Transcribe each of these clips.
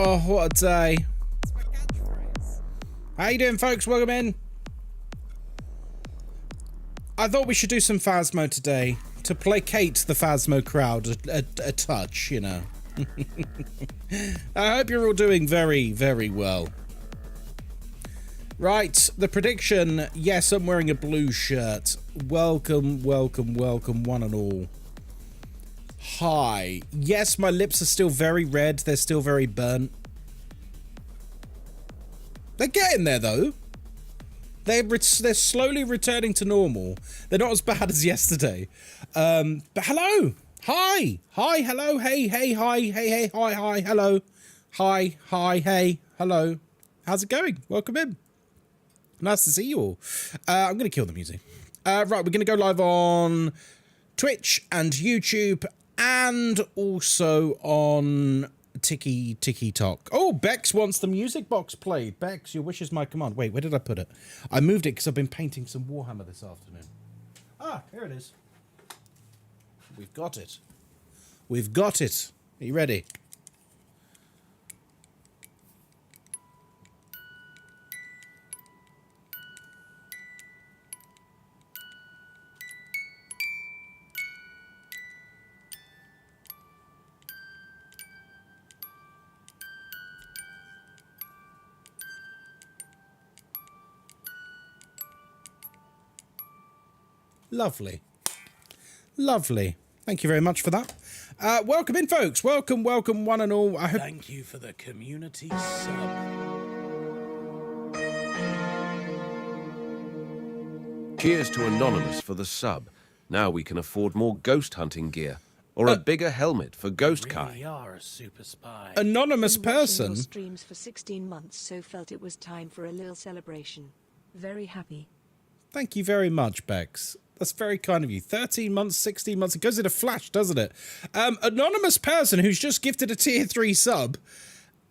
Oh, what a day. How you doing, folks? Welcome in. I thought we should do some Phasmo today to placate the Phasmo crowd a touch, you know. I hope you're all doing very, very well. Right, the prediction. Yes, I'm wearing a blue shirt. Welcome, welcome, welcome, one and all. Hi. Yes, my lips are still very red. They're still very burnt. They're getting there, though. They're slowly returning to normal. They're not as bad as yesterday. But hello. Hi. Hi. Hello. Hey. Hey. Hi. Hey. Hey. Hi. Hi. Hello. Hi. Hi. Hey. Hello. How's it going? Welcome in. Nice to see you all. I'm going to kill the music. Right. We're going to go live on Twitch and YouTube and also on TikTok. Oh, Bex wants the music box played. Bex, your wish is my command. Wait, where did I put it? I moved it because I've been painting some Warhammer this afternoon. Ah, here it is. We've got it. We've got it. Are you ready? Lovely. Lovely. Thank you very much for that. Welcome in, folks. Welcome, welcome, one and all. I hope. Thank you for the community sub. Cheers to Anonymous for the sub. Now we can afford more ghost hunting gear. Or a bigger helmet for Ghostkai. We are a super spy. Anonymous Been watching person. your streams for 16 months, so felt it was time for a little celebration. Very happy. Thank you very much, Bex. That's very kind of you. 13 months, 16 months. It goes in a flash, doesn't it? Anonymous person who's just gifted a tier 3 sub.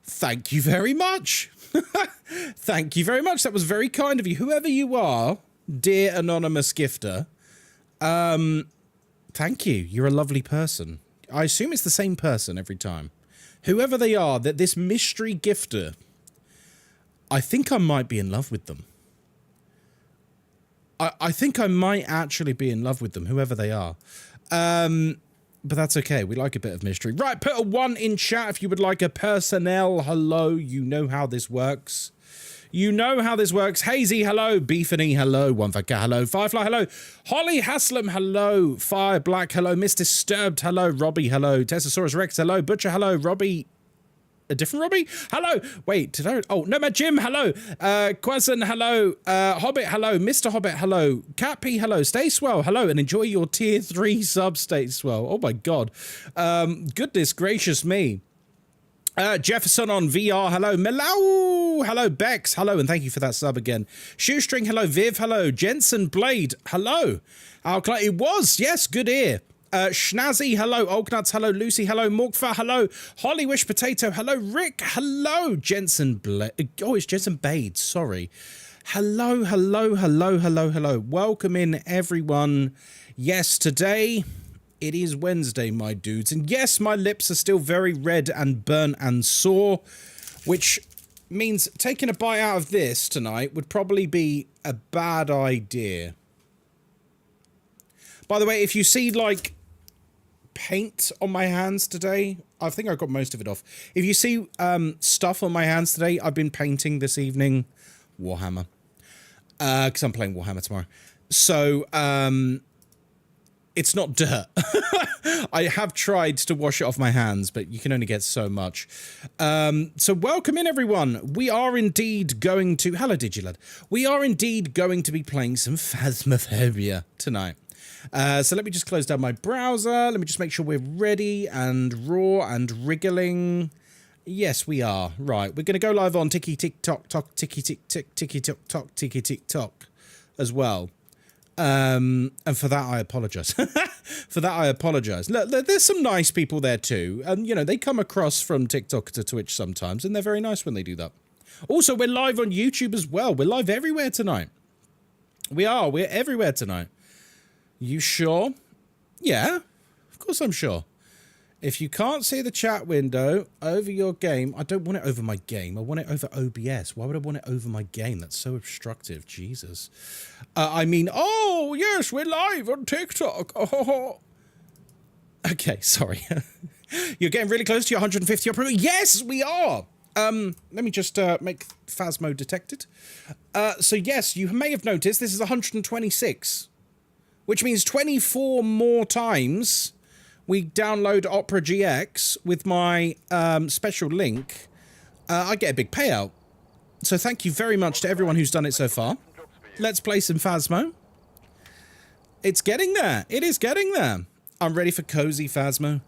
Thank you very much. Thank you very much. That was very kind of you. Whoever you are, dear anonymous gifter, thank you. You're a lovely person. I assume it's the same person every time. Whoever they are, that this mystery gifter, I think I might be in love with them. I think I might actually be in love with them, whoever they are. But that's okay. We like a bit of mystery. Right, put a 1 in chat if you would like a personnel hello. You know how this works. You know how this works. Hazy, hello. Beefany, hello. One Vodka, hello. Firefly, hello. Holly Haslam, hello. Fire Black, hello. Miss Disturbed, hello. Robbie, hello. Tessosaurus Rex, hello. Butcher, hello. Robbie. A different Robbie? Hello. Wait, did I? Oh, Nomad Jim, hello. Quazen, hello. Hobbit, hello. Mr. Hobbit, hello. Cappy, hello. Stay swell, hello. And enjoy your tier 3 sub, stay swell. Oh my God. Goodness gracious me. Jefferson on VR, hello. Melau, hello. Bex, hello. And thank you for that sub again. Shoestring, hello. Viv, hello. Jensen Blade, hello. It was, yes, good ear. Schnazzy, hello. Ognuts, hello. Lucy, hello. Morkfa, hello. Hollywish Potato, hello. Rick, hello. Jensen Blade. Oh, it's Jensen Bade, sorry. Hello, hello, hello, hello, hello. Welcome in, everyone. Yes, today it is Wednesday, my dudes. And yes, my lips are still very red and burnt and sore, which means taking a bite out of this tonight would probably be a bad idea. By the way, if you see, like, paint on my hands today, I think I got most of it off. If you see stuff on my hands today, I've been painting this evening Warhammer. Because I'm playing Warhammer tomorrow. So, it's not dirt. I have tried to wash it off my hands, but you can only get so much. So welcome in, everyone. We are indeed going to... Hello, Digilad. We are indeed going to be playing some Phasmophobia tonight. So let me just close down my browser. Let me just make sure we're ready and raw and wriggling. Yes, we are. Right, we're going to go live on TikTok as well. And for that, I apologize. For that, I apologize. Look, there's some nice people there too. And, you know, they come across from TikTok to Twitch sometimes, and they're very nice when they do that. Also, we're live on YouTube as well. We're live everywhere tonight. We are. We're everywhere tonight. You sure? Yeah, of course I'm sure. If you can't see the chat window over your game, I don't want it over my game. I want it over OBS. Why would I want it over my game? That's so obstructive. Jesus. I mean, oh, yes, we're live on TikTok. Oh. Okay, sorry. You're getting really close to your 150 approval. Yes, we are. Let me just make Phasmo detected. So yes, you may have noticed this is 126, which means 24 more times we download Opera GX with my special link. I get a big payout. So thank you very much to everyone who's done it so far. Let's play some Phasmo. It's getting there. It is getting there. I'm ready for cozy Phasmo.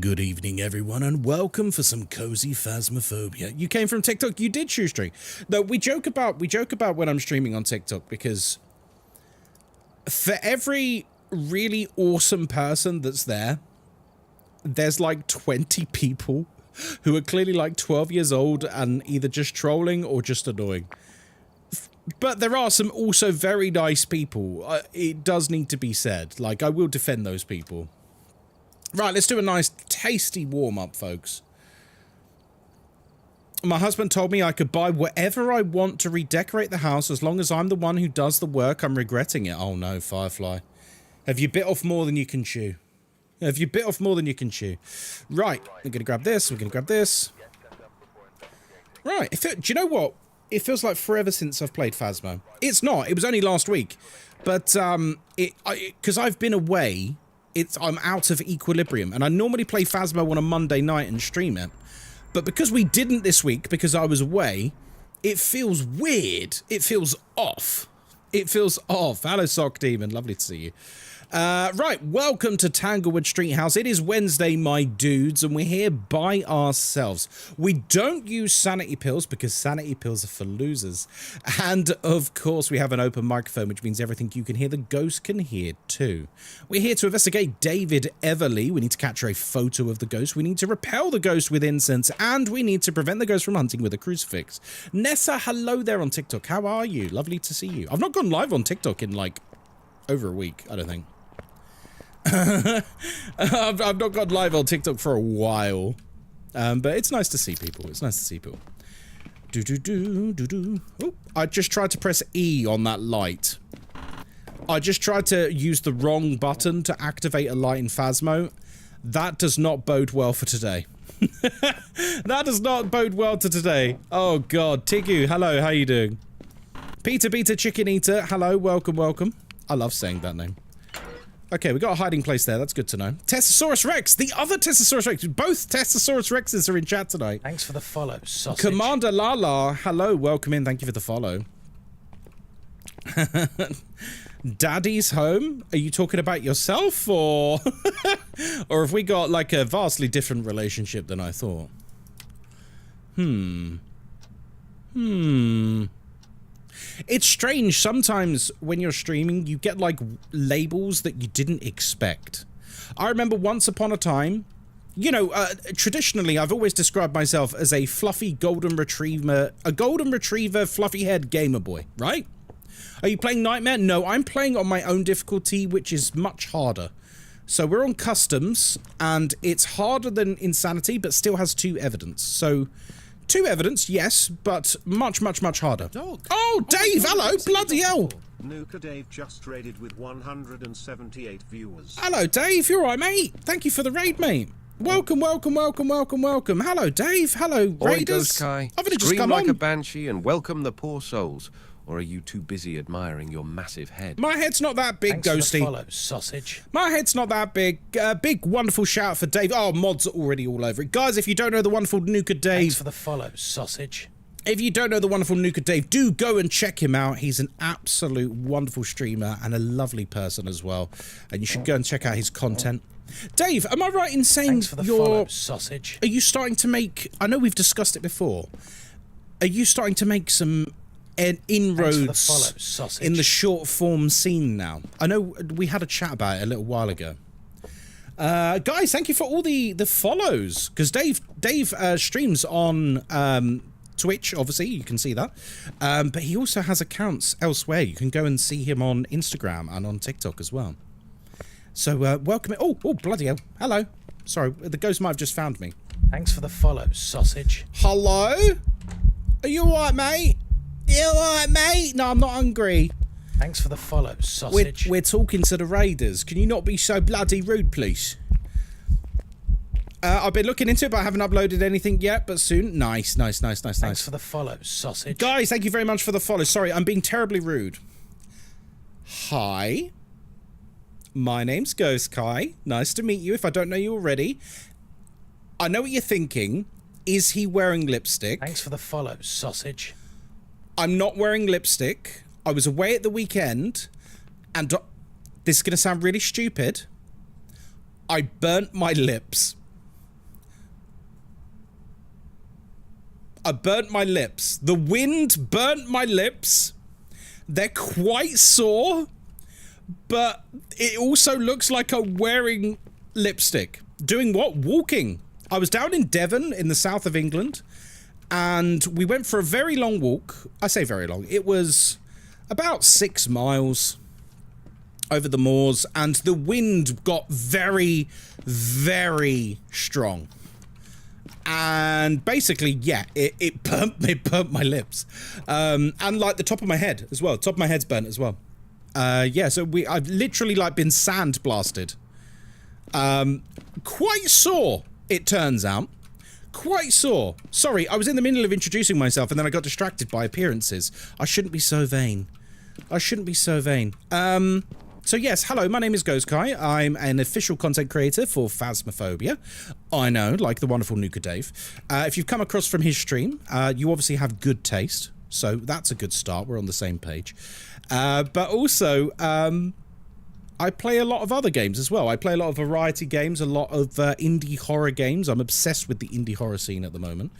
Good evening, everyone, and welcome for some cozy Phasmophobia. You came from TikTok. You did, Shoestring. No, we joke about when I'm streaming on TikTok because for every really awesome person that's there, there's like 20 people who are clearly like 12 years old and either just trolling or just annoying. But there are some also very nice people. It does need to be said. Like, I will defend those people. Right, let's do a nice, tasty warm-up, folks. My husband told me I could buy whatever I want to redecorate the house as long as I'm the one who does the work. I'm regretting it. Oh no, Firefly. Have you bit off more than you can chew? Have you bit off more than you can chew? Right, we're going to grab this, we're going to grab this. Right, do you know what? It feels like forever since I've played Phasmo. It's not, it was only last week. But, because I've been away, I'm out of equilibrium. And I normally play Phasmo on a Monday night and stream it. But because we didn't this week, because I was away, it feels weird. It feels off. It feels off. Hello, Sock Demon. Lovely to see you. Right, welcome to Tanglewood Street House. It is Wednesday, my dudes, and we're here by ourselves. We don't use sanity pills because sanity pills are for losers. And, of course, we have an open microphone, which means everything you can hear, the ghost can hear too. We're here to investigate David Everly. We need to capture a photo of the ghost. We need to repel the ghost with incense, and we need to prevent the ghost from hunting with a crucifix. Nessa, hello there on TikTok. How are you? Lovely to see you. I've not gone live on TikTok in, like, over a week, I don't think. I've not gone live on TikTok for a while, but it's nice to see people. It's nice to see people. Oh, I just tried to press E on that light. I just tried to use the wrong button to activate a light in Phasmo. That does not bode well for today. That does not bode well to today. Oh God, Tigu, hello, how you doing? Peter Chicken Eater, hello, welcome, welcome. I love saying that name. Okay, we got a hiding place there. That's good to know. Tessosaurus Rex, the other Tessosaurus Rex. Both Tessosaurus Rexes are in chat tonight. Thanks for the follow, sausage. Commander Lala, hello, welcome in. Thank you for the follow. Daddy's home? Are you talking about yourself, or or have we got like a vastly different relationship than I thought? It's strange, sometimes when you're streaming, you get, like, labels that you didn't expect. I remember once upon a time, you know, traditionally, I've always described myself as a fluffy golden retriever, fluffy-haired gamer boy, right? Are you playing Nightmare? No, I'm playing on my own difficulty, which is much harder. So we're on customs, and it's harder than Insanity, but still has 2 evidence, so... 2 evidence, yes, but much, much, much harder. Dog. Oh, Dave, hello, bloody hell. Nuka Dave just raided with 178 viewers. Hello, Dave, you alright, mate? Thank you for the raid, mate. Welcome, welcome, welcome, welcome, welcome. Hello, Dave. Hello, Raiders. Oi, Ghostkai. I've only just Scream come like on. a banshee and welcome the poor souls. Or are you too busy admiring your massive head? My head's not that big, Thanks Ghosty. for the follow, sausage. My head's not that big. Big, wonderful shout for Dave. Oh, mods are already all over it. Guys, if you don't know the wonderful Nuka Dave... Thanks for the follow, sausage. If you don't know the wonderful Nuka Dave, do go and check him out. He's an absolute wonderful streamer and a lovely person as well. And you should go and check out his content. Dave, am I right in saying Thanks for the follow, sausage. Are you starting to make... I know we've discussed it before. Are you starting to make some... inroads in the short form scene now? I know we had a chat about it a little while ago. Guys, thank you for all the follows, because Dave streams on Twitch, obviously, you can see that, but he also has accounts elsewhere. You can go and see him on Instagram and on TikTok as well. So welcome. Oh bloody hell, hello. Sorry, the ghost might have just found me. Thanks for the follow, sausage. Hello? Are you alright, mate? You alright, mate? No, I'm not hungry. Thanks for the follow, sausage. We're talking to the raiders. Can you not be so bloody rude, please? I've been looking into it, but I haven't uploaded anything yet, but soon. Nice. Thanks for the follow, sausage. Guys, thank you very much for the follow. Sorry, I'm being terribly rude. Hi. My name's Ghostkai. Nice to meet you if I don't know you already. I know what you're thinking. Is he wearing lipstick? Thanks for the follow, sausage. I'm not wearing lipstick. I was away at the weekend, and this is going to sound really stupid. I burnt my lips. I burnt my lips. The wind burnt my lips. They're quite sore, but it also looks like I'm wearing lipstick. Doing what? Walking. I was down in Devon in the south of England, and we went for a very long walk. I say very long. It was about 6 miles over the moors, and the wind got very, very strong. And basically, yeah, it burnt my lips. And like the top of my head as well. Top of my head's burnt as well. Yeah, so I've literally like been sandblasted. Quite sore, it turns out. Quite sore. Sorry, I was in the middle of introducing myself and then I got distracted by appearances. I shouldn't be so vain. I shouldn't be so vain. So yes, hello, my name is Ghostkai. I'm an official content creator for Phasmophobia. I know, like the wonderful Nuka Dave. If you've come across from his stream, you obviously have good taste. So that's a good start. We're on the same page. But also, I play a lot of other games as well. I play a lot of variety games, a lot of indie horror games. I'm obsessed with the indie horror scene at the moment.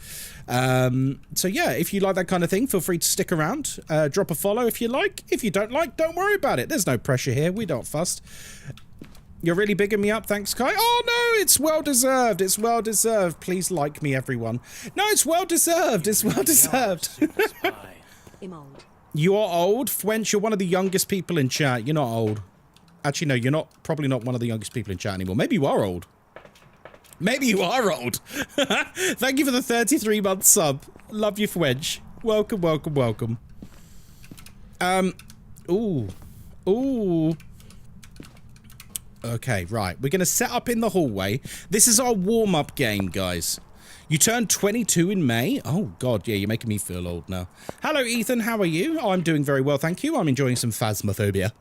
So yeah, if you like that kind of thing, feel free to stick around. Drop a follow if you like. If you don't like, don't worry about it. There's no pressure here. We don't fuss. You're really bigging me up. Thanks, Kai. Oh, no, it's well-deserved. It's well-deserved. Please like me, everyone. No, it's well-deserved. It's well-deserved. I'm old. You are old. Fwench, you're one of the youngest people in chat. You're not old. Actually, no, you're probably not one of the youngest people in chat anymore. Maybe you are old. Maybe you are old. Thank you for the 33-month sub. Love you, Fwench. Welcome, welcome, welcome. Ooh. Okay, right. We're going to set up in the hallway. This is our warm-up game, guys. You turned 22 in May. Oh, God, yeah, you're making me feel old now. Hello, Ethan. How are you? I'm doing very well, thank you. I'm enjoying some Phasmophobia.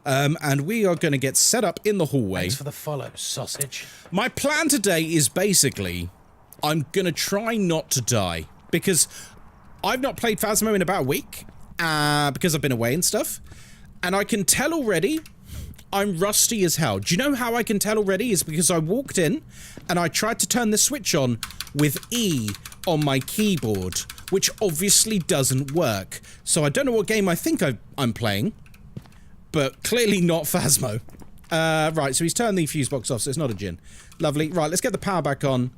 And we are going to get set up in the hallway. Thanks for the follow, sausage. My plan today is basically I'm going to try not to die because I've not played Phasmo in about a week because I've been away and stuff. And I can tell already I'm rusty as hell. Do you know how I can tell already? Is because I walked in and I tried to turn the switch on with E on my keyboard, which obviously doesn't work. So I don't know what game I think I'm playing. But clearly not Phasmo. Right, so he's turned the fuse box off, so it's not a djinn. Lovely. Right, let's get the power back on.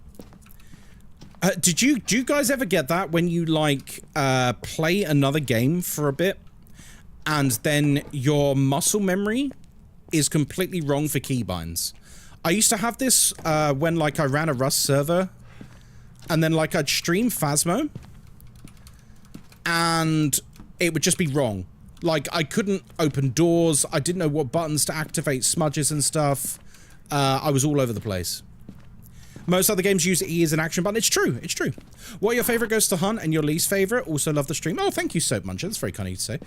Do you guys ever get that when you, like, play another game for a bit, and then your muscle memory is completely wrong for keybinds? I used to have this when, like, I ran a Rust server, and then, like, I'd stream Phasmo, and it would just be wrong. Like, I couldn't open doors. I didn't know what buttons to activate smudges and stuff. I was all over the place. Most other games use E as an action button. It's true. It's true. What are your favorite ghosts to hunt and your least favorite? Also love the stream. Oh, thank you, Soap Muncher. That's very kind of you to say.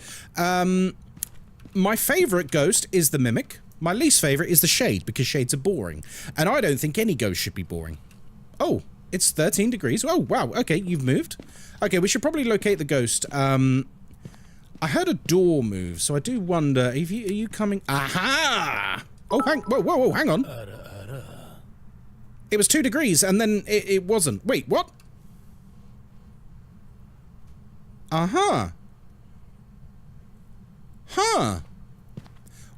My favorite ghost is the Mimic. My least favorite is the Shade, because Shades are boring. And I don't think any ghost should be boring. Oh, it's 13 degrees. Oh, wow. Okay, you've moved. Okay, we should probably locate the ghost. I heard a door move, so I do wonder, are you coming? Aha! Oh, whoa, hang on. It was 2 degrees, and then it wasn't. Wait, what? Uh-huh. Huh.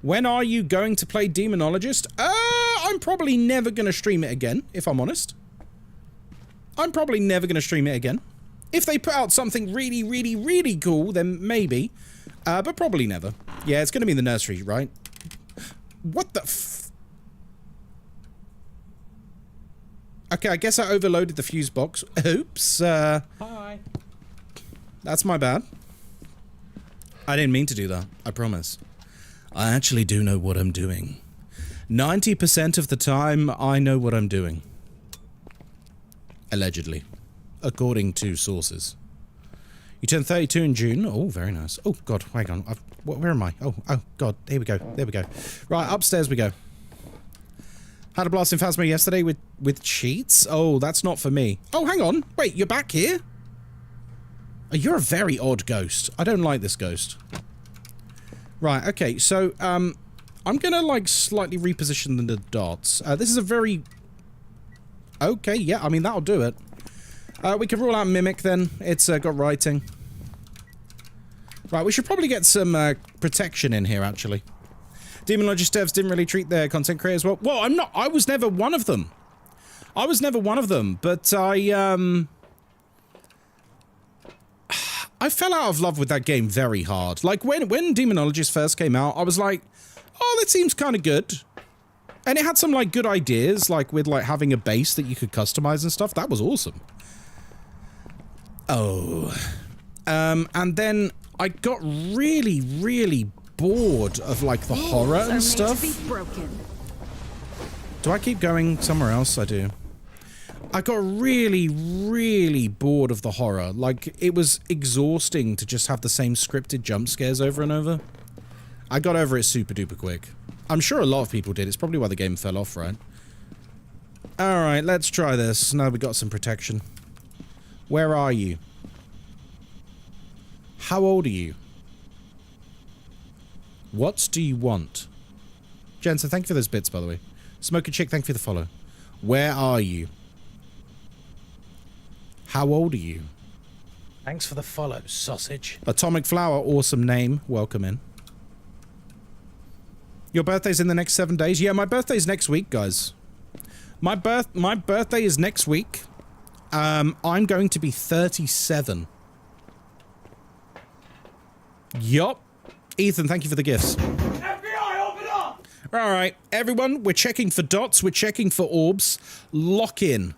When are you going to play Demonologist? I'm probably never going to stream it again, if I'm honest. I'm probably never going to stream it again. If they put out something really, really, really cool, then maybe. But probably never. Yeah, it's going to be in the nursery, right? What the f... Okay, I guess I overloaded the fuse box. Oops. Hi. That's my bad. I didn't mean to do that. I promise. I actually do know what I'm doing. 90% of the time, I know what I'm doing. Allegedly. According to sources. You turned 32 in June. Oh, very nice. Oh, God, hang on. Where am I? Oh, God. Here we go. There we go. Right, upstairs we go. Had a blast in Phasmo yesterday with cheats? Oh, that's not for me. Oh, hang on. Wait, you're back here? Oh, you're a very odd ghost. I don't like this ghost. Right, okay, so, I'm gonna, like, slightly reposition the dots. This is a very... Okay, yeah, I mean, that'll do it. We can rule out Mimic, then. It's, got writing. Right, we should probably get some, protection in here, actually. Demonologist devs didn't really treat their content creators well. Well, I'm not... I was never one of them. I was never one of them, but I fell out of love with that game very hard. Like, when Demonologist first came out, I was like, oh, that seems kind of good. And it had some, like, good ideas, like, with, like, having a base that you could customize and stuff. That was awesome. Oh. And then I got really, really bored of, like, the horror and stuff. Do I keep going somewhere else? I do. I got really, really bored of the horror. Like, it was exhausting to just have the same scripted jump scares over and over. I got over it super duper quick. I'm sure a lot of people did. It's probably why the game fell off, right? Alright, let's try this. Now we got some protection. Where are you? How old are you? What do you want? Jensen, thank you for those bits, by the way. Smoker Chick, thank you for the follow. Where are you? How old are you? Thanks for the follow, sausage. Atomic Flower, awesome name. Welcome in. Your birthday's in the next 7 days? Yeah, my birthday's next week, guys. My birthday is next week. I'm going to be 37. Yup. Ethan, thank you for the gifts. FBI, open up! Alright, everyone, we're checking for dots, we're checking for orbs. Lock in.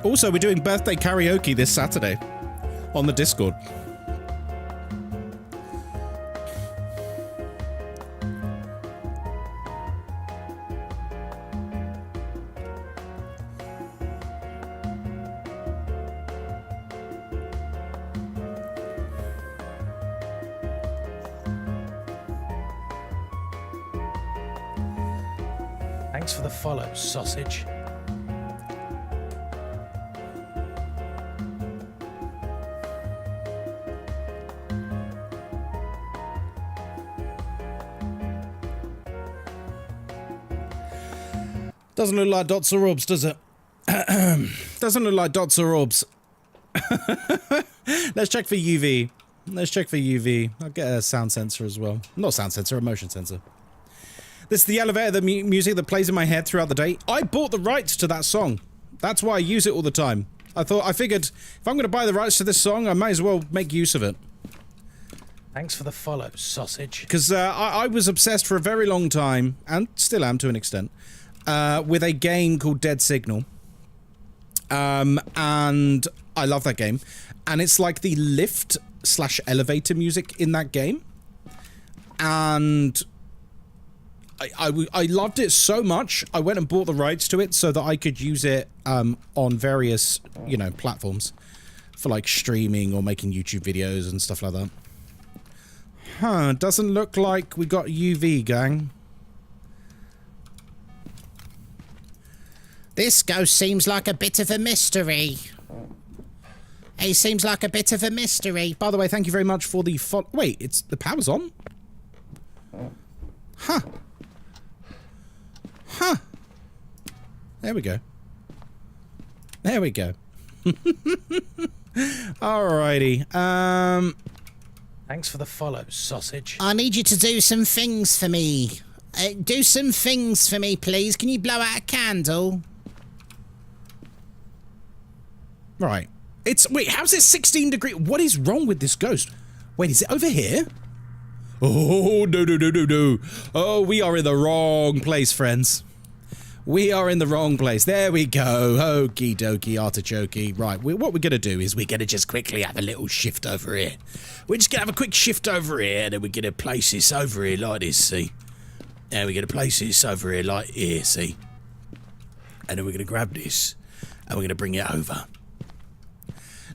Also, we're doing birthday karaoke this Saturday on the Discord. Thanks for the follow, sausage. Doesn't look like dots or orbs, does it? Doesn't look like dots or orbs. Let's check for UV. Let's check for UV. I'll get a sound sensor as well. Not sound sensor, a motion sensor. This is the elevator, the music that plays in my head throughout the day. I bought the rights to that song. That's why I use it all the time. I figured, if I'm going to buy the rights to this song, I might as well make use of it. Thanks for the follow, sausage. Because I was obsessed for a very long time, and still am to an extent, with a game called Dead Signal. And I love that game. And it's like the lift/elevator music in that game. And I loved it so much, I went and bought the rights to it so that I could use it on various, you know, platforms. For like streaming or making YouTube videos and stuff like that. Huh, doesn't look like we got UV, gang. This ghost seems like a bit of a mystery. He seems like a bit of a mystery. By the way, thank you very much for the wait, it's the power's on? Huh. Huh. There we go. There we go. Alrighty. Thanks for the follow, sausage. I need you to do some things for me. Do some things for me, please. Can you blow out a candle? Right. Wait, how's it 16 degrees? What is wrong with this ghost? Wait, is it over here? Oh, no, no, no, no, no. Oh, we are in the wrong place, friends. We are in the wrong place. There we go. Okie dokie, artichokey. Right, what we're going to do is we're going to just quickly have a little shift over here. We're just going to have a quick shift over here, and then we're going to place this over here like this, see? And we're going to place this over here like here, see? And then we're going to grab this, and we're going to bring it over.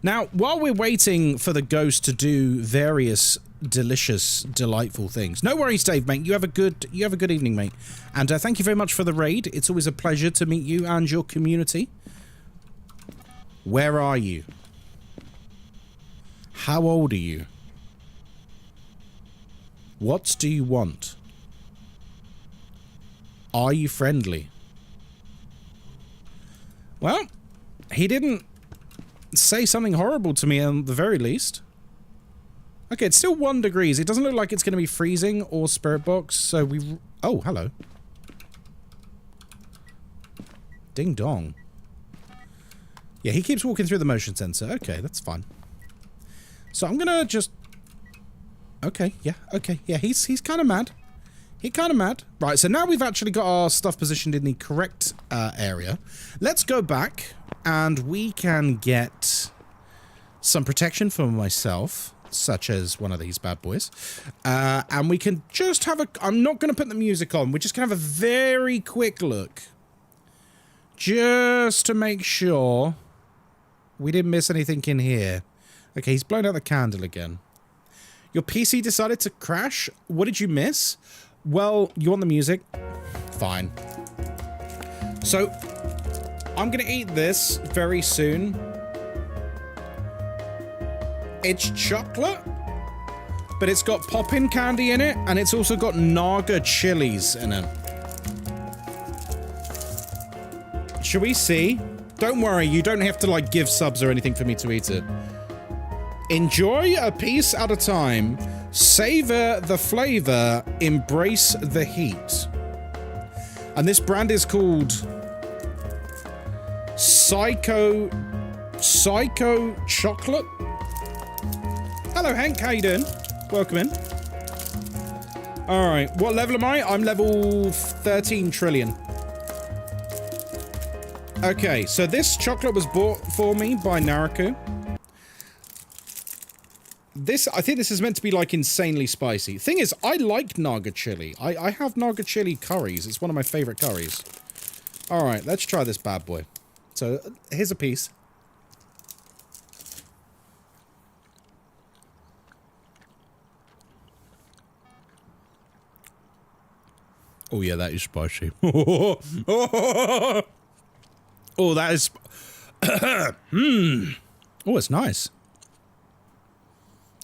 Now, while we're waiting for the ghost to do various delicious, delightful things. No worries, Dave, mate. You have a good evening, mate. And thank you very much for the raid. It's always a pleasure to meet you and your community. Where are you? How old are you? What do you want? Are you friendly? Well, he didn't say something horrible to me at the very least. Okay, it's still 1 degrees. It doesn't look like it's going to be freezing or spirit box, so we... Oh, hello. Ding dong. Yeah, he keeps walking through the motion sensor. Okay, that's fine. So I'm going to just... Okay, yeah, he's kind of mad. He's kind of mad. Right, so now we've actually got our stuff positioned in the correct area. Let's go back, and we can get some protection for myself, such as one of these bad boys. And we can just have a... I'm not going to put the music on. We're just going to have a very quick look. Just to make sure we didn't miss anything in here. Okay, he's blown out the candle again. Your PC decided to crash? What did you miss? Well, you want the music? Fine. So, I'm going to eat this very soon. It's chocolate, but it's got poppin' candy in it, and it's also got Naga chilies in it. Should we see? Don't worry, you don't have to, like, give subs or anything for me to eat it. Enjoy a piece at a time. Savor the flavor. Embrace the heat. And this brand is called Psycho Chocolate. Hello, Hank. How you doing? Welcome in. Alright, what level am I? I'm level 13 trillion. Okay, so this chocolate was bought for me by Naraku. I think this is meant to be, like, insanely spicy. Thing is, I like Naga chili. I have Naga chili curries. It's one of my favorite curries. Alright, let's try this bad boy. So, here's a piece. Oh, yeah, that is spicy. Oh, that is... Oh, it's nice.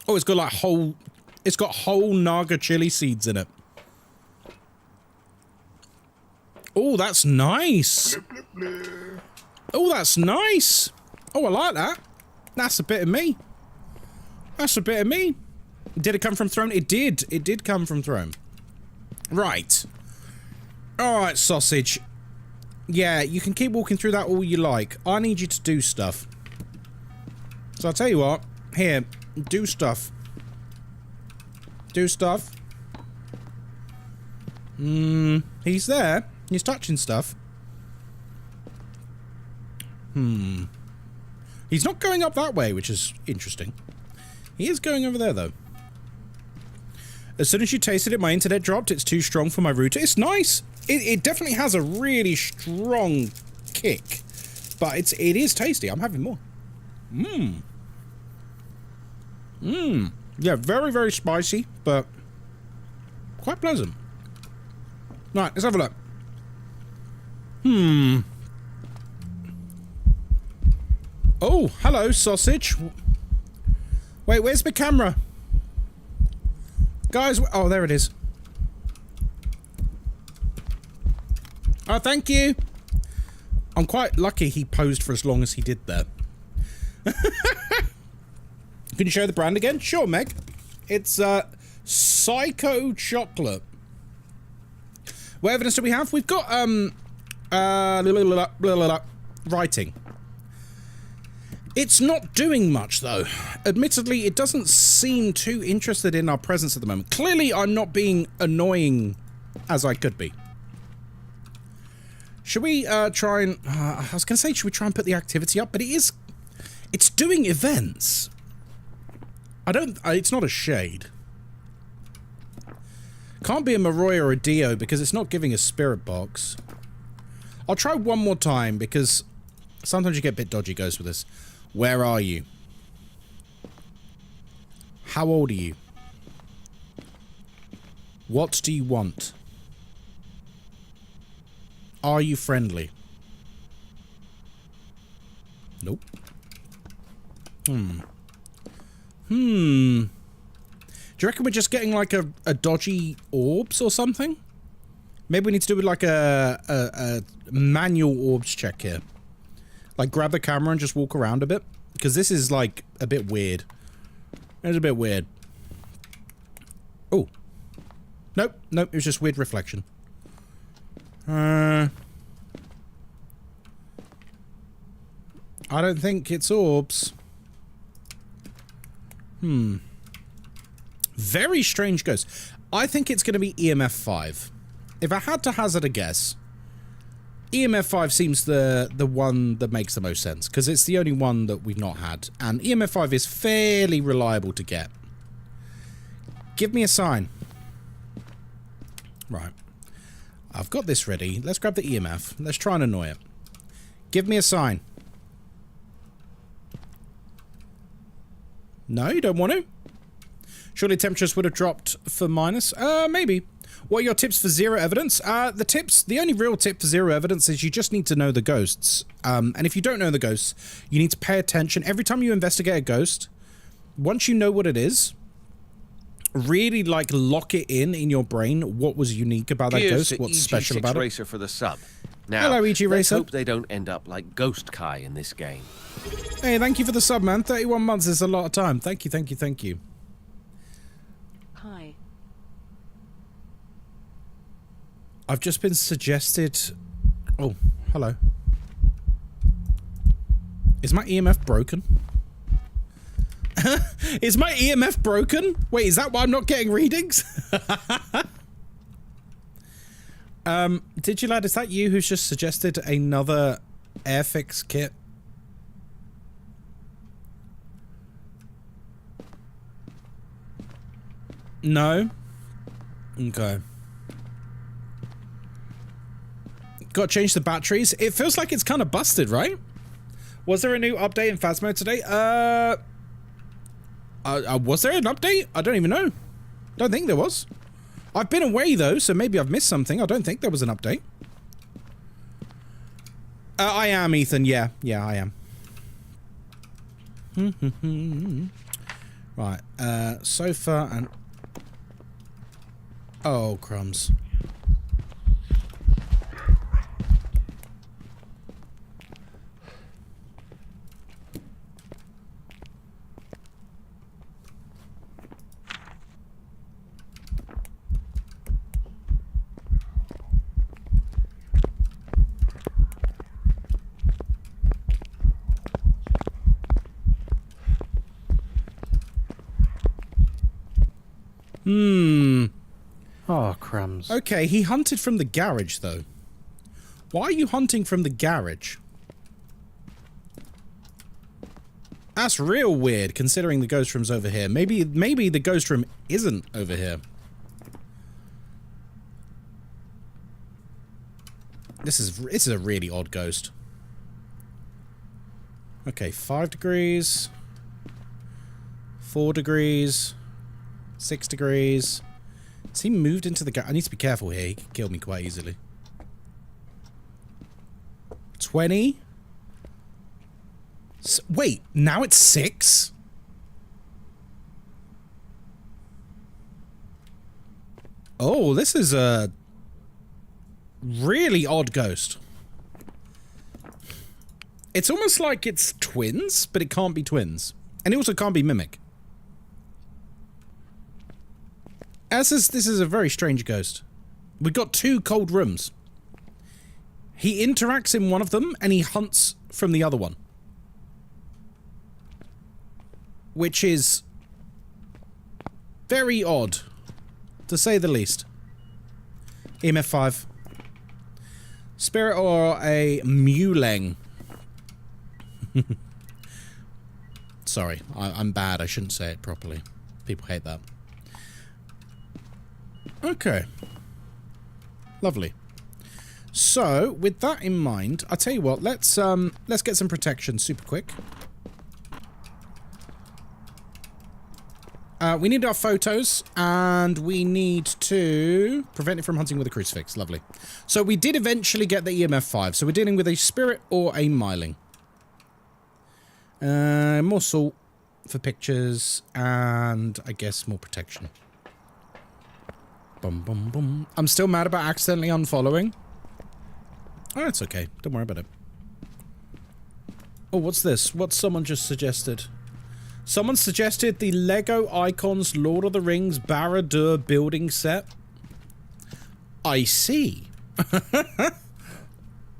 Oh, it's got, like, whole... It's got whole Naga chili seeds in it. Oh, that's nice. Oh, that's nice. Oh, I like that. That's a bit of me. That's a bit of me. Did it come from Throne? It did. It did come from Throne. Right. Alright, sausage. Yeah, you can keep walking through that all you like. I need you to do stuff. So I'll tell you what. Here, do stuff. Do stuff. He's there. He's touching stuff. He's not going up that way, which is interesting. He is going over there, though. As soon as you tasted it, my internet dropped. It's too strong for my router. It's nice. It definitely has a really strong kick. But it is tasty. I'm having more. Yeah, very, very spicy, but quite pleasant. Right, let's have a look. Oh, hello, sausage. Wait, where's the camera? Guys, oh, there it is. Oh, thank you. I'm quite lucky he posed for as long as he did there. Can you show the brand again? Sure, Meg. It's, Psycho Chocolate. What evidence do we have? We've got, writing. It's not doing much, though. Admittedly, it doesn't seem too interested in our presence at the moment. Clearly, I'm not being annoying as I could be. Should we try and... I was going to say, should we try and put the activity up? But it is... It's doing events. I don't... It's not a shade. Can't be a Maroi or a Dio because it's not giving a spirit box. I'll try one more time because sometimes you get a bit dodgy ghosts with this. Where are you? How old are you? What do you want? Are you friendly? Nope. Do you reckon we're just getting like a dodgy orbs or something? Maybe we need to do like a manual orbs check here. Like grab the camera and just walk around a bit. Because this is like a bit weird. It's a bit weird. Oh. Nope, nope, it was just weird reflection. I don't think it's orbs. Very strange ghost. I think it's going to be EMF 5. If I had to hazard a guess, EMF 5 seems the one that makes the most sense, because it's the only one that we've not had, and EMF 5 is fairly reliable to get. Give me a sign. Right. I've got this ready. Let's grab the EMF. Let's try and annoy it. Give me a sign. No, you don't want to? Surely temperatures would have dropped for minus? Maybe. What are your tips for zero evidence? The only real tip for zero evidence is you just need to know the ghosts. And if you don't know the ghosts, you need to pay attention. Every time you investigate a ghost, once you know what it is, really like lock it in your brain what was unique about that ghost, what's special about it. Racer for the sub. Now, hello, EG let's Racer. hope they don't end up like Ghostkai in this game. Hey, thank you for the sub, man. 31 months is a lot of time. Thank you, thank you, thank you. Hi. I've just been suggested... Oh, hello. Is my EMF broken? Is my EMF broken? Wait, is that why I'm not getting readings? Digilad, is that you who's just suggested another Airfix kit? No? Okay. Got to change the batteries. It feels like it's kind of busted, right? Was there a new update in Phasmo today? Was there an update? I don't even know. Don't think there was. I've been away though, so maybe I've missed something. I don't think there was an update. I am, Ethan. Yeah, I am. Right. Sofa and... Oh, crumbs. Oh, crumbs. Okay, he hunted from the garage, though. Why are you hunting from the garage? That's real weird, considering the ghost room's over here. Maybe the ghost room isn't over here. This is a really odd ghost. Okay, 5 degrees. 4 degrees. 6 degrees. Has he moved into the garage? I need to be careful here. He can kill me quite easily. 20. Wait, now it's 6? Oh, this is a really odd ghost. It's almost like it's twins, but it can't be twins. And it also can't be mimic. This is a very strange ghost. We've got 2 cold rooms. He interacts in one of them, and he hunts from the other one. which is very odd, to say the least. EMF 5. Spirit or a muleng? Sorry, I'm bad. I shouldn't say it properly. People hate that. Okay. Lovely. So, with that in mind, I'll tell you what, let's get some protection super quick. We need our photos, and we need to prevent it from hunting with a crucifix. Lovely. So we did eventually get the EMF 5. So we're dealing with a spirit or a myling. More salt for pictures, and I guess more protection. Bum, bum, bum. I'm still mad about accidentally unfollowing. Oh, it's okay. Don't worry about it. Oh, what's this? What's someone just suggested? Someone suggested the Lego Icons Lord of the Rings Barad-dûr building set. I see.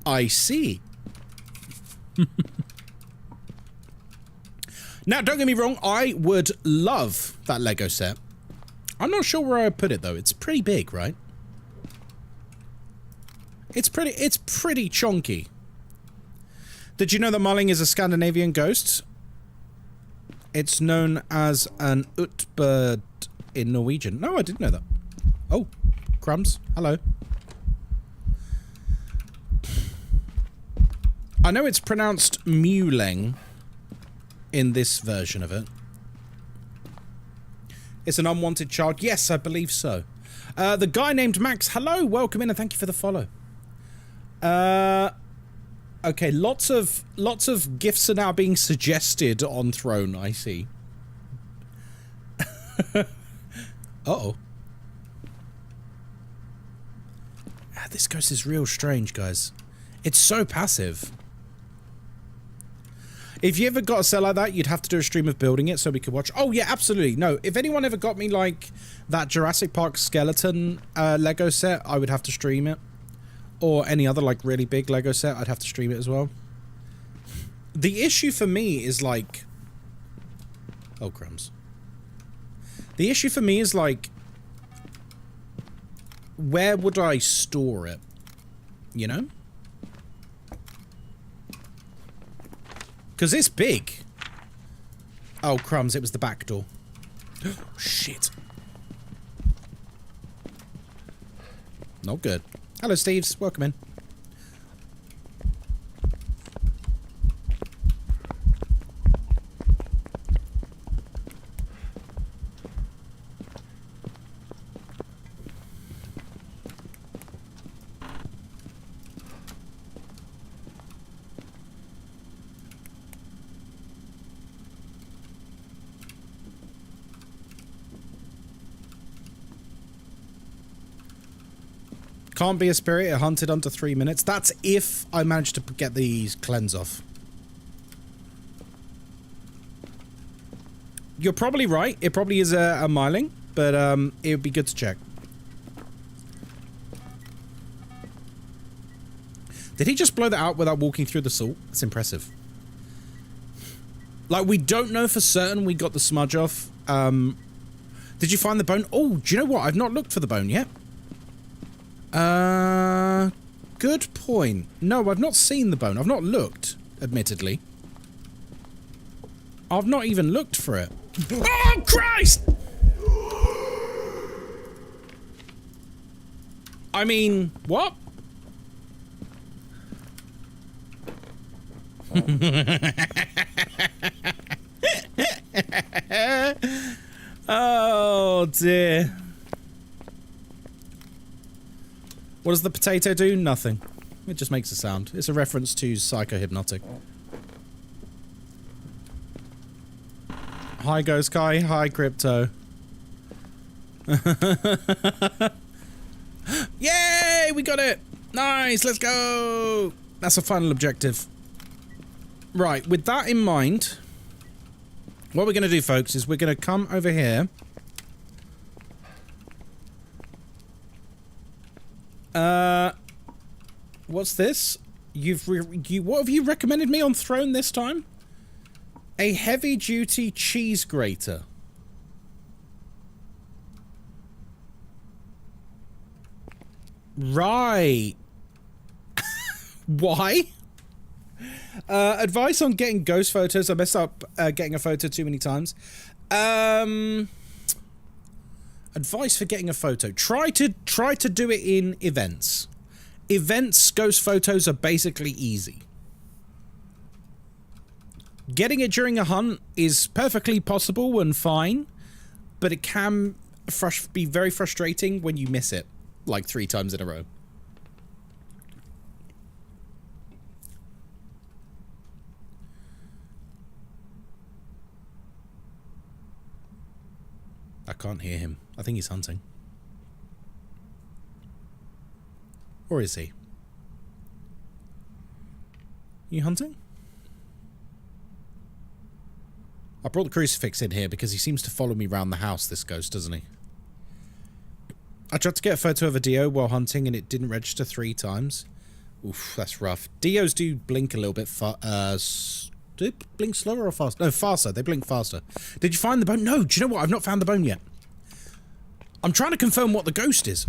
I see. Now, don't get me wrong, I would love that Lego set. I'm not sure where I would put it, though. It's pretty big, right? It's pretty chunky. Did you know that Marling is a Scandinavian ghost? It's known as an utbird in Norwegian. No, I didn't know that. Oh, crumbs. Hello. I know it's pronounced muleng in this version of it. It's an unwanted child. Yes, I believe so. The guy named Max. Hello, welcome in, and thank you for the follow. Okay, lots of gifts are now being suggested on Throne, I see. Uh-oh. This ghost is real strange, guys. It's so passive. If you ever got a set like that, you'd have to do a stream of building it so we could watch. Oh, yeah, absolutely. No, if anyone ever got me, like, that Jurassic Park skeleton Lego set, I would have to stream it. Or any other, like, really big Lego set, I'd have to stream it as well. The issue for me is, like... Oh, crumbs. The issue for me is, like... Where would I store it? You know? Because it's big. Oh, crumbs, it was the back door. Shit. Not good. Hello, Steves. Welcome in. Can't be a spirit, it hunted under 3 minutes. That's if I manage to get these cleanse off. You're probably right. It probably is a myling, but it would be good to check. Did he just blow that out without walking through the salt? That's impressive. Like, we don't know for certain we got the smudge off. Did you find the bone? Oh, do you know what? I've not looked for the bone yet. Good point. No, I've not seen the bone. I've not looked, admittedly. I've not even looked for it. Oh, Christ! I mean, what? Oh, dear. What does the potato do? Nothing. It just makes a sound. It's a reference to Psychohypnotic. Hi, Ghostkai. Hi, Crypto. Yay! We got it! Nice! Let's go! That's a final objective. Right, with that in mind, what we're going to do, folks, is we're going to come over here. What's this? What have you recommended me on Throne this time? A heavy-duty cheese grater. Right. Why? Advice on getting ghost photos. I messed up getting a photo too many times. Advice for getting a photo. Try to do it in events. Events, ghost photos are basically easy. Getting it during a hunt is perfectly possible and fine, but it can be very frustrating when you miss it like 3 times in a row. I can't hear him. I think he's hunting. Or is he? You hunting? I brought the crucifix in here because he seems to follow me around the house, this ghost, doesn't he? I tried to get a photo of a Dio while hunting and it didn't register 3 times. Oof, that's rough. Dios do blink a little bit do they blink slower or faster? No, faster. They blink faster. Did you find the bone? No, do you know what? I've not found the bone yet. I'm trying to confirm what the ghost is.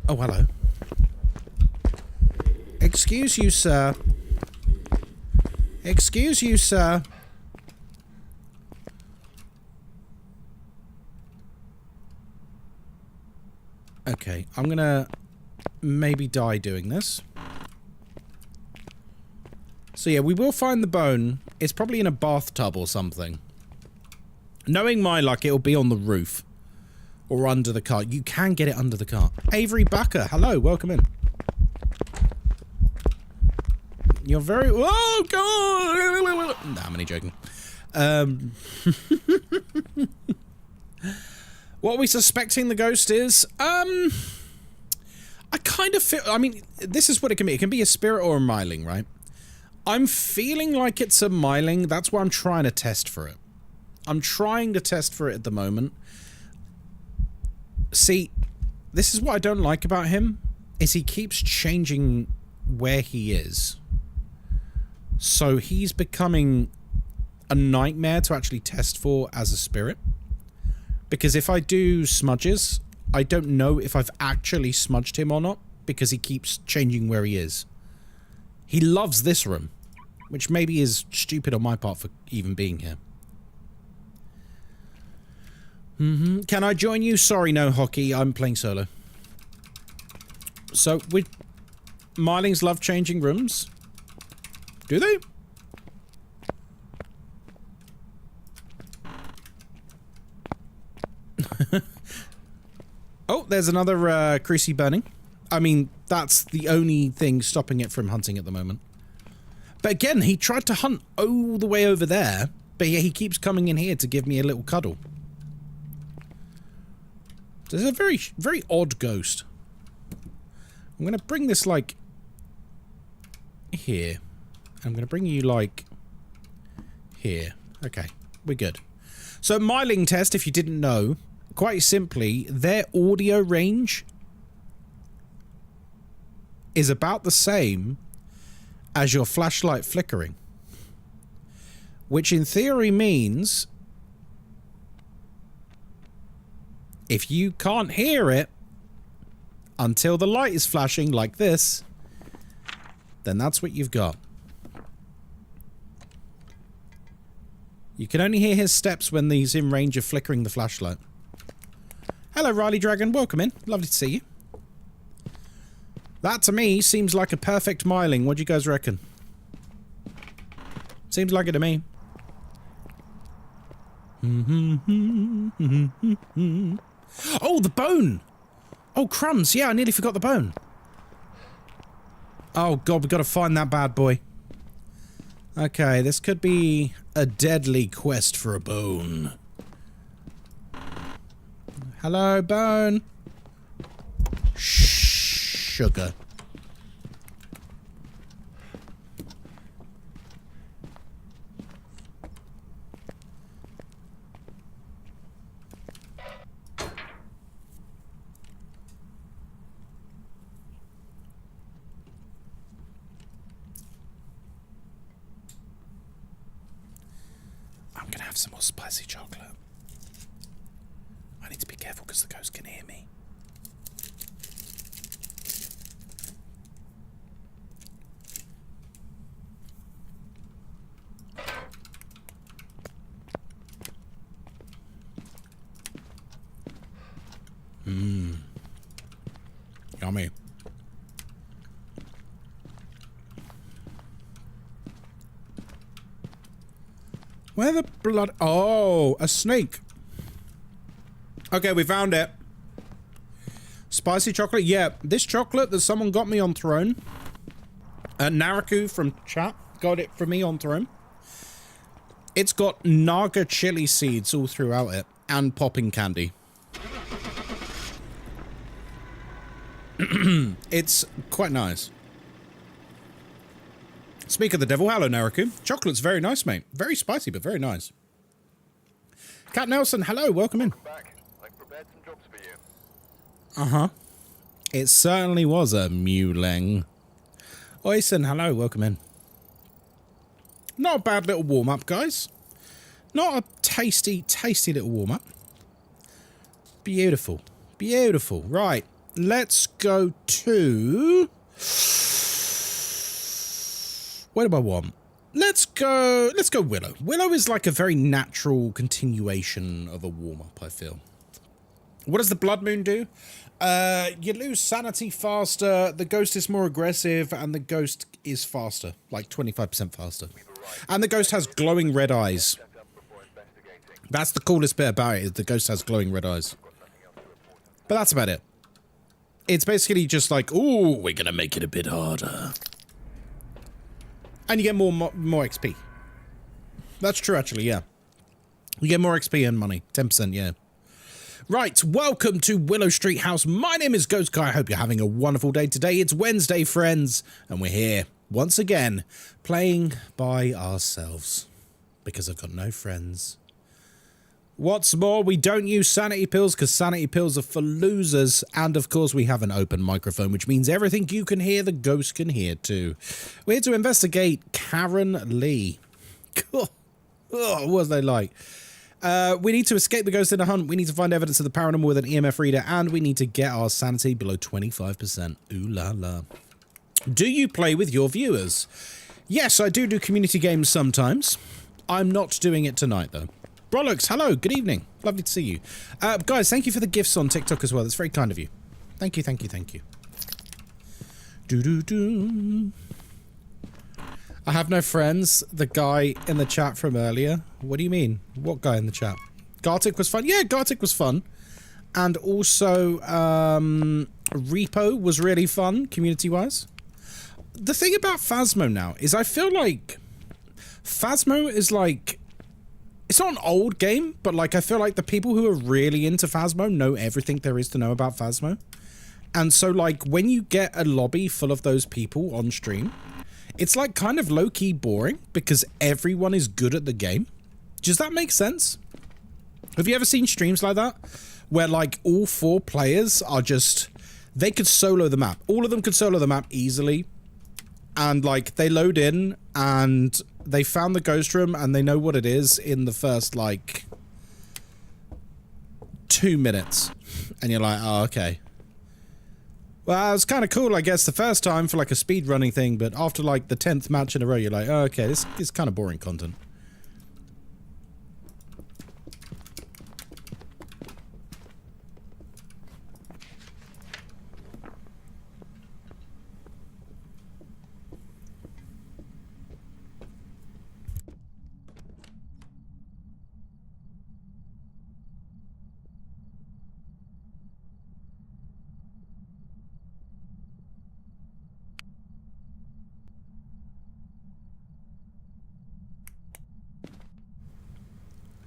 Oh, hello. Excuse you, sir. Excuse you, sir. Okay, I'm gonna maybe die doing this. So yeah, we will find the bone. It's probably in a bathtub or something. Knowing my luck, it'll be on the roof. Or under the car. You can get it under the car. Avery Bucker, hello, welcome in. You're very... Oh, God! Nah, I'm only joking. What are we suspecting the ghost is? I kind of feel... I mean, this is what it can be. It can be a spirit or a myling, right? I'm feeling like it's a myling. That's why I'm trying to test for it. I'm trying to test for it at the moment. See, this is what I don't like about him, is he keeps changing where he is. So he's becoming a nightmare to actually test for as a spirit. Because if I do smudges, I don't know if I've actually smudged him or not, because he keeps changing where he is. He loves this room, which maybe is stupid on my part for even being here. Can I join you? Sorry, no hockey. I'm playing solo. So, Mylings love changing rooms? Do they? Oh, there's another creasy burning. I mean, that's the only thing stopping it from hunting at the moment. But again, he tried to hunt all the way over there, but he keeps coming in here to give me a little cuddle. So it's a very, very odd ghost. I'm going to bring this, like, here. I'm going to bring you, like, here. Okay, we're good. So, myling test, if you didn't know, quite simply, their audio range is about the same as your flashlight flickering. Which in theory means if you can't hear it until the light is flashing like this, then that's what you've got. You can only hear his steps when he's in range of flickering the flashlight. Hello, Riley Dragon. Welcome in. Lovely to see you. That, to me, seems like a perfect myling. What do you guys reckon? Seems like it to me. Oh, the bone! Oh, crumbs. Yeah, I nearly forgot the bone. Oh, God, we've got to find that bad boy. Okay, this could be a deadly quest for a bone. Hello, bone. Sugar. some more spicy chocolate. I need to be careful because the ghost can hear me. Yummy. Where the blood? Oh, a snake. Okay, we found it. Spicy chocolate. Yeah, this chocolate that someone got me on Throne. Naraku from chat got it for me on Throne. It's got Naga chili seeds all throughout it and popping candy. It's quite nice. Speak of the devil, hello Naraku. Chocolate's very nice, mate. Very spicy, but very nice. Cat Nelson, hello, welcome in. Uh-huh. It certainly was a mewling. Oisen, hello, welcome in. Not a bad little warm-up, guys. Not a tasty, tasty little warm-up. Beautiful. Beautiful. Right. Let's go to... What do I want? Let's go Willow. Willow is like a very natural continuation of a warm-up, I feel. What does the Blood Moon do? You lose sanity faster, the ghost is more aggressive, and the ghost is faster. Like 25% faster. And the ghost has glowing red eyes. That's the coolest bit about it, is the ghost has glowing red eyes. But that's about it. It's basically just like, ooh, we're gonna make it a bit harder. And you get more XP. That's true, actually, yeah. You get more XP and money. 10%, yeah. Right, welcome to Willow Street House. My name is Ghostkai. I hope you're having a wonderful day today. It's Wednesday, friends, and we're here, once again, playing by ourselves. Because I've got no friends. What's more, we don't use sanity pills because sanity pills are for losers. And of course, we have an open microphone, which means everything you can hear, the ghost can hear too. We're here to investigate Karen Lee. Oh, what was they like? We need to escape the ghost in a hunt. We need to find evidence of the paranormal with an EMF reader. And we need to get our sanity below 25%. Ooh la la. Do you play with your viewers? Yes, I do community games sometimes. I'm not doing it tonight, though. Brolux, hello, good evening. Lovely to see you. Guys, thank you for the gifts on TikTok as well. That's very kind of you. Thank you, thank you, thank you. Do-do-do. I have no friends. The guy in the chat from earlier. What do you mean? What guy in the chat? Gartic was fun. Yeah, Gartic was fun. And also, Repo was really fun, community-wise. The thing about Phasmo now is I feel like Phasmo is like... It's not an old game, but like I feel like the people who are really into Phasmo know everything there is to know about Phasmo. And so like when you get a lobby full of those people on stream, it's like kind of low-key boring because everyone is good at the game. Does that make sense? Have you ever seen streams like that? Where like all 4 players are just... They could solo the map. All of them could solo the map easily. And like they load in and... They found the ghost room and they know what it is in the first, like, 2 minutes. And you're like, oh, okay. Well, it was kind of cool, I guess, the first time for, like, a speedrunning thing, but after, like, the 10th match in a row, you're like, oh, okay, this is kind of boring content.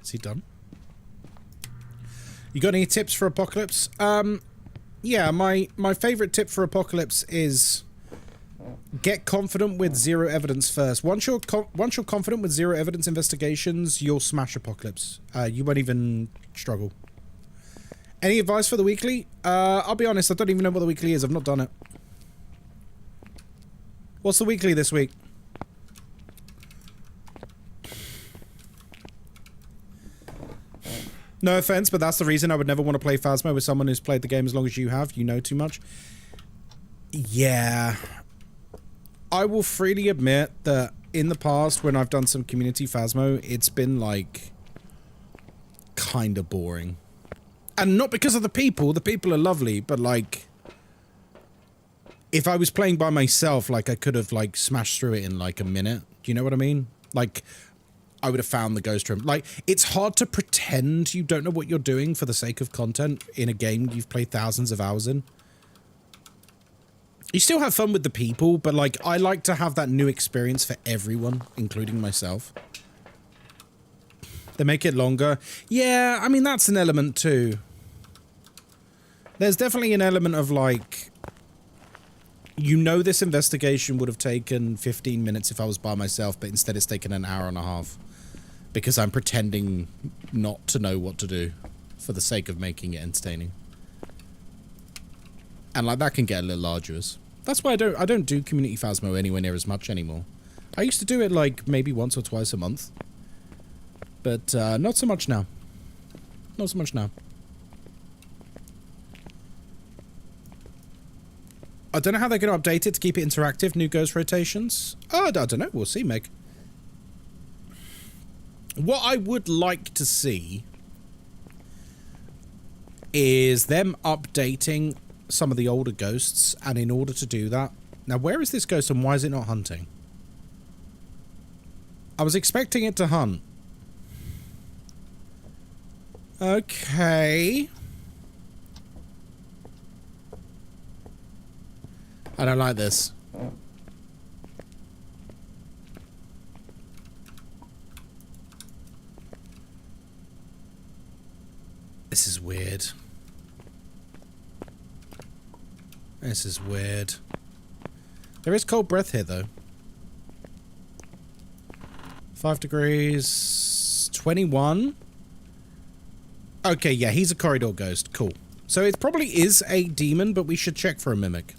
Is he done? You got any tips for Apocalypse? Yeah, my favorite tip for Apocalypse is get confident with zero evidence first. Once you're confident with zero evidence investigations, you'll smash Apocalypse. You won't even struggle. Any advice for the weekly? I'll be honest, I don't even know what the weekly is. I've not done it. What's the weekly this week? No offense, but that's the reason I would never want to play Phasmo with someone who's played the game as long as you have. You know too much. Yeah. I will freely admit that in the past, when I've done some community Phasmo, it's been, like, kind of boring. And not because of the people are lovely, but, like, if I was playing by myself, like, I could have, like, smashed through it in, like, a minute. Do you know what I mean? Like, I would have found the ghost room. Like, it's hard to pretend you don't know what you're doing for the sake of content in a game you've played thousands of hours in. You still have fun with the people, but, like, I like to have that new experience for everyone, including myself. They make it longer. Yeah, I mean, that's an element, too. There's definitely an element of, like, you know this investigation would have taken 15 minutes if I was by myself, but instead it's taken an hour and a half. Because I'm pretending not to know what to do for the sake of making it entertaining. And, like, that can get a little arduous. That's why I don't do community Phasmo anywhere near as much anymore. I used to do it, like, maybe once or twice a month. But, not so much now. Not so much now. I don't know how they're going to update it to keep it interactive. New ghost rotations. Oh, I don't know. We'll see, Meg. What I would like to see is them updating some of the older ghosts, and in order to do that... Now, where is this ghost and why is it not hunting? I was expecting it to hunt. Okay. I don't like this. This is weird. This is weird. There is cold breath here, though. 5 degrees... 21? Okay, yeah, he's a corridor ghost. Cool. So it probably is a demon, but we should check for a mimic.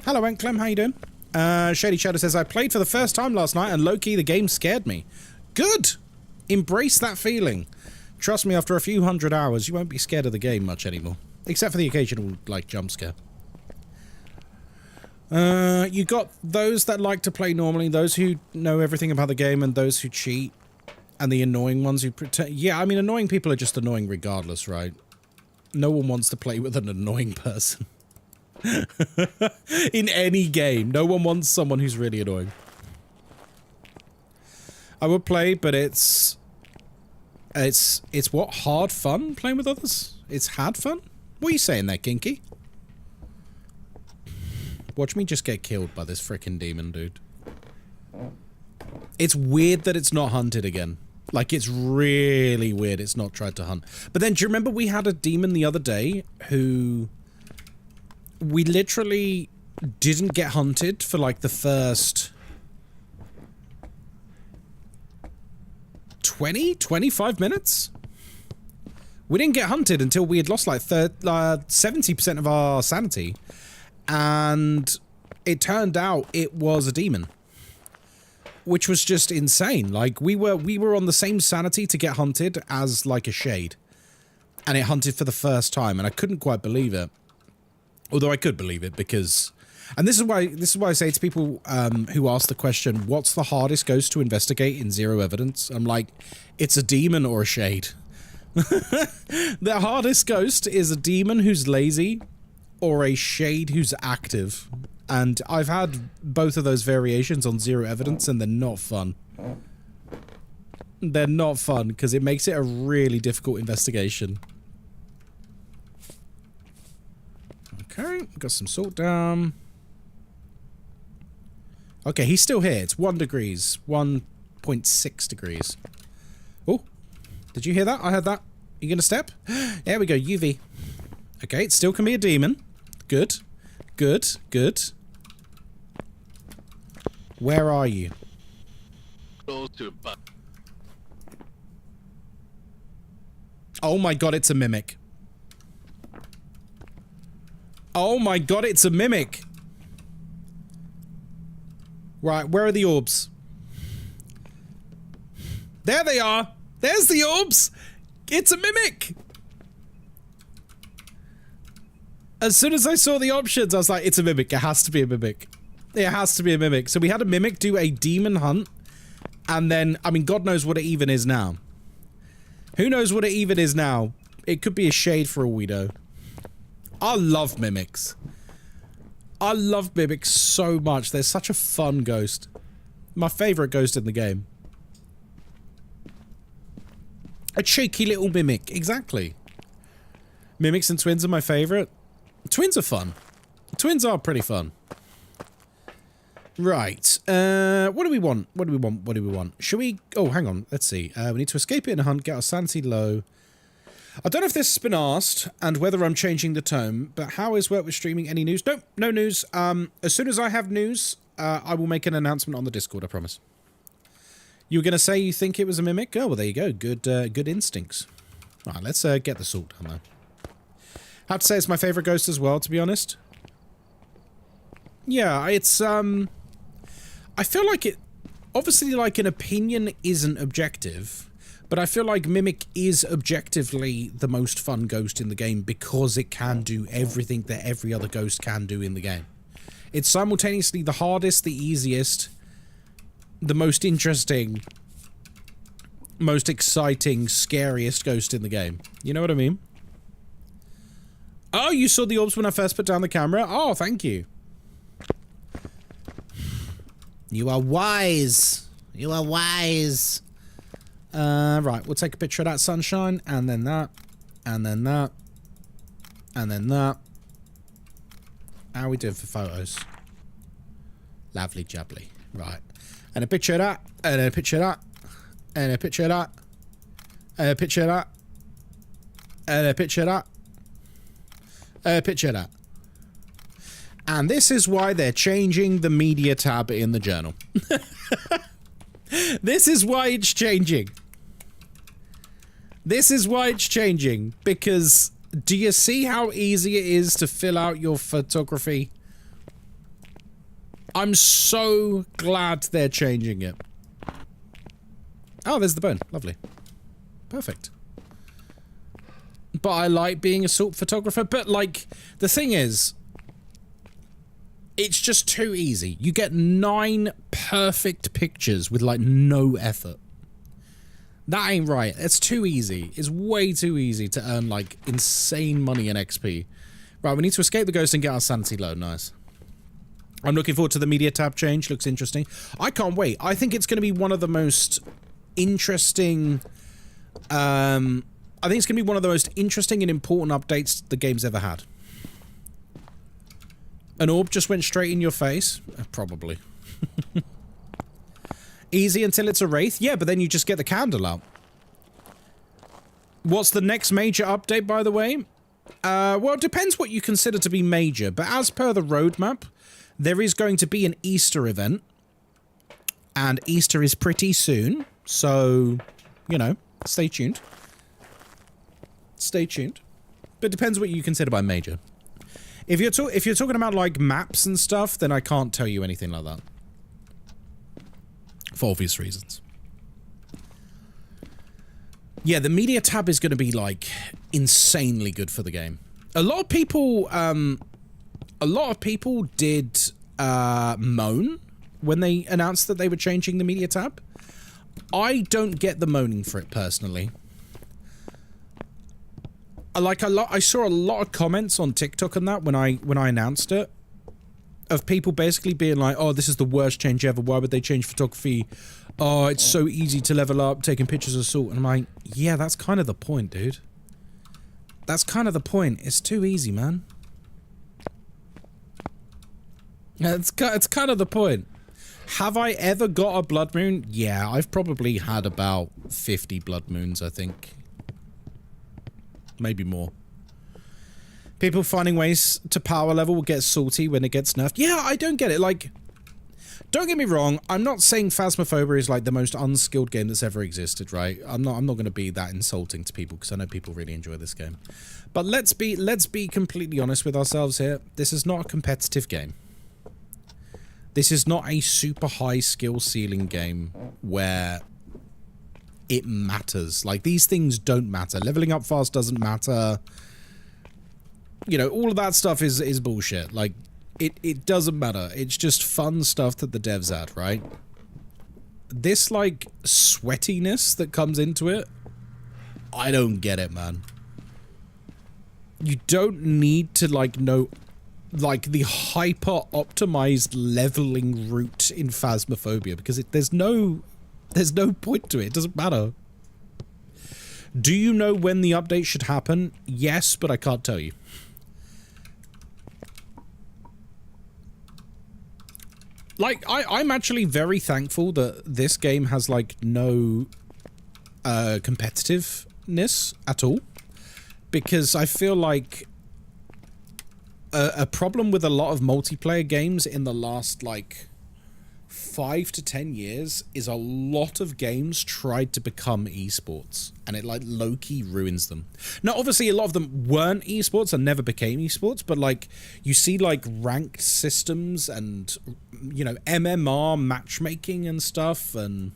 Hello, Aunt Clem, how you doing? Shady Shadow says, I played for the first time last night, and low-key, the game scared me. Good! Embrace that feeling. Trust me, after a few hundred hours, you won't be scared of the game much anymore. Except for the occasional, like, jump scare. You got those that like to play normally, those who know everything about the game, and those who cheat. And the annoying ones who pretend... Yeah, I mean, annoying people are just annoying regardless, right? No one wants to play with an annoying person. In any game, no one wants someone who's really annoying. I would play, but it's what? Hard fun playing with others? It's hard fun? What are you saying there, Kinky? Watch me just get killed by this frickin' demon, dude. It's weird that it's not hunted again. Like, it's really weird it's not tried to hunt. But then, do you remember we had a demon the other day who... We literally didn't get hunted for, like, the first... 25 minutes? We didn't get hunted until we had lost, like, 70% of our sanity. And it turned out it was a demon. Which was just insane. Like, we were on the same sanity to get hunted as, like, a shade. And it hunted for the first time, and I couldn't quite believe it. Although I could believe it, because... And this is why I say to people who ask the question, what's the hardest ghost to investigate in zero evidence? I'm like, it's a demon or a shade. The hardest ghost is a demon who's lazy or a shade who's active. And I've had both of those variations on zero evidence, and they're not fun. They're not fun, because it makes it a really difficult investigation. Okay, got some salt down. Okay, he's still here. It's 1 degrees. 1.6 degrees. Oh, did you hear that? I heard that. You gonna step? There we go, UV. Okay, it still can be a demon. Good. Good, good. Where are you? Oh my god, it's a mimic. Oh my god, it's a mimic. Right, where are the orbs? There they are. There's the orbs! It's a mimic! As soon as I saw the options, I was like, it's a mimic. It has to be a mimic. It has to be a mimic. So we had a mimic do a demon hunt. And then, I mean, God knows what it even is now. Who knows what it even is now? It could be a shade for all we know. I love mimics. I love mimics so much. They're such a fun ghost. My favorite ghost in the game. A cheeky little mimic. Exactly. Mimics and twins are my favorite. Twins are fun. Twins are pretty fun. Right. What do we want? What do we want? What do we want? Should we... Oh, hang on. Let's see. We need to escape it in a hunt, get our sanity low. I don't know if this has been asked and whether I'm changing the tone, but how is work with streaming? Any news? Nope, no news. As soon as I have news, I will make an announcement on the Discord, I promise. You were going to say you think it was a mimic? Oh, well, there you go. Good, good instincts. All right, let's get the salt down there. I have to say it's my favorite ghost as well, to be honest. Yeah, it's, I feel like it... Obviously, like, an opinion isn't objective, but I feel like Mimic is objectively the most fun ghost in the game because it can do everything that every other ghost can do in the game. It's simultaneously the hardest, the easiest, the most interesting, most exciting, scariest ghost in the game. You know what I mean? Oh, you saw the orbs when I first put down the camera? Oh, thank you. You are wise. You are wise. Right, we'll take a picture of that sunshine, and then that, and then that, and then that. How are we doing for photos? Lovely jubbly. Right. And a picture of that, and a picture of that, and a picture of that, and a picture of that, and a picture of that, and a picture of that. And this is why they're changing the media tab in the journal. This is why it's changing. This is why it's changing. Because do you see how easy it is to fill out your photography? I'm so glad they're changing it. Oh, there's the bone. Lovely. Perfect. But I like being a salt photographer. But, like, the thing is... It's just too easy. You get 9 perfect pictures with, like, no effort. That ain't right. It's too easy. It's way too easy to earn, like, insane money and XP. Right, we need to escape the ghost and get our sanity low. Nice. I'm looking forward to the media tab change. Looks interesting. I can't wait. I think it's going to be one of the most interesting... I think it's going to be one of the most interesting and important updates the game's ever had. An orb just went straight in your face? Probably. Easy until it's a wraith? Yeah, but then you just get the candle out. What's the next major update, by the way? Well, it depends what you consider to be major, but as per the roadmap, there is going to be an Easter event. And Easter is pretty soon, so, you know, stay tuned. Stay tuned. But it depends what you consider by major. If you're talking about, like, maps and stuff, then I can't tell you anything like that. For obvious reasons. Yeah, the media tab is going to be, like, insanely good for the game. A lot of people did moan when they announced that they were changing the media tab. I don't get the moaning for it, personally. I saw a lot of comments on TikTok and that when I announced it, of people basically being like, "Oh, this is the worst change ever. Why would they change photography? Oh, it's so easy to level up, taking pictures of salt." And I'm like, "Yeah, that's kind of the point, dude. That's kind of the point. It's too easy, man. It's kind of the point." Have I ever got a blood moon? Yeah, I've probably had about 50 blood moons, I think. Maybe more. People finding ways to power level will get salty when it gets nerfed. Yeah, I don't get it. Like, don't get me wrong. I'm not saying Phasmophobia is like the most unskilled game that's ever existed, right? I'm not going to be that insulting to people because I know people really enjoy this game. But let's be completely honest with ourselves here. This is not a competitive game. This is not a super high skill ceiling game where it matters. Like, these things don't matter. Leveling up fast doesn't matter. You know, all of that stuff is bullshit. Like, it doesn't matter. It's just fun stuff that the devs add, right? This, like, sweatiness that comes into it, I don't get it, man. You don't need to, like, know, like, the hyper-optimized leveling route in Phasmophobia, because there's no point to it. It doesn't matter. Do you know when the update should happen? Yes, but I can't tell you. Like, I'm actually very thankful that this game has, like, no competitiveness at all. Because I feel like a problem with a lot of multiplayer games in the last, like, 5 to 10 years is a lot of games tried to become esports, and it, like, low-key ruins them. Now, obviously, a lot of them weren't esports and never became esports, but, like, you see, like, ranked systems and, you know, MMR matchmaking and stuff, and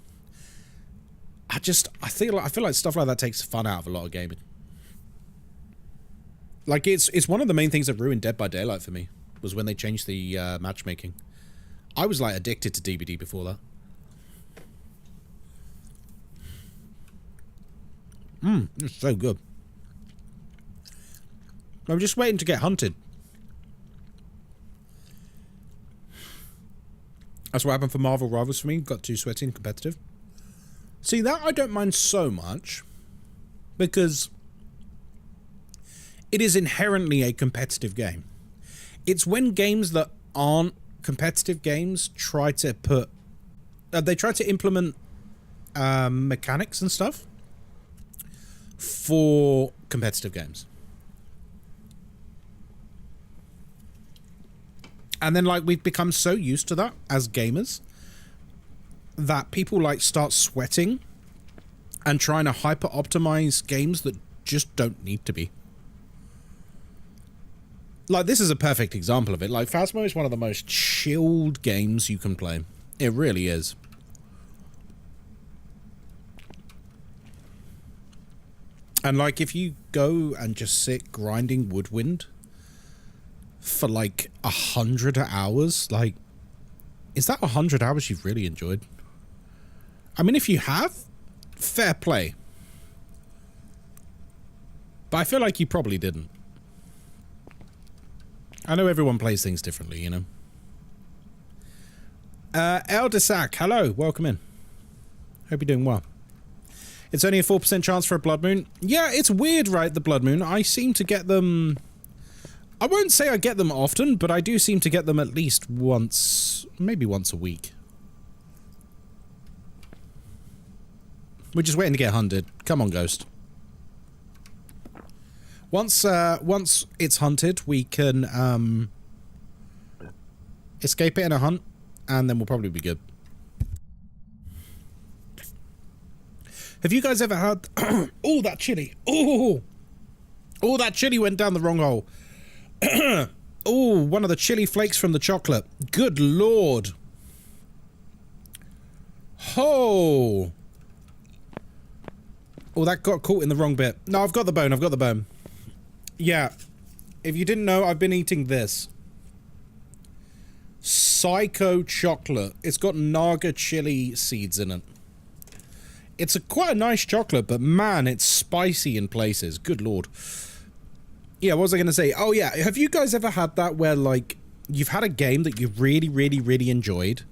I feel like stuff like that takes fun out of a lot of gaming. Like, it's one of the main things that ruined Dead by Daylight for me, was when they changed the matchmaking. I was, like, addicted to DBD before that. It's so good. I'm just waiting to get hunted. That's what happened for Marvel Rivals for me. Got too sweaty and competitive. See, that I don't mind so much, because it is inherently a competitive game. It's when games that aren't competitive games try to put... they try to implement mechanics and stuff for competitive games. And then, like, we've become so used to that as gamers that people, like, start sweating and trying to hyper-optimize games that just don't need to be. Like, this is a perfect example of it. Like, Phasmo is one of the most chilled games you can play. It really is. And, like, if you go and just sit grinding Woodwind for, like, 100 hours, like, is that 100 hours you've really enjoyed? I mean, if you have, fair play. But I feel like you probably didn't. I know everyone plays things differently, you know. Elder Sack, hello, welcome in. Hope you're doing well. It's only a 4% chance for a blood moon. Yeah, it's weird, right, the blood moon. I seem to get them... I won't say I get them often, but I do seem to get them at least once, maybe once a week. We're just waiting to get hunted. Come on, Ghost. Once it's hunted, we can escape it in a hunt, and then we'll probably be good. Have you guys ever had... oh, that chili. Oh, that chili went down the wrong hole. Oh, one of the chili flakes from the chocolate. Good lord. Oh. Oh, that got caught in the wrong bit. No, I've got the bone. Yeah. If you didn't know, I've been eating this. Psycho chocolate. It's got naga chili seeds in it. It's quite a nice chocolate, but man, it's spicy in places. Good lord. Yeah, what was I going to say? Oh, yeah. Have you guys ever had that where, like, you've had a game that you really, really, really enjoyed,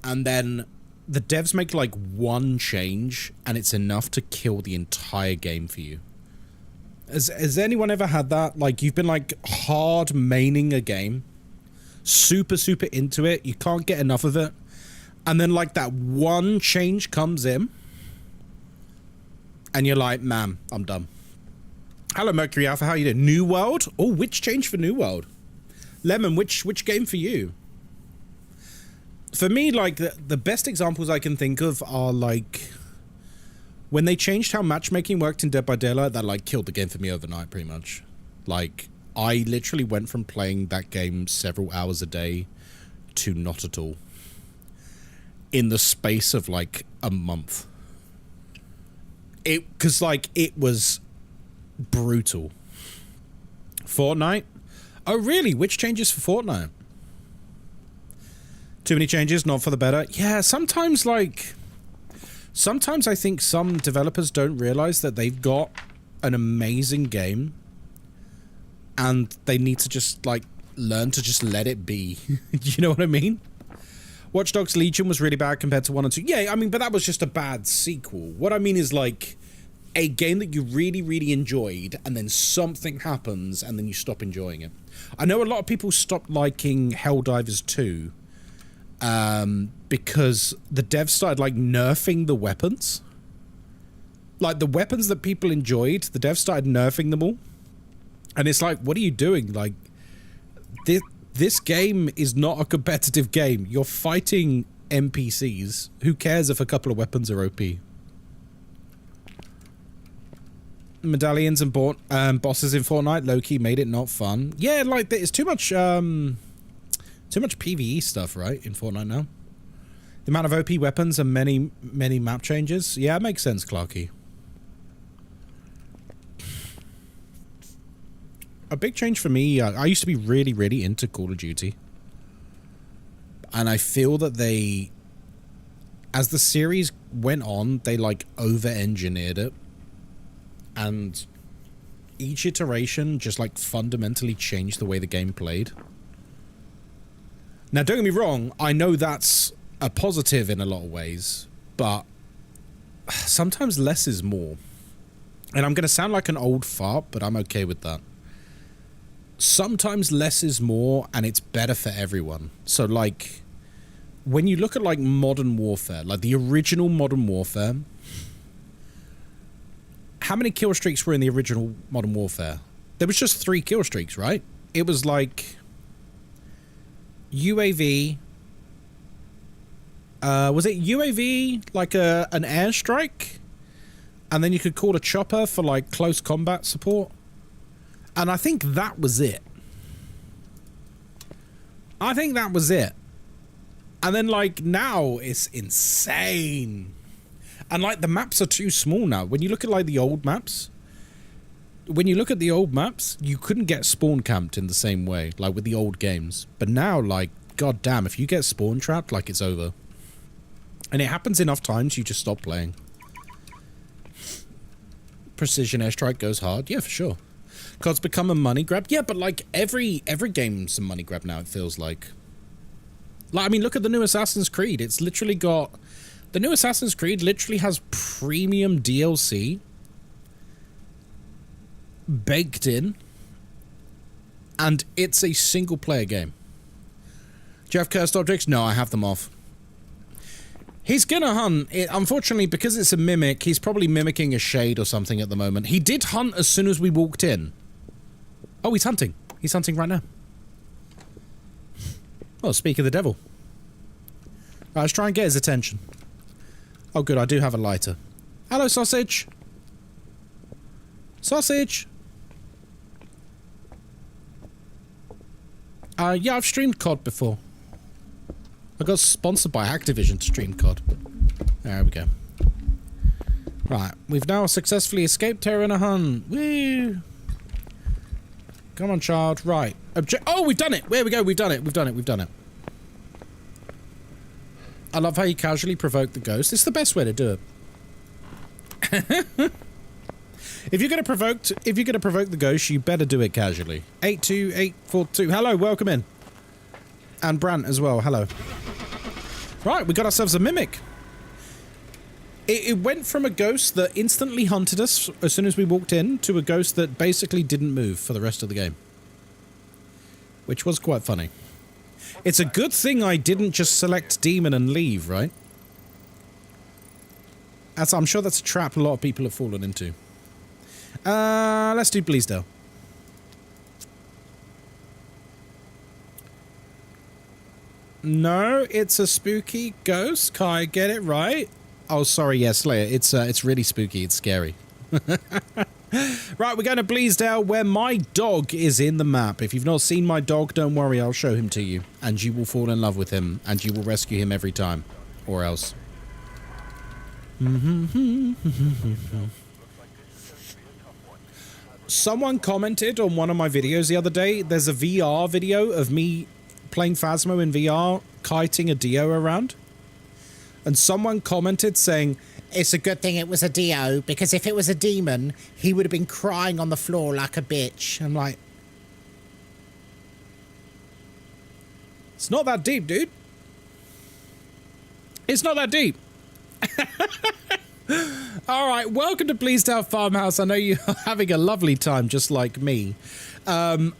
and then the devs make, like, one change, and it's enough to kill the entire game for you? Has anyone ever had that? Like, you've been, like, hard maining a game, super, super into it, you can't get enough of it, and then, like, that one change comes in, and you're like, man, I'm done. Hello, Mercury Alpha, how you doing? New World? Oh, which change for New World? Lemon, which game for you? For me, like, the best examples I can think of are, like, when they changed how matchmaking worked in Dead by Daylight, that, like, killed the game for me overnight, pretty much. Like, I literally went from playing that game several hours a day to not at all. In the space of, like, a month. Because, like, it was brutal. Fortnite? Oh, really? Which changes for Fortnite? Too many changes, not for the better. Yeah, sometimes, like... Sometimes I think some developers don't realize that they've got an amazing game and they need to just, like, learn to just let it be. You know what I mean? Watch Dogs Legion was really bad compared to 1 and 2. Yeah, I mean, but that was just a bad sequel. What I mean is, like, a game that you really, really enjoyed and then something happens and then you stop enjoying it. I know a lot of people stopped liking Helldivers 2 because the devs started, like, nerfing the weapons. Like, the weapons that people enjoyed, the devs started nerfing them all. And it's like, what are you doing? Like, this game is not a competitive game. You're fighting NPCs. Who cares if a couple of weapons are OP? Medallions and bosses in Fortnite low-key made it not fun. Yeah, like, it's too much PvE stuff, right, in Fortnite now. The amount of OP weapons and many map changes. Yeah, it makes sense, Clarky. A big change for me, I used to be really, really into Call of Duty. And I feel that they, as the series went on, they, like, over-engineered it. And each iteration just, like, fundamentally changed the way the game played. Now, don't get me wrong, I know that's a positive in a lot of ways, but sometimes less is more. And I'm going to sound like an old fart, but I'm okay with that. Sometimes less is more, and it's better for everyone. So, like, when you look at, like, Modern Warfare, like the original Modern Warfare, how many kill streaks were in the original Modern Warfare? There was just 3 kill streaks, right? It was, like, UAV. Was it UAV, like an airstrike? And then you could call a chopper for, like, close combat support? And I think that was it. I think that was it. And then, like, now it's insane. And, like, the maps are too small now. When you look at, like, the old maps, you couldn't get spawn camped in the same way, like with the old games. But now, like, goddamn, if you get spawn trapped, like, it's over. And it happens enough times, you just stop playing. Precision airstrike goes hard. Yeah, for sure. COD's become a money grab. Yeah, but, like, every game's a money grab now, it feels like. Like, I mean, look at the new Assassin's Creed. It's literally got... The new Assassin's Creed literally has premium DLC baked in, and it's a single-player game. Do you have cursed objects? No, I have them off. He's gonna hunt. Unfortunately, because it's a mimic, he's probably mimicking a shade or something at the moment. He did hunt as soon as we walked in. Oh, he's hunting. He's hunting right now. Well, speak of the devil. Right, let's try and get his attention. Oh, good, I do have a lighter. Hello, sausage. Sausage. Yeah, I've streamed COD before. I got sponsored by Activision to stream COD. There we go. Right, we've now successfully escaped terror in a hunt. Woo! Come on, child. Right. Oh, we've done it! There we go, we've done it. We've done it, we've done it. I love how you casually provoke the ghost. It's the best way to do it. If you're gonna provoke the ghost, you better do it casually. 82842. Hello, welcome in. And Brant as well. Hello. Right, we got ourselves a mimic. It went from a ghost that instantly hunted us as soon as we walked in to a ghost that basically didn't move for the rest of the game, which was quite funny. It's a good thing I didn't just select demon and leave, right? I'm sure that's a trap a lot of people have fallen into. Let's do Bleasdale. No, it's a spooky ghost. Kai, get it right? Oh, sorry, yes, Slayer. It's really spooky. It's scary. Right, we're going to Bleasdale, where my dog is in the map. If you've not seen my dog, don't worry, I'll show him to you. And you will fall in love with him, and you will rescue him every time. Or else. Someone commented on one of my videos the other day. There's a VR video of me playing Phasmo in VR, kiting a Dio around. And someone commented saying, It's a good thing it was a Dio, because if it was a demon, he would have been crying on the floor like a bitch. I'm like, it's not that deep, dude. It's not that deep. All right, welcome to Please Tell Farmhouse. I know you're having a lovely time, just like me. I'm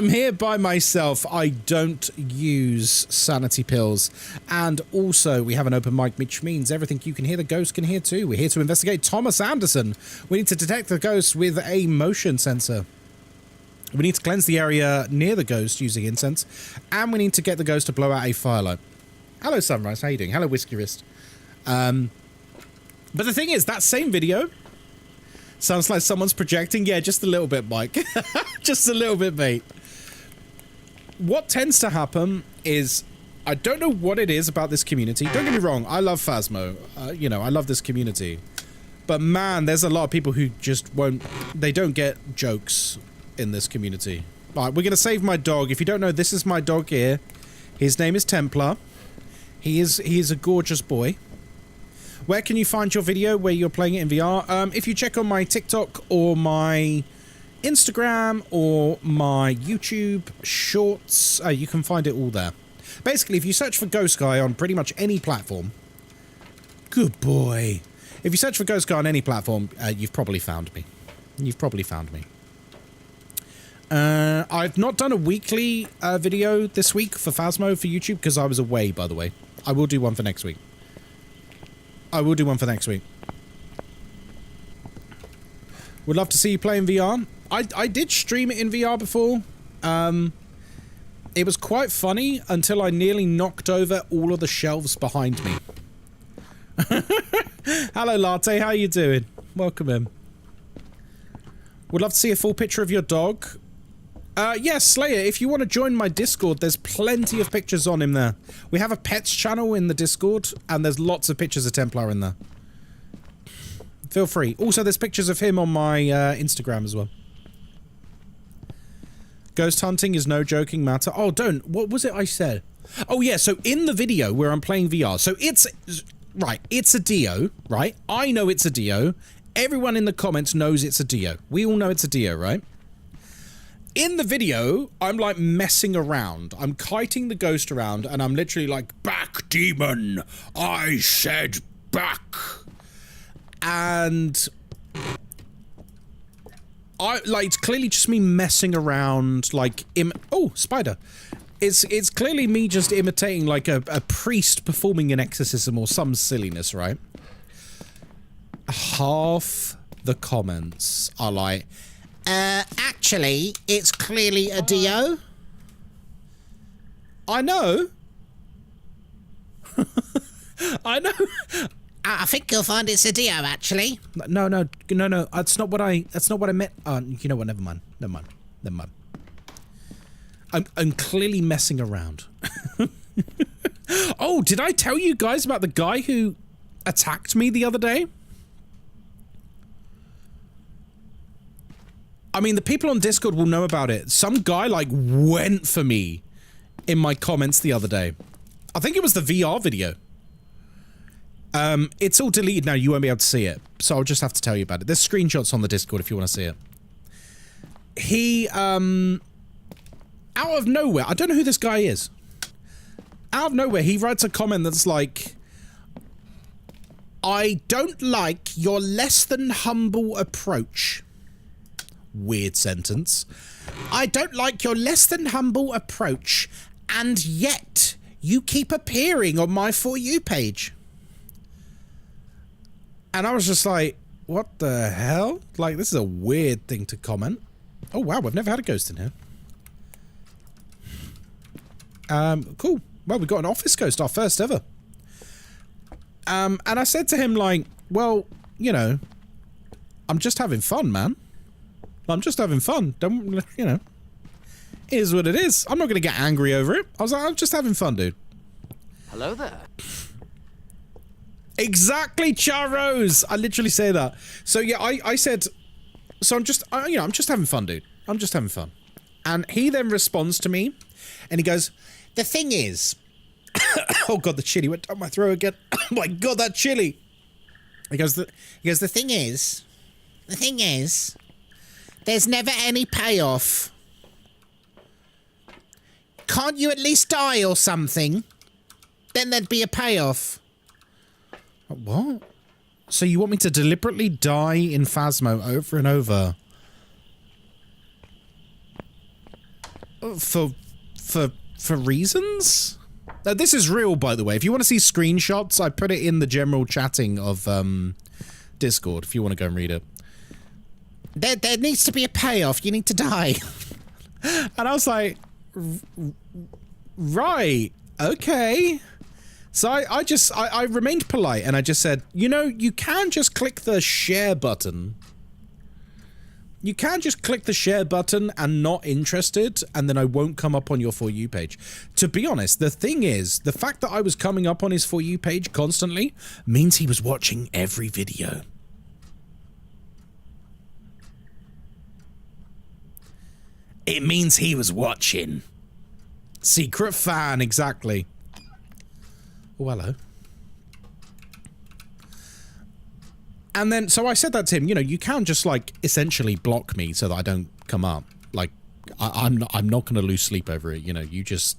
here by myself. I don't use sanity pills. And also, we have an open mic, which means everything you can hear, the ghost can hear too. We're here to investigate Thomas Anderson. We need to detect the ghost with a motion sensor. We need to cleanse the area near the ghost using incense. And we need to get the ghost to blow out a firelight. Hello, Sunrise. How you doing? Hello, Whiskeyist. But the thing is, that same video sounds like someone's projecting. Yeah, just a little bit, Mike. Just a little bit, mate. What tends to happen is, I don't know what it is about this community. Don't get me wrong, I love Phasmo. You know, I love this community. But man, there's a lot of people who just won't, they don't get jokes in this community. All right, we're going to save my dog. If you don't know, this is my dog here. His name is Templar. He is a gorgeous boy. Where can you find your video where you're playing it in VR? If you check on my TikTok or my Instagram or my YouTube shorts, you can find it all there. Basically, if you search for Ghostkai on pretty much any platform, good boy. If you search for Ghostkai on any platform, you've probably found me. You've probably found me. I've not done a weekly video this week for Phasmo for YouTube because I was away, by the way. I will do one for next week. I will do one for next week. Would love to see you play in VR. I did stream it in VR before. It was quite funny until I nearly knocked over all of the shelves behind me. Hello, Latte. How you doing? Welcome in. Would love to see a full picture of your dog. Yeah, Slayer, if you want to join my Discord, there's plenty of pictures on him there. We have a pets channel in the Discord, and there's lots of pictures of Templar in there. Feel free. Also, there's pictures of him on my Instagram as well. Ghost hunting is no joking matter. Oh, don't. What was it I said? Oh, yeah, so in the video where I'm playing VR, so it's... Right, it's a Dio, right? I know it's a Dio. Everyone in the comments knows it's a Dio. We all know it's a Dio, right? In the video, I'm like messing around. I'm kiting the ghost around and I'm literally like, back demon, I said back. And it's clearly just me messing around, like, oh, spider. It's clearly me just imitating like a priest performing an exorcism or some silliness, right? Half the comments are like, actually, it's clearly a Dio. I know. I know. I think you'll find it's a Dio, actually. No. That's not what I meant. You know what? Never mind. I'm clearly messing around. Oh, did I tell you guys about the guy who attacked me the other day? I mean, the people on Discord will know about it. Some guy, like, went for me in my comments the other day. I think it was the VR video. It's all deleted now. You won't be able to see it. So I'll just have to tell you about it. There's screenshots on the Discord if you want to see it. He, out of nowhere, I don't know who this guy is. Out of nowhere, he writes a comment that's like, I don't like your less than humble approach. Weird sentence. I don't like your less than humble approach, and yet you keep appearing on my For You page. And I was just like, what the hell? Like, this is a weird thing to comment. Oh, wow, we've never had a ghost in here. Cool. Well, we got an office ghost, our first ever. And I said to him, like, well, you know, I'm just having fun, man. I'm just having fun. Don't, you know. It is what it is. I'm not going to get angry over it. I was like, I'm just having fun, dude. Hello there. Exactly, Charros. I literally say that. So yeah, I said, so I'm just having fun, dude. I'm just having fun. And he then responds to me, and he goes, the thing is, oh god, the chili went down my throat again. Oh my god, that chili. He goes, the thing is, there's never any payoff. Can't you at least die or something? Then there'd be a payoff. What? So you want me to deliberately die in Phasmo over and over? For reasons? This is real, by the way. If you want to see screenshots, I put it in the general chatting of Discord, if you want to go and read it. There needs to be a payoff. You need to die. And I was like, right, okay. So I remained polite and I just said, you know, you can just click the share button. You can just click the share button and not interested, and then I won't come up on your For You page. To be honest, the thing is, the fact that I was coming up on his For You page constantly means he was watching every video. It means he was watching. Secret fan, exactly. Oh, hello. And then, so I said that to him, you know, you can just, like, essentially block me so that I don't come up. Like, I'm not going to lose sleep over it, you know. You just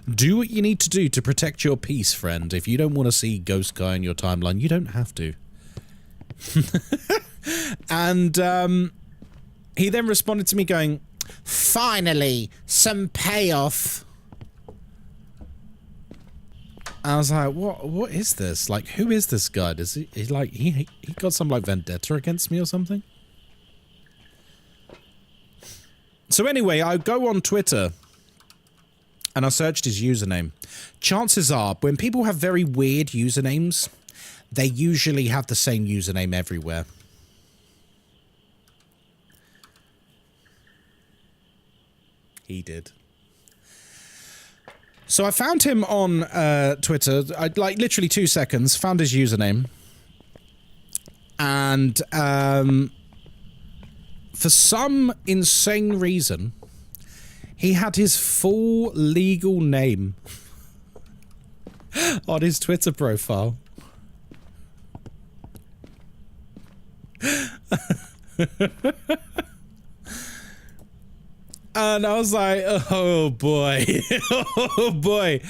do what you need to do to protect your peace, friend. If you don't want to see Ghostkai in your timeline, you don't have to. And he then responded to me going, finally, some payoff. I was like, what is this? Like, who is this guy? Does he like, he got some, like, vendetta against me or something? So anyway, I go on Twitter and I searched his username. Chances are, when people have very weird usernames, they usually have the same username everywhere. He did. So I found him on Twitter, like literally 2 seconds, found his username. And for some insane reason, he had his full legal name on his Twitter profile. And I was like, oh boy, oh boy,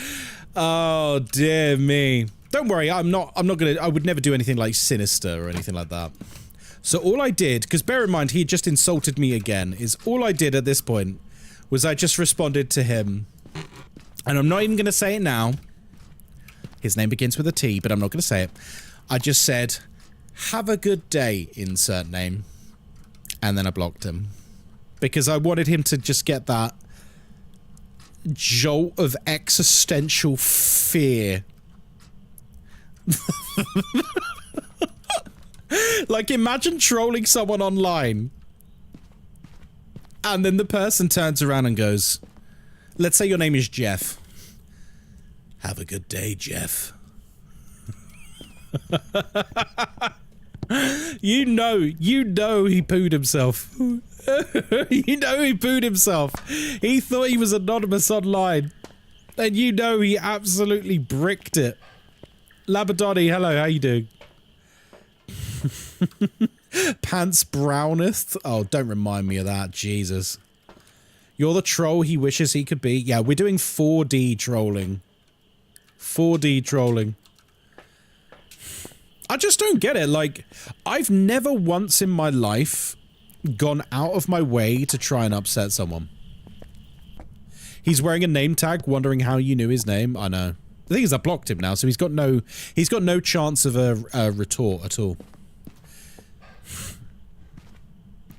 oh dear me. Don't worry, I would never do anything like sinister or anything like that. So all I did, because bear in mind, he had just insulted me again, is all I did at this point was I just responded to him. And I'm not even going to say it now. His name begins with a T, but I'm not going to say it. I just said, have a good day, insert name. And then I blocked him. Because I wanted him to just get that jolt of existential fear. Like, imagine trolling someone online. And then the person turns around and goes, let's say your name is Jeff. Have a good day, Jeff. You know he pooed himself. You know he pooed himself. He thought he was anonymous online. And you know he absolutely bricked it. Labadoni, hello, how you doing? Pants browneth? Oh, don't remind me of that, Jesus. You're the troll he wishes he could be. Yeah, we're doing 4D trolling. 4D trolling. I just don't get it. Like, I've never once in my life gone out of my way to try and upset someone. He's wearing a name tag, wondering how you knew his name. I know. The thing is, I blocked him now, so he's got no chance of a retort at all.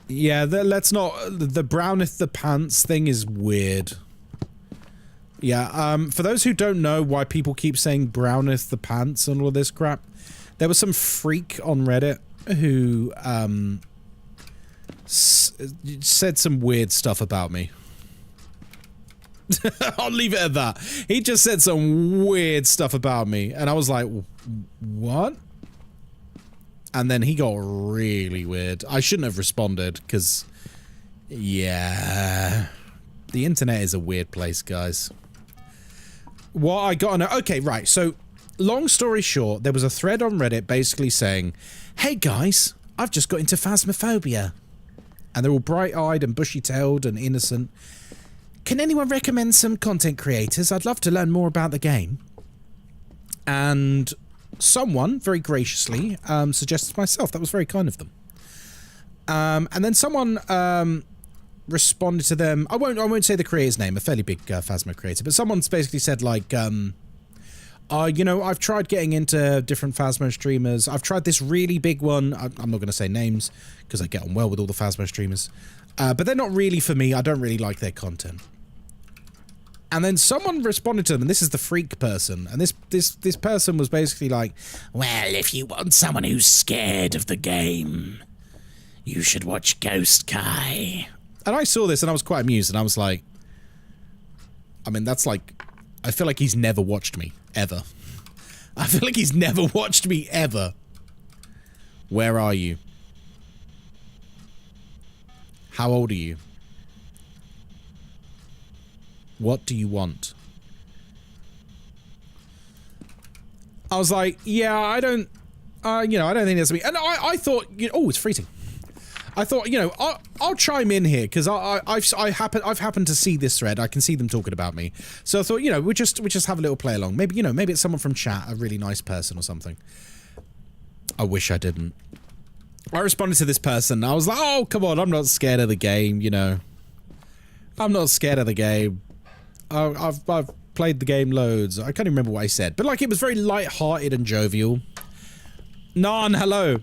Yeah, let's not. The browneth the pants thing is weird. Yeah, for those who don't know why people keep saying browneth the pants and all this crap, there was some freak on Reddit who said some weird stuff about me. I'll leave it at that. He just said some weird stuff about me, and I was like, what? And then he got really weird. I shouldn't have responded, because, yeah, the internet is a weird place, guys. What I got on it, okay, right, so, long story short, there was a thread on Reddit basically saying, hey guys, I've just got into Phasmophobia. And they're all bright-eyed and bushy-tailed and innocent. Can anyone recommend some content creators? I'd love to learn more about the game. And someone, very graciously, suggested myself. That was very kind of them. And then someone responded to them. I won't say the creator's name, a fairly big Phasmo creator, but someone's basically said, like, you know, I've tried getting into different Phasmo streamers. I've tried this really big one. I'm not going to say names, because I get on well with all the Phasmo streamers. But they're not really for me. I don't really like their content. And then someone responded to them, and this is the freak person. And this person was basically like, well, if you want someone who's scared of the game, you should watch Ghostkai. And I saw this, and I was quite amused, and I was like, I mean, that's like, I feel like he's never watched me, ever. I feel like he's never watched me, ever. Where are you? How old are you? What do you want? I was like, yeah, I don't, you know, I don't think that's me. And I thought, you know, oh, it's freezing. I thought, you know, I'll chime in here because I've happened to see this thread. I can see them talking about me. So I thought, you know, we just have a little play along. Maybe, you know, maybe it's someone from chat, a really nice person or something. I wish I didn't. I responded to this person. I was like, oh, come on, I'm not scared of the game, you know. I'm not scared of the game. I've played the game loads. I can't even remember what I said. But, like, it was very light-hearted and jovial. Nan, hello.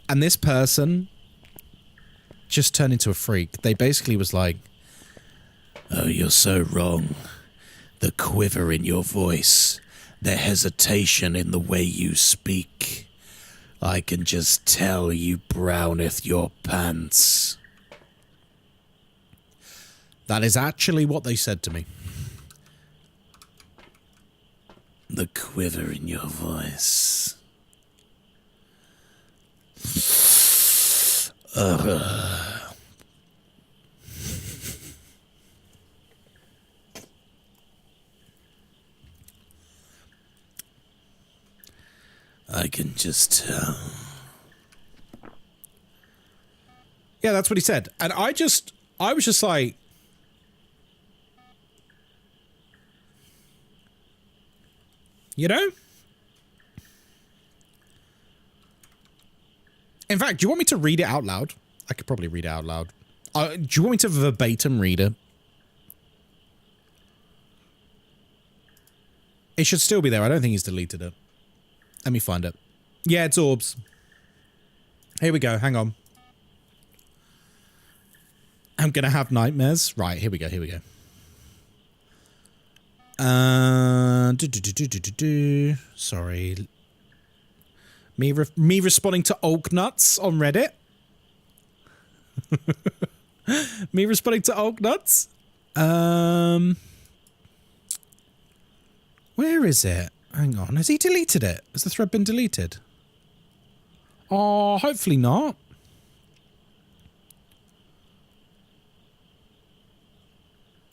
And this person just turned into a freak. They basically was like, oh, you're so wrong. The quiver in your voice. The hesitation in the way you speak. I can just tell you browneth your pants. That is actually what they said to me. The quiver in your voice. I can just tell. Yeah, that's what he said. And I was just like, you know? In fact, do you want me to read it out loud? I could probably read it out loud. Do you want me to verbatim read it? It should still be there. I don't think he's deleted it. Let me find it. Yeah, it's orbs. Here we go. Hang on. I'm gonna have nightmares. Right, here we go. Here we go. Sorry. Me responding to Oak Nuts on Reddit. Me responding to Oak Nuts. Where is it? Hang on. Has he deleted it? Has the thread been deleted? Oh, hopefully not.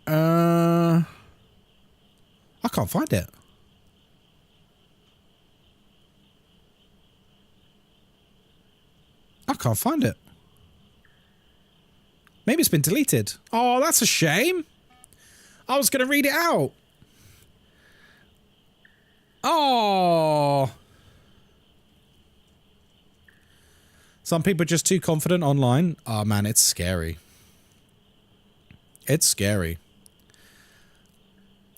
I can't find it. I can't find it. Maybe it's been deleted. Oh, that's a shame. I was going to read it out. Oh. Some people are just too confident online. Oh, man, it's scary. It's scary.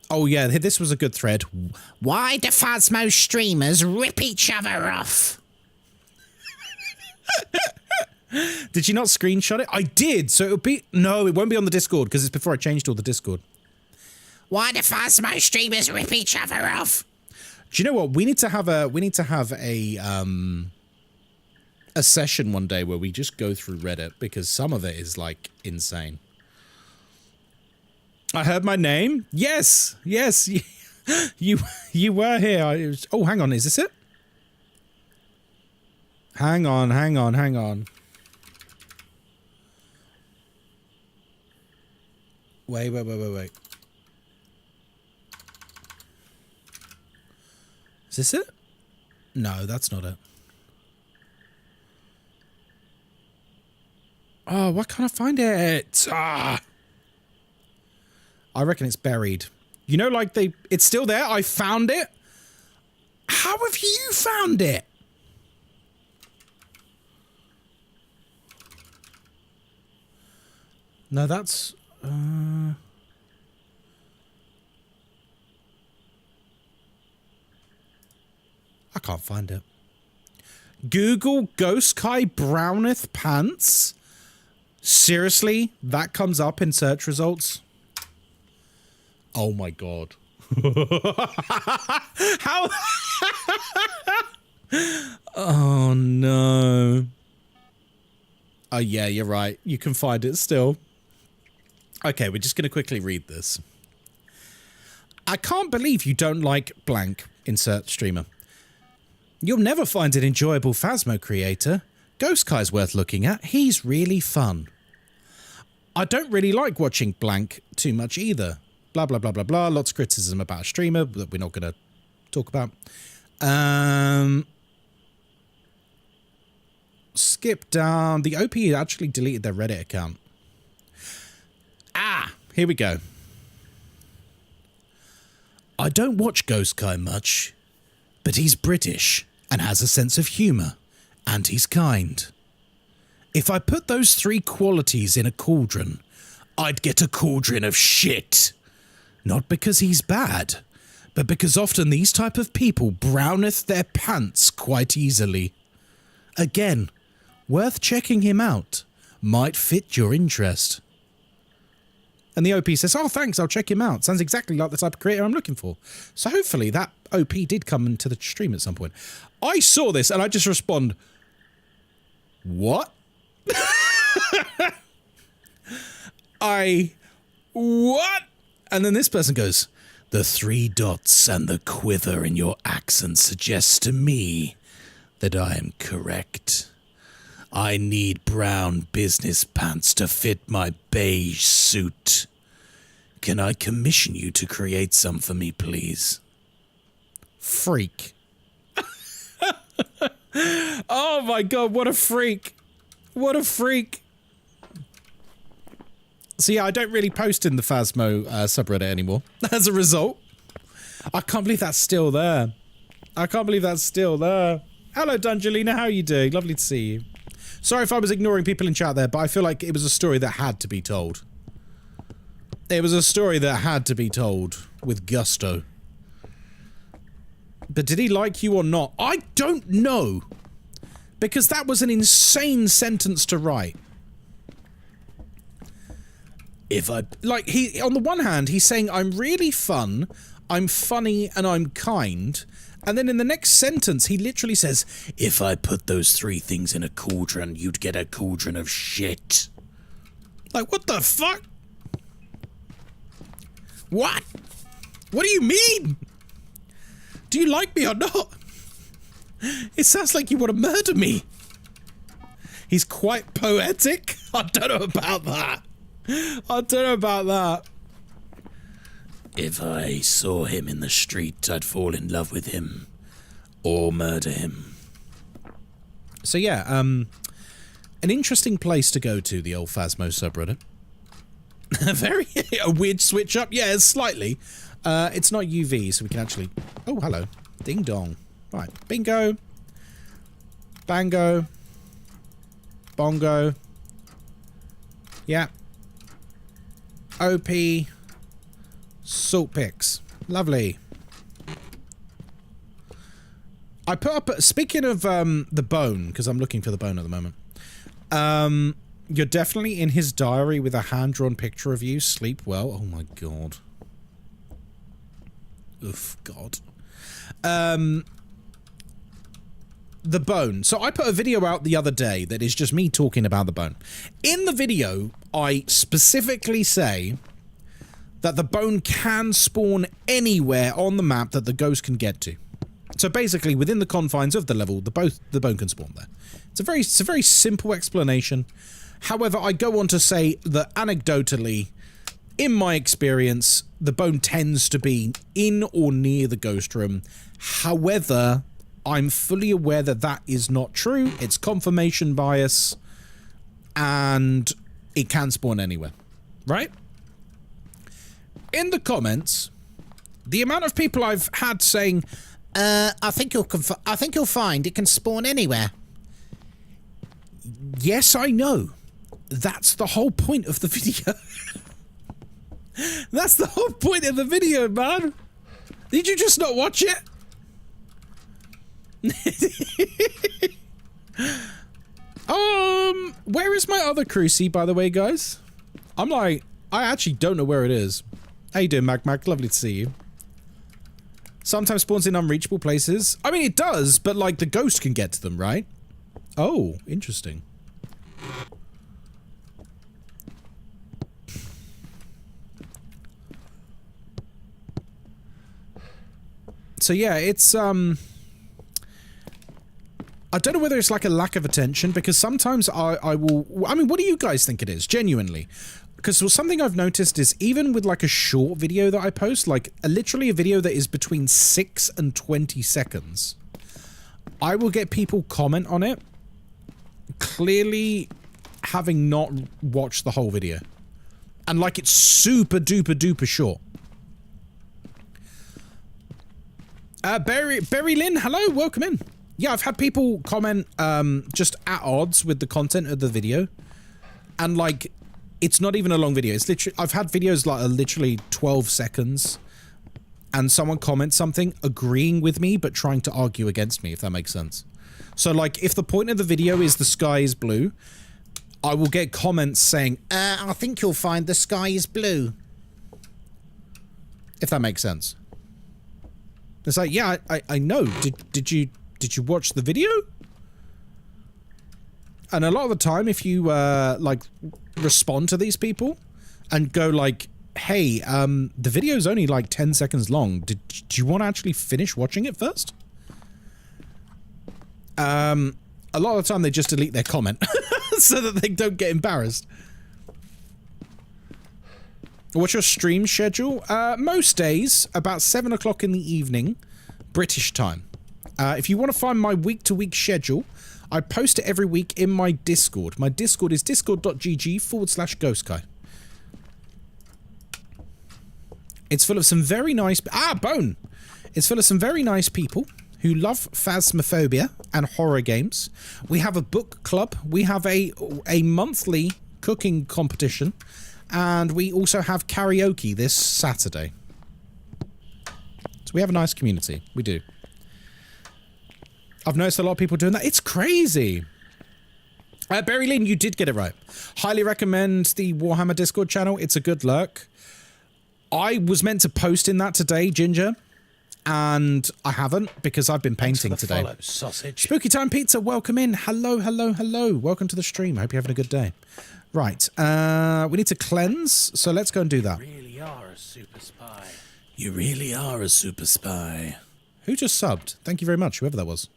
Oh, yeah, this was a good thread. Why do Phasmo streamers rip each other off? Did you not screenshot it? I did, so it'll be... No, it won't be on the Discord, because it's before I changed all the Discord. Why do Phasmo streamers rip each other off? Do you know what? We need to have a session one day where we just go through Reddit, because some of it is, like, insane. I heard my name. Yes, yes, you were here. Oh, hang on, is this it? Hang on. Wait. Is this it? No, that's not it. Oh, why can't I find it? Ah! I reckon it's buried. You know, like it's still there. I found it. How have you found it? No, that's... I can't find it. Google Ghostkai browneth pants? Seriously? That comes up in search results? Oh my god. How? Oh no. Oh yeah, you're right. You can find it still. Okay, we're just going to quickly read this. I can't believe you don't like blank, insert streamer. You'll never find an enjoyable Phasmo creator. Ghostkai's worth looking at. He's really fun. I don't really like watching blank too much either. Blah, blah, blah, blah, blah. Lots of criticism about a streamer that we're not going to talk about. Skip down. The OP actually deleted their Reddit account. Ah, here we go. I don't watch Ghostkai much, but he's British and has a sense of humour, and he's kind. If I put those three qualities in a cauldron, I'd get a cauldron of shit. Not because he's bad, but because often these type of people browneth their pants quite easily. Again, worth checking him out. Might fit your interest. And the OP says, oh, thanks, I'll check him out. Sounds exactly like the type of creator I'm looking for. So hopefully that OP did come into the stream at some point. I saw this and I just respond, what? What? And then this person goes, the 3 dots and the quiver in your accent suggests to me that I am correct. I need brown business pants to fit my beige suit. Can I commission you to create some for me, please? Freak. Oh my god, what a freak. What a freak. So yeah, I don't really post in the Phasmo subreddit anymore. As a result. I can't believe that's still there. I can't believe that's still there. Hello, Dungelina, how are you doing? Lovely to see you. Sorry if I was ignoring people in chat there, but I feel like it was a story that had to be told. It was a story that had to be told with gusto. But did he like you or not? I don't know. Because that was an insane sentence to write. If I... Like, on the one hand, he's saying, I'm really fun, I'm funny, and I'm kind. And then in the next sentence, he literally says, if I put those 3 things in a cauldron, you'd get a cauldron of shit. Like, what the fuck? What? What do you mean? Do you like me or not? It sounds like you want to murder me. He's quite poetic. I don't know about that. I don't know about that. If I saw him in the street, I'd fall in love with him. Or murder him. So yeah, an interesting place to go to, the old Phasmo subreddit. A weird switch up. Yeah, slightly. It's not UV, so we can actually... Oh, hello. Ding dong. Right, bingo. Bango. Bongo. Yeah. OP. Salt picks. Lovely. I put up... Speaking of the bone, because I'm looking for the bone at the moment. You're definitely in his diary with a hand-drawn picture of you. Sleep well. Oh my god. Oof, god. The bone. So I put a video out the other day that is just me talking about the bone. In the video, I specifically say that the bone can spawn anywhere on the map that the ghost can get to. So basically, within the confines of the level, the bone can spawn there. It's a very simple explanation. However, I go on to say that anecdotally, in my experience, the bone tends to be in or near the ghost room. However, I'm fully aware that that is not true. It's confirmation bias, and it can spawn anywhere, right? In the comments, the amount of people I've had saying, I think you'll find it can spawn anywhere. yes, I know. That's the whole point of the video. That's the whole point of the video, man. Did you just not watch it? Where is my other cruci, by the way, guys? I actually don't know where it is. How you doing, Mac? Lovely to see you. Sometimes spawns in unreachable places. I mean, it does, but, like, the ghost can get to them, right? Oh, interesting. So, yeah, it's, I don't know whether it's like a lack of attention, because sometimes I will... I mean, what do you guys think it is, genuinely? Because something I've noticed is even with like a short video that I post, like literally a video that is between 6 and 20 seconds, I will get people comment on it, clearly having not watched the whole video. And like it's super duper duper short. Berry Lynn, hello, welcome in. Yeah, I've had people comment just at odds with the content of the video. And like, it's not even a long video. It's literally, I've had videos like literally 12 seconds and someone comments something agreeing with me but trying to argue against me, if that makes sense. So like, if the point of the video is the sky is blue, I will get comments saying, I think you'll find the sky is blue. If that makes sense. It's like, yeah, I know. Did you watch the video? And a lot of the time, if you like respond to these people and go like, hey, the video's only like 10 seconds long. Do you want to actually finish watching it first? A lot of the time they just delete their comment so that they don't get embarrassed. What's your stream schedule? Most days, about 7 o'clock in the evening, British time. If you want to find my week-to-week schedule, I post it every week in my Discord. My Discord is discord.gg/Ghostkai. It's full of some very nice... Bone! It's full of some very nice people who love Phasmophobia and horror games. We have a book club. We have a monthly cooking competition. And we also have karaoke this Saturday. So we have a nice community. We do. I've noticed a lot of people doing that. It's crazy. Barry Lynn, you did get it right. Highly recommend the Warhammer Discord channel. It's a good lurk. I was meant to post in that today, Ginger, and I haven't because I've been painting today. Follow, sausage. Spooky Time Pizza, welcome in. Hello, hello, hello. Welcome to the stream. I hope you're having a good day. Right, we need to cleanse, so let's go and do that. You really are a super spy. You really are a super spy. Who just subbed? Thank you very much, whoever that was.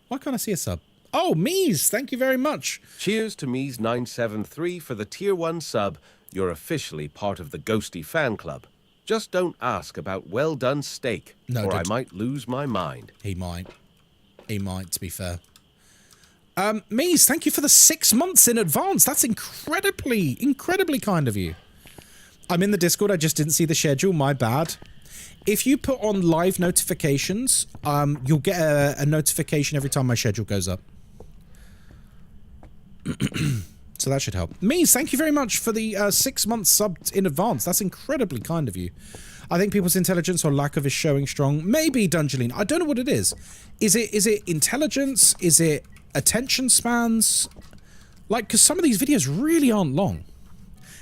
Why can't I see a sub? Oh, Mies, thank you very much. Cheers to Mies973 for the Tier 1 sub. You're officially part of the Ghosty fan club. Just don't ask about well done steak, or I might lose my mind. He might. He might, to be fair. Mies, thank you for the 6 months in advance. That's incredibly kind of you. I'm in the Discord. I just didn't see the schedule. My bad. If you put on live notifications, you'll get a notification every time my schedule goes up. So that should help. Mies, thank you very much for the 6 months subbed in advance. That's incredibly kind of you. I think people's intelligence or lack of is showing strong. Maybe, Dungeline. I don't know what it is. Is it intelligence? Is it attention spans? Like, because some of these videos really aren't long.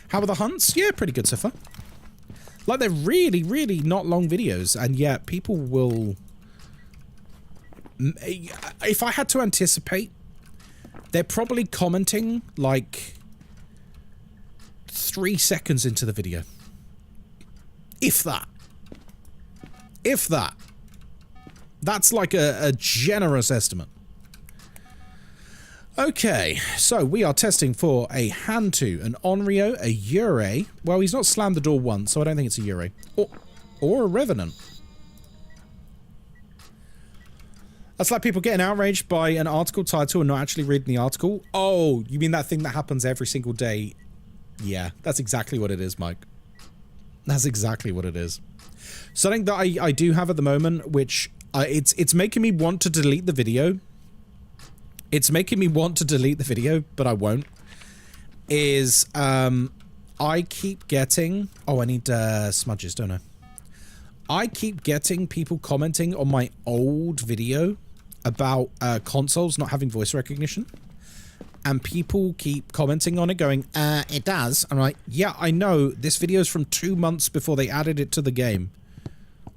How are the hunts? Yeah, pretty good so far. Like, they're really, really not long videos, and yet people will... If I had to anticipate, they're probably commenting, like, 3 seconds into the video. If that. If that. That's like a generous estimate. Okay, so we are testing for a Hantu, an Onryo, a Yurei. Well, he's not slammed the door once, so I don't think it's a Yurei. Or a Revenant. That's like people getting outraged by an article title and not actually reading the article. Oh, you mean that thing that happens every single day? Yeah, that's exactly what it is, Mike. That's exactly what it is. Something that I do have at the moment, which it's making me want to delete the video. It's making me want to delete the video, but I won't. Is I keep getting... Oh, I need smudges, don't I? I keep getting people commenting on my old video about consoles not having voice recognition. And people keep commenting on it going, it does. I'm like, yeah, I know. This video is from 2 months before they added it to the game.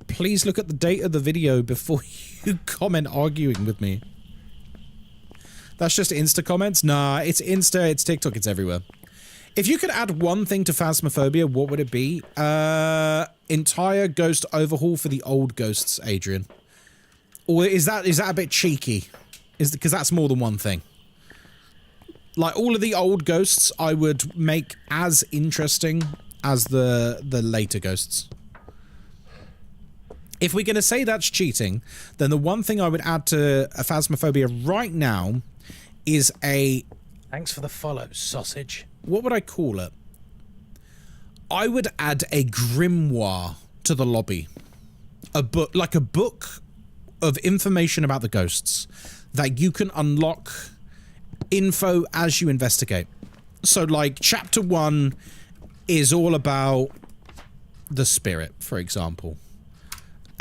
Please look at the date of the video before you comment arguing with me. That's just Insta comments? Nah, it's Insta, it's TikTok, it's everywhere. If you could add one thing to Phasmophobia, what would it be? Entire ghost overhaul for the old ghosts, Adrian. Or is that a bit cheeky? Because that's more than one thing. Like, all of the old ghosts I would make as interesting as the later ghosts. If we're going to say that's cheating, then the one thing I would add to a Phasmophobia right now is a... Thanks for the follow, sausage. What would I call it? I would add a grimoire to the lobby. A book, like a book of information about the ghosts that you can unlock info as you investigate. So, like, chapter 1 is all about the spirit, for example.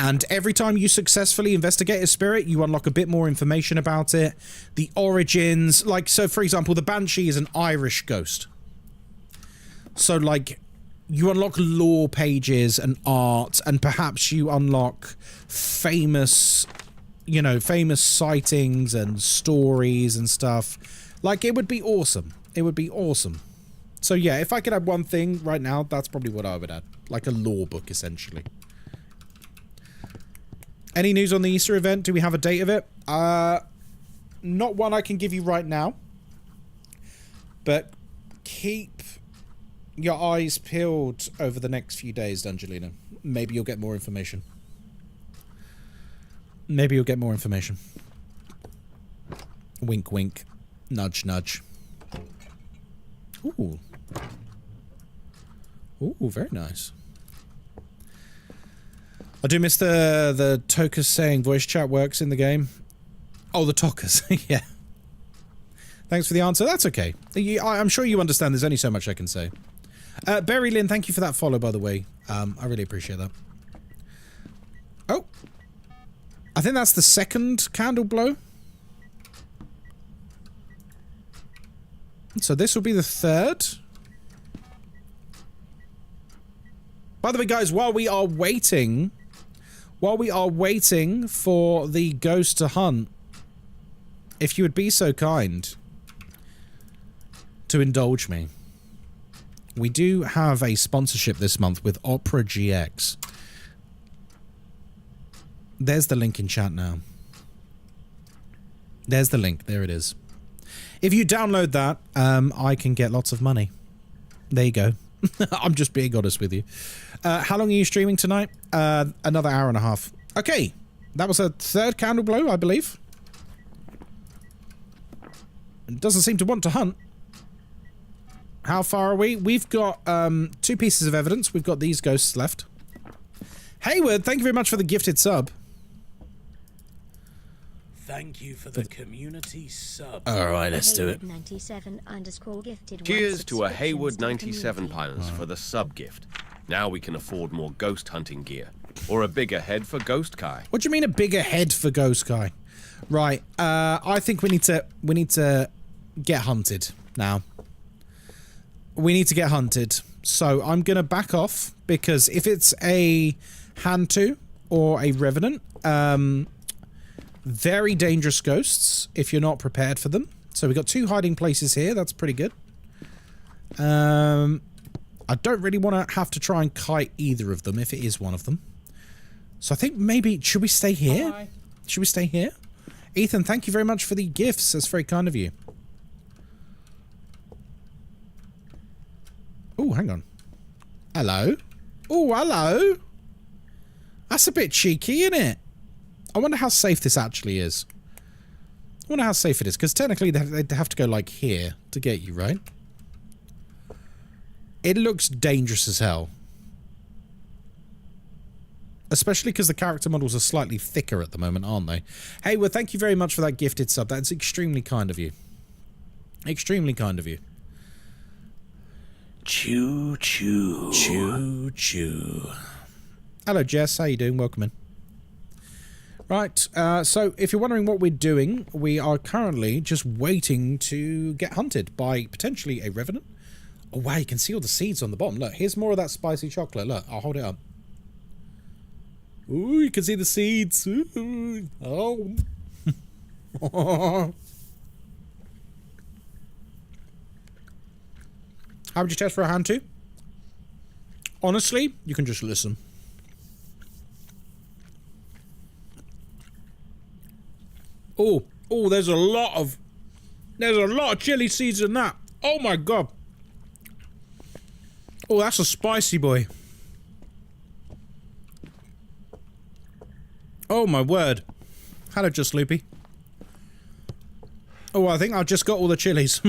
And every time you successfully investigate a spirit, you unlock a bit more information about it. The origins, like, so for example, the Banshee is an Irish ghost. So, like, you unlock lore pages and art, and perhaps you unlock famous, you know, famous sightings and stories and stuff. Like, it would be awesome. It would be awesome. So, yeah, if I could add one thing right now, that's probably what I would add. Like a lore book, essentially. Any news on the Easter event? Do we have a date of it? Not one I can give you right now. But keep your eyes peeled over the next few days, Dungelina. Maybe you'll get more information. Maybe you'll get more information. Wink, wink. Nudge, nudge. Ooh. Ooh, very nice. I do miss the Tokas saying voice chat works in the game. Oh, the Tokas. Yeah. Thanks for the answer. That's okay. I'm sure you understand there's only so much I can say. Berry Lynn, thank you for that follow, by the way. I really appreciate that. Oh. I think that's the second candle blow. So this will be the third. By the way, guys, while we are waiting for the ghost to hunt, if you would be so kind to indulge me, we do have a sponsorship this month with Opera GX. There's the link in chat now. There's the link. There it is. If you download that, I can get lots of money. There you go. I'm just being honest with you. How long are you streaming tonight? Another hour and a half. Okay. That was a third candle blow, I believe. It doesn't seem to want to hunt. How far are we? We've got 2 pieces of evidence. We've got these ghosts left. Hayward, thank you very much for the gifted sub. Thank you for the community sub. Alright, let's do it. 97 _gifted. Cheers to a Hayward97 pilots for the sub-gift. Now we can afford more ghost hunting gear. Or a bigger head for Ghostkai. What do you mean a bigger head for Ghostkai? Right, I think we need to get hunted now. We need to get hunted. So I'm gonna back off, because if it's a Hantu or a Revenant, very dangerous ghosts if you're not prepared for them. So we've got 2 hiding places here. That's pretty good. I I don't really want to have to try and kite either of them if it is one of them. So I think maybe... Should we stay here? Hi. Should we stay here? Ethan, thank you very much for the gifts. That's very kind of you. Oh, hang on. Hello? Oh, hello? That's a bit cheeky, isn't it? I wonder how safe this actually is. I wonder how safe it is, because technically they'd have to go like here to get you, right? It looks dangerous as hell. Especially because the character models are slightly thicker at the moment, aren't they? Hey, well, thank you very much for that gifted sub. That's extremely kind of you. Extremely kind of you. Choo choo. Choo choo. Hello, Jess. How you doing? Welcome in. Right, so if you're wondering what we're doing, we are currently just waiting to get hunted by potentially a revenant. Oh, wow, you can see all the seeds on the bottom. Look, here's more of that spicy chocolate. Look, I'll hold it up. Ooh, you can see the seeds. Ooh. Oh. How would you test for a hand to? Honestly, you can just listen. Oh, there's a lot of chili seeds in that. Oh my god. Oh, that's a spicy boy. Oh my word. Hello, Just Loopy. Oh, I think I just got all the chilies.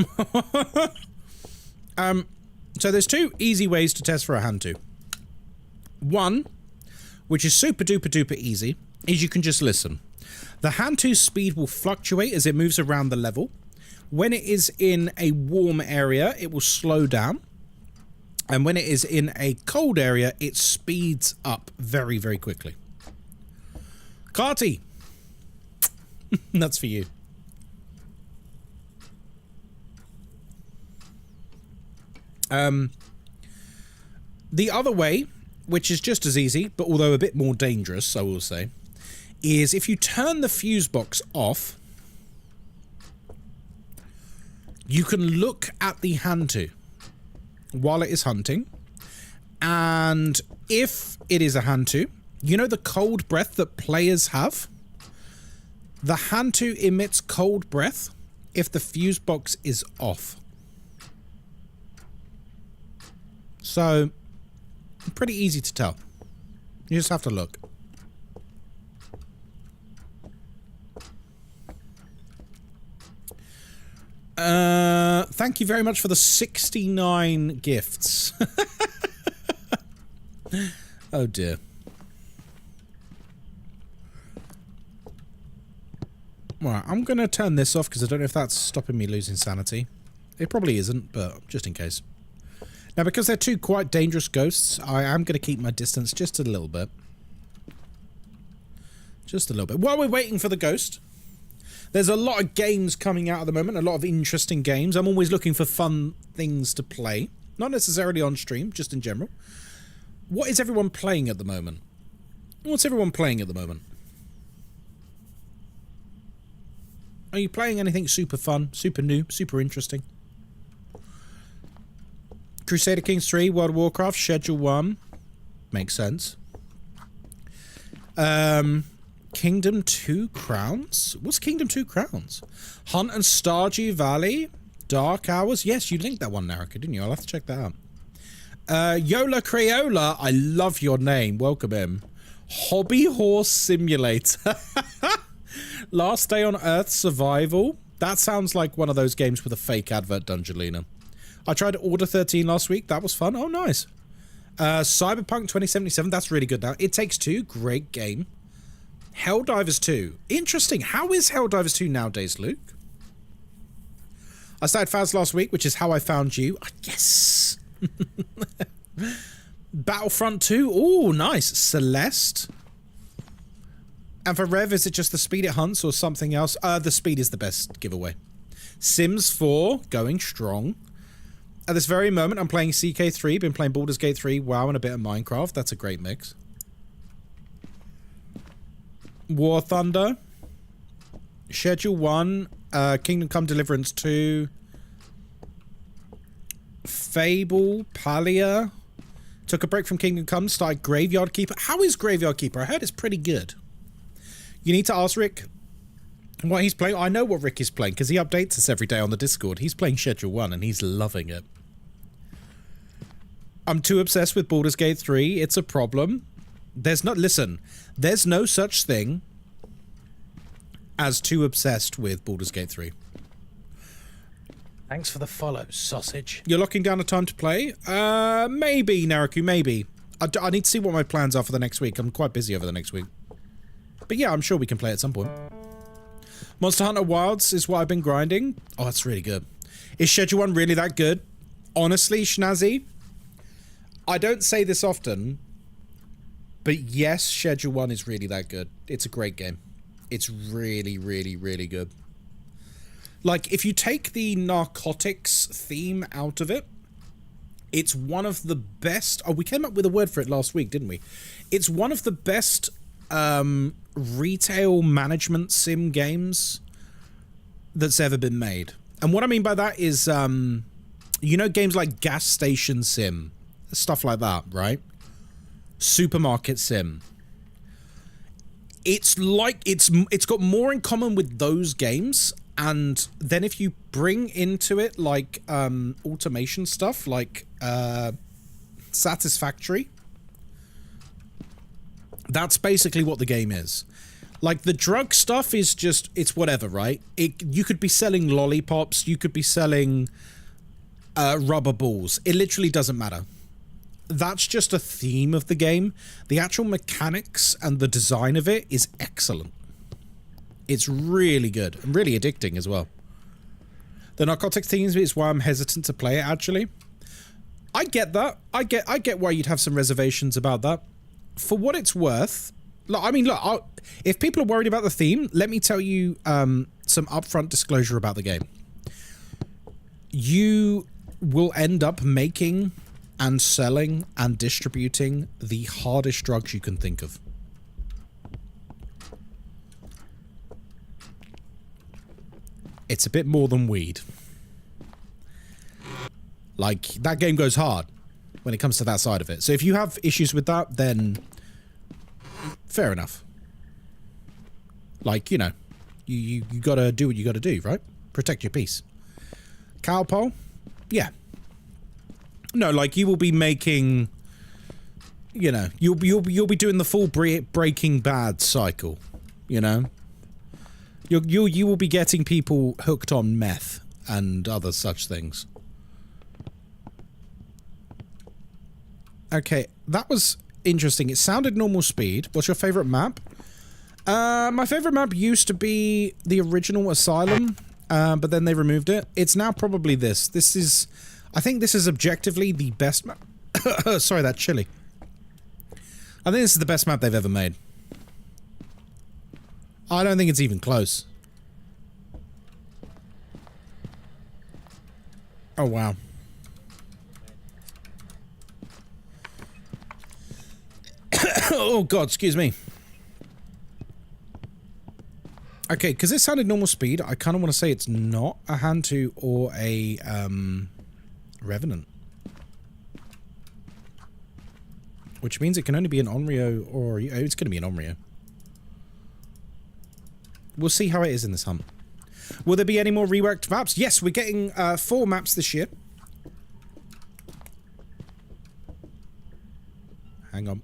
So there's two easy ways to test for a hand to. One, which is super duper duper easy, is you can just listen. The hand to speed will fluctuate as it moves around the level. When it is in a warm area, it will slow down. And when it is in a cold area, it speeds up very, very quickly. Carty! That's for you. The other way, which is just as easy, but although a bit more dangerous, I will say, is if you turn the fuse box off, you can look at the hand to while it is hunting, and if it is a hand to, you know the cold breath that players have? The hand to emits cold breath if the fuse box is off. So, pretty easy to tell. You just have to look. Thank you very much for the 69 gifts. Oh dear. Right, I'm going to turn this off because I don't know if that's stopping me losing sanity. It probably isn't, but just in case. Now, because they're two quite dangerous ghosts, I am going to keep my distance just a little bit. Just a little bit. While we're waiting for the ghost, there's a lot of games coming out at the moment, a lot of interesting games. I'm always looking for fun things to play. Not necessarily on stream, just in general. What is everyone playing at the moment? What's everyone playing at the moment? Are you playing anything super fun, super new, super interesting? Crusader Kings 3, World of Warcraft, Schedule 1. Makes sense. Kingdom 2 Crowns? What's Kingdom 2 Crowns? Hunt and Stardew Valley? Dark Hours? Yes, you linked that one, Narika, didn't you? I'll have to check that out. Yola Crayola, I love your name. Welcome in. Hobby Horse Simulator. Last Day on Earth Survival. That sounds like one of those games with a fake advert, Dungeolina. I tried Order 13 last week. That was fun. Oh, nice. Cyberpunk 2077. That's really good now. It Takes Two. Great game. Helldivers 2. Interesting. How is Helldivers 2 nowadays, Luke? I started Phas last week, which is how I found you. Yes. Battlefront 2. Oh, nice. Celeste. And for Rev, is it just the speed it hunts or something else? The speed is the best giveaway. Sims 4. Going strong. At this very moment, I'm playing CK3. Been playing Baldur's Gate 3. WoW and a bit of Minecraft. That's a great mix. War Thunder. Schedule 1. Kingdom Come Deliverance 2. Fable, Palia. Took a break from Kingdom Come, started Graveyard Keeper. How is Graveyard Keeper? I heard it's pretty good. You need to ask Rick what he's playing. I know what Rick is playing because he updates us every day on the Discord. He's playing Schedule 1 and he's loving it. I'm too obsessed with Baldur's Gate 3. It's a problem. Listen, there's no such thing as too obsessed with Baldur's Gate 3. Thanks for the follow, sausage. You're locking down a time to play? Maybe, Naraku, maybe. I need to see what my plans are for the next week. I'm quite busy over the next week. But yeah, I'm sure we can play at some point. Monster Hunter Wilds is what I've been grinding. Oh, that's really good. Is Schedule 1 really that good? Honestly, Schnazzy, I don't say this often, but yes, Schedule 1 is really that good. It's a great game. It's really, really, really good. Like, if you take the narcotics theme out of it, it's one of the best... Oh, we came up with a word for it last week, didn't we? It's one of the best retail management sim games that's ever been made. And what I mean by that is, you know, games like Gas Station Sim, stuff like that, right? Supermarket Sim. It's like, it's got more in common with those games. And then if you bring into it like automation stuff like Satisfactory, that's basically what the game is. Like the drug stuff is just, it's whatever, right? You could be selling lollipops, you could be selling rubber balls. It literally doesn't matter. That's just a theme of the game. The actual mechanics and the design of it is excellent. It's really good and really addicting as well. The narcotics theme is why I'm hesitant to play it, actually. I get that. I get why you'd have some reservations about that. For what it's worth, look, I mean, look, if people are worried about the theme, let me tell you some upfront disclosure about the game. You will end up making and selling and distributing the hardest drugs you can think of. It's a bit more than weed. Like, that game goes hard when it comes to that side of it. So if you have issues with that, then fair enough. Like, you know, you gotta do what you gotta do, right? Protect your peace. Cowpole? Yeah. No, like, you will be making, you know, you'll be doing the full Breaking Bad cycle, you know? You will be getting people hooked on meth and other such things. Okay, that was interesting. It sounded normal speed. What's your favorite map? My favorite map used to be the original Asylum, but then they removed it. It's now probably this. This is, I think this is objectively the best map. Sorry, that chili. I think this is the best map they've ever made. I don't think it's even close. Oh, wow. Oh, God, excuse me. Okay, because it sounded normal speed, I kind of want to say it's not a Hand 2 or a Revenant. Which means it can only be an Onryo or... it's going to be an Onryo. We'll see how it is in this hunt. Will there be any more reworked maps? Yes, we're getting 4 maps this year. Hang on.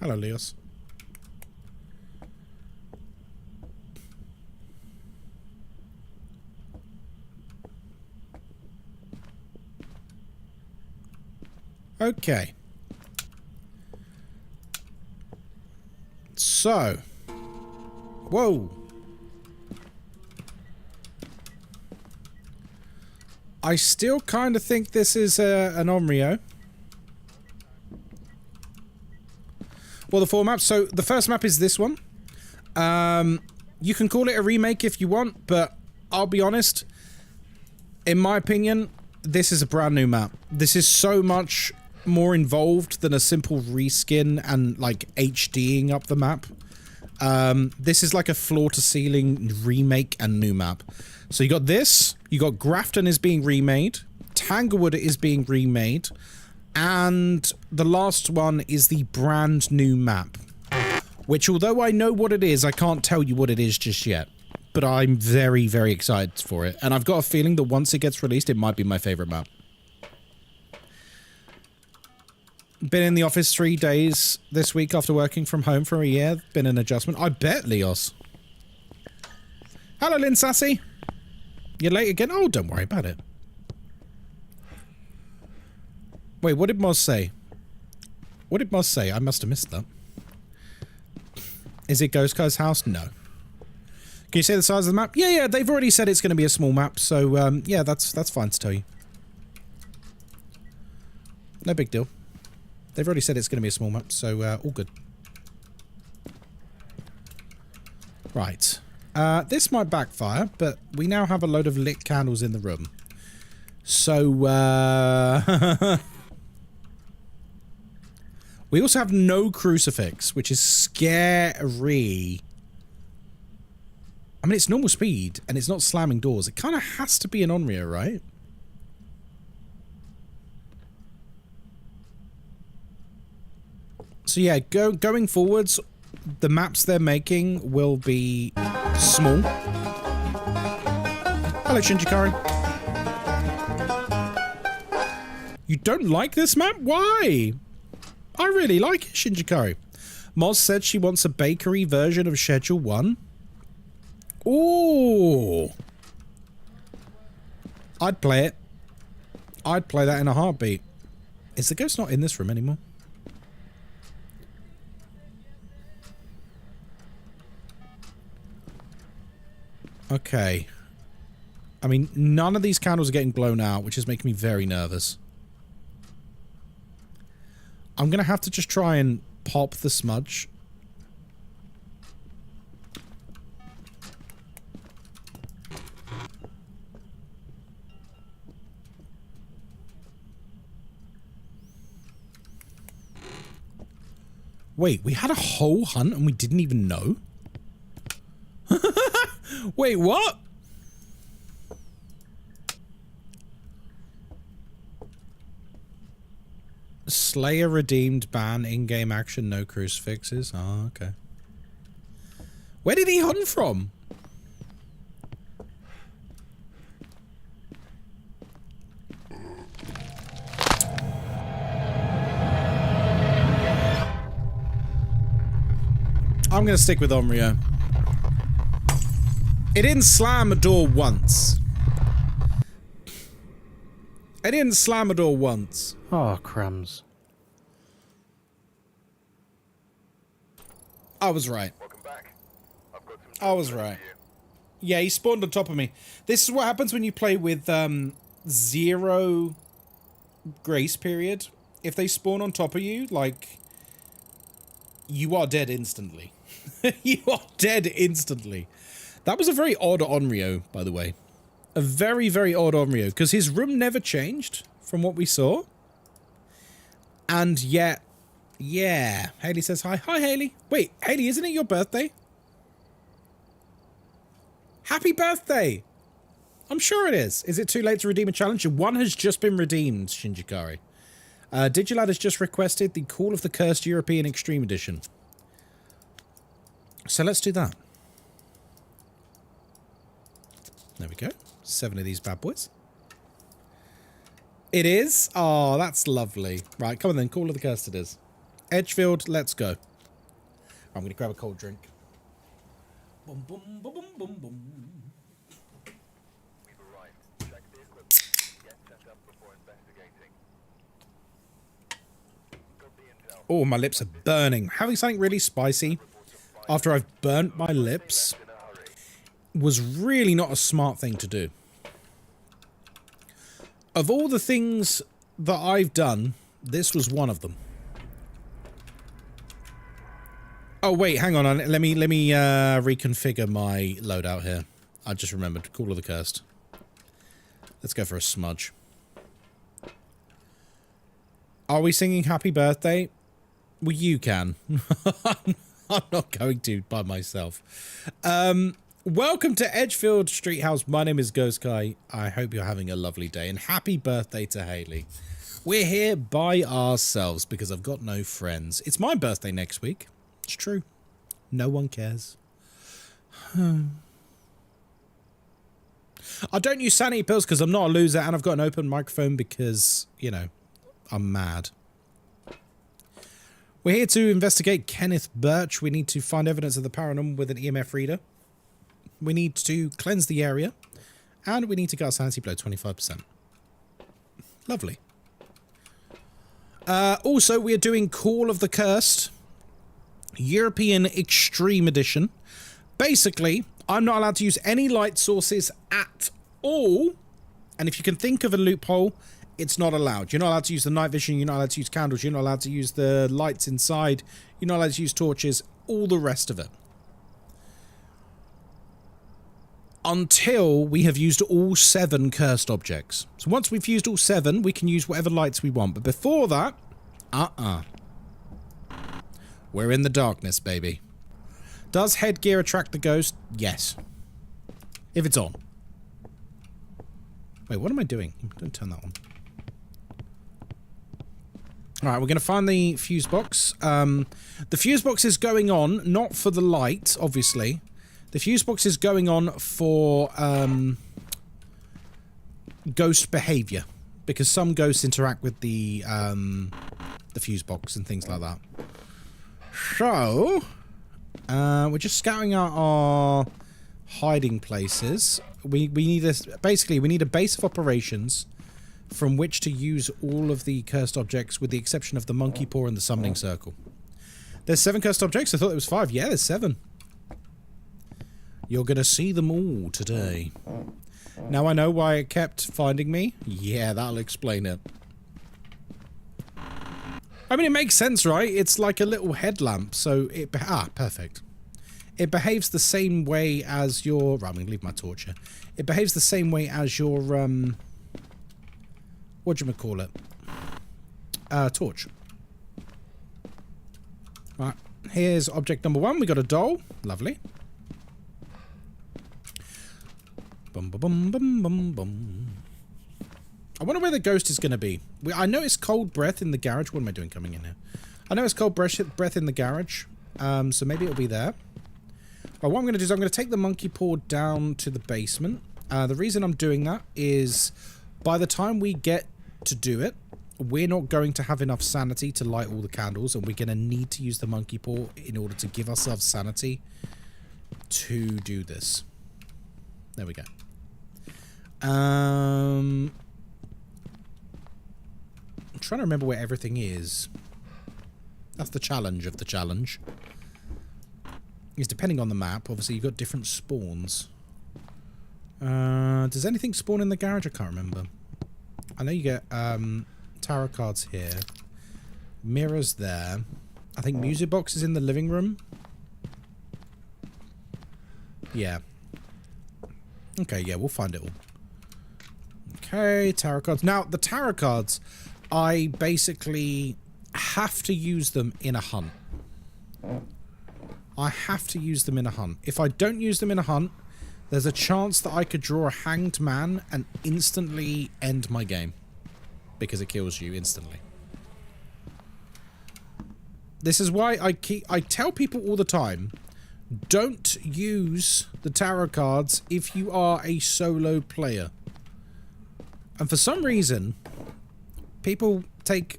Hello, Leos. Okay. So. Whoa. I still kind of think this is an Onryo. Well, the 4 maps. So the first map is this one. You can call it a remake if you want, but I'll be honest. In my opinion, this is a brand new map. This is so much more involved than a simple reskin and like HDing up the map. This is like a floor-to-ceiling remake and new map. So you got this. You got Grafton is being remade. Tanglewood is being remade. And the last one is the brand new map, which although I know what it is, I can't tell you what it is just yet, but I'm very, very excited for it. And I've got a feeling that once it gets released, it might be my favorite map. Been in the office 3 days this week after working from home for a year. Been an adjustment. I bet, Leos. Hello, Lynn Sassy. You're late again? Oh, don't worry about it. Wait, what did Moz say? What did Moz say? I must have missed that. Is it Ghostkai's house? No. Can you say the size of the map? Yeah, they've already said it's going to be a small map, so, yeah, that's fine to tell you. No big deal. They've already said it's going to be a small map, so, all good. Right. This might backfire, but we now have a load of lit candles in the room. So, we also have no crucifix, which is scary. I mean, it's normal speed, and it's not slamming doors. It kind of has to be an Onryo, right? So yeah, going forwards, the maps they're making will be small. Hello, Shinjikari. You don't like this map? Why? I really like it, Shinjikari. Moz said she wants a bakery version of Schedule 1. Ooh. I'd play it. I'd play that in a heartbeat. Is the ghost not in this room anymore? Okay. I mean, none of these candles are getting blown out, which is making me very nervous. I'm going to have to just try and pop the smudge. Wait, we had a whole hunt and we didn't even know? Wait, what? Slayer redeemed, ban, in-game action, no crucifixes. Oh, okay. Where did he hunt from? I'm gonna stick with Onryo. It didn't slam a door once. It didn't slam a door once. Oh, crumbs. I was right. Welcome back. I've got some I was right. Yeah, he spawned on top of me. This is what happens when you play with 0 grace period. If they spawn on top of you, like, you are dead instantly. You are dead instantly. That was a very odd Onryo, by the way. A very, very odd Onryo, because his room never changed from what we saw. And yet, yeah. Haley says hi. Hi, Haley. Wait, Haley, isn't it your birthday? Happy birthday! I'm sure it is. Is it too late to redeem a challenge? One has just been redeemed, Shinjikari. Digilad has just requested the Call of the Cursed European Extreme Edition. So let's do that. There we go. 7 of these bad boys. It is? Oh, that's lovely. Right, come on then. Call of the Cursed it is. Edgefield, let's go. I'm going to grab a cold drink. Boom, boom, boom, boom, boom, boom. We've arrived. Check the equipment. Get set up before investigating. Got the intel. Oh, my lips are burning. Having something really spicy after I've burnt my lips was really not a smart thing to do. Of all the things that I've done, this was one of them. Oh wait, hang on. Let me reconfigure my loadout here. I just remembered. Call of the Cursed. Let's go for a smudge. Are we singing Happy Birthday? Well, you can. I'm not going to by myself. Welcome to Edgefield Street House. My name is Ghostkai. I hope you're having a lovely day, and happy birthday to Haley. We're here by ourselves because I've got no friends. It's my birthday next week. It's true. No one cares. I don't use sanity pills because I'm not a loser, and I've got an open microphone because, you know, I'm mad. We're here to investigate Kenneth Birch. We need to find evidence of the paranormal with an EMF reader. We need to cleanse the area. And we need to get our sanity below 25%. Lovely. Also, we are doing Call of the Cursed. European Extreme Edition. Basically, I'm not allowed to use any light sources at all. And if you can think of a loophole, it's not allowed. You're not allowed to use the night vision. You're not allowed to use candles. You're not allowed to use the lights inside. You're not allowed to use torches. All the rest of it. Until we have used all 7 cursed objects. So once we've used all 7, we can use whatever lights we want. But before that, we're in the darkness, baby. Does headgear attract the ghost? Yes. If it's on. Wait, what am I doing? Don't turn that on. Alright, we're going to find the fuse box. The fuse box is going on, not for the light, obviously. The fuse box is going on for ghost behavior. Because some ghosts interact with the fuse box and things like that. So, we're just scouting out our hiding places. We need this. Basically, we need a base of operations from which to use all of the cursed objects, with the exception of the monkey paw and the summoning circle. There's 7 cursed objects. I thought there was 5. Yeah, there's 7. You're gonna see them all today. Now I know why it kept finding me. Yeah, that'll explain it. I mean, it makes sense, right? It's like a little headlamp, so it... perfect. It behaves the same way as your... Right, I'm going to leave my torch here. It behaves the same way as your, whatchamacallit? Torch. Right, here's object number 1. We got a doll. Lovely. Bum, bum, bum, bum, bum. I wonder where the ghost is going to be. I noticed cold breath in the garage. What am I doing coming in here? I noticed cold breath in the garage. So maybe it'll be there. But what I'm going to do is I'm going to take the monkey paw down to the basement. The reason I'm doing that is by the time we get to do it, we're not going to have enough sanity to light all the candles, and we're going to need to use the monkey paw in order to give ourselves sanity to do this. There we go. I'm trying to remember where everything is. That's the challenge of the challenge. Is depending on the map. Obviously, you've got different spawns. Does anything spawn in the garage? I can't remember. I know you get tarot cards here. Mirrors there. I think music box is in the living room. Yeah. Okay, yeah, we'll find it all. Okay, tarot cards. Now, the tarot cards, I basically have to use them in a hunt. I have to use them in a hunt. If I don't use them in a hunt, there's a chance that I could draw a hanged man and instantly end my game. Because it kills you instantly. This is why I tell people all the time, don't use the tarot cards if you are a solo player. And for some reason, people take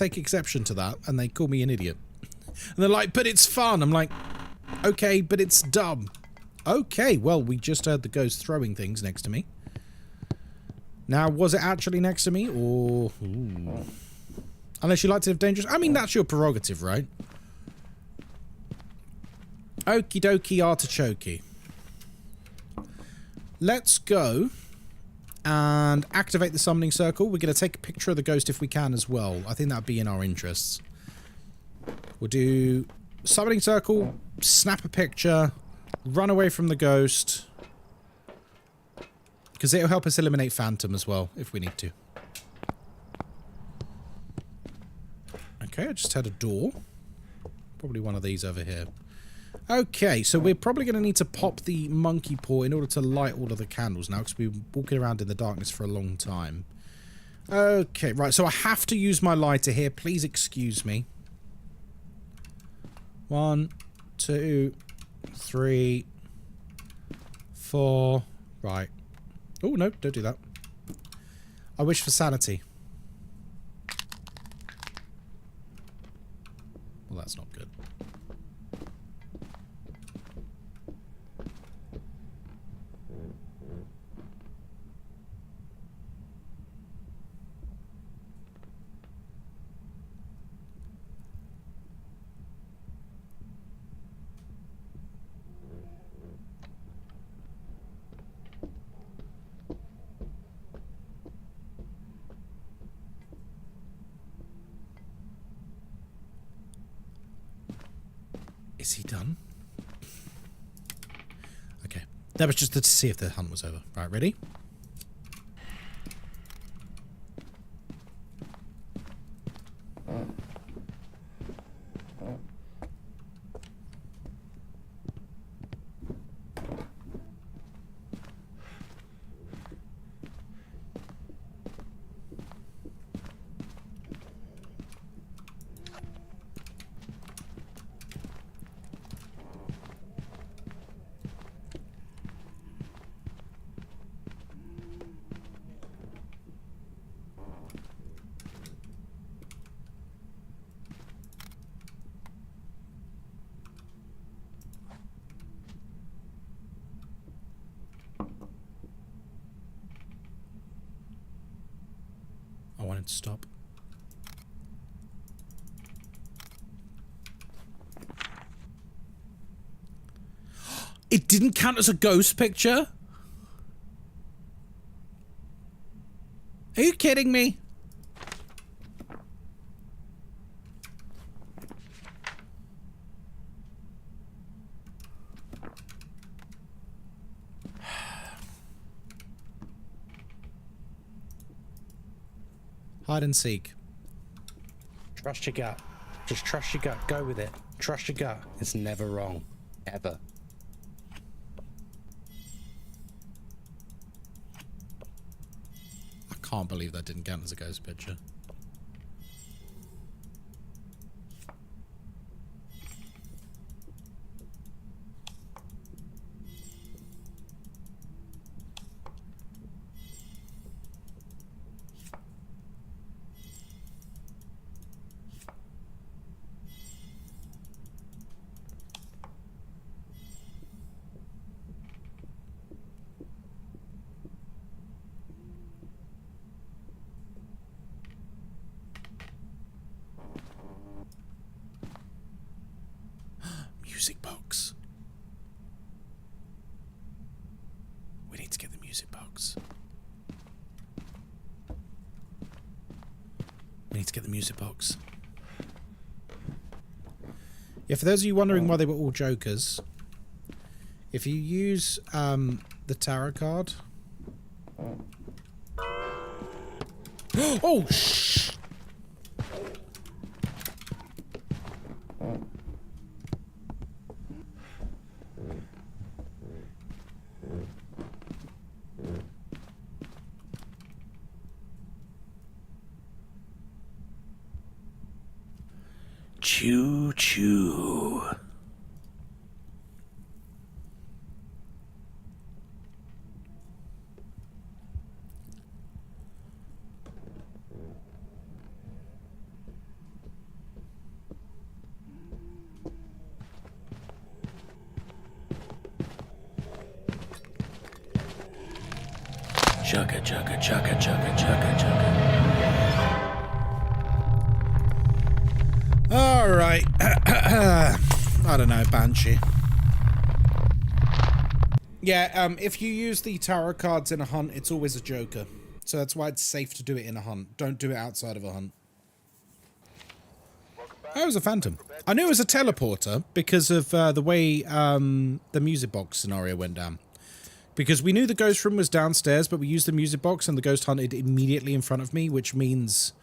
exception to that and they call me an idiot. And they're like, but it's fun. I'm like, okay, but it's dumb. Okay, well, we just heard the ghost throwing things next to me. Now, was it actually next to me, or... Ooh. Unless you like to live dangerous... I mean, that's your prerogative, right? Okie dokie artichoke. Let's go and activate the summoning circle. We're going to take a picture of the ghost if we can as well. I think that'd be in our interests. We'll do summoning circle, snap a picture, run away from the ghost. Because it'll help us eliminate Phantom as well, if we need to. Okay, I just had a door. Probably one of these over here. Okay, so we're probably going to need to pop the monkey paw in order to light all of the candles now, because we've been walking around in the darkness for a long time. Okay, right, so I have to use my lighter here. Please excuse me. 1, 2, 3, 4. Right. Oh, no, don't do that. I wish for sanity. Well, that's not good. Is he done? Okay. That was just to see if the hunt was over. Right, ready? I wanted to stop. It didn't count as a ghost picture? Are you kidding me? Hide and seek. Trust your gut. Just trust your gut. Go with it. Trust your gut. It's never wrong. Ever. I can't believe that didn't count as a ghost picture. Music box. We need to get the music box. We need to get the music box. Yeah, for those of you wondering why they were all jokers, if you use the tarot card. Oh, shh! Choo choo. Chugga chugga chugga chugga chugga chugga. All right. I don't know, Banshee. Yeah, if you use the tarot cards in a hunt, it's always a joker. So that's why it's safe to do it in a hunt. Don't do it outside of a hunt. Oh, it was a phantom. I knew it was a teleporter because of the way the music box scenario went down. Because we knew the ghost room was downstairs, but we used the music box and the ghost hunted immediately in front of me, which means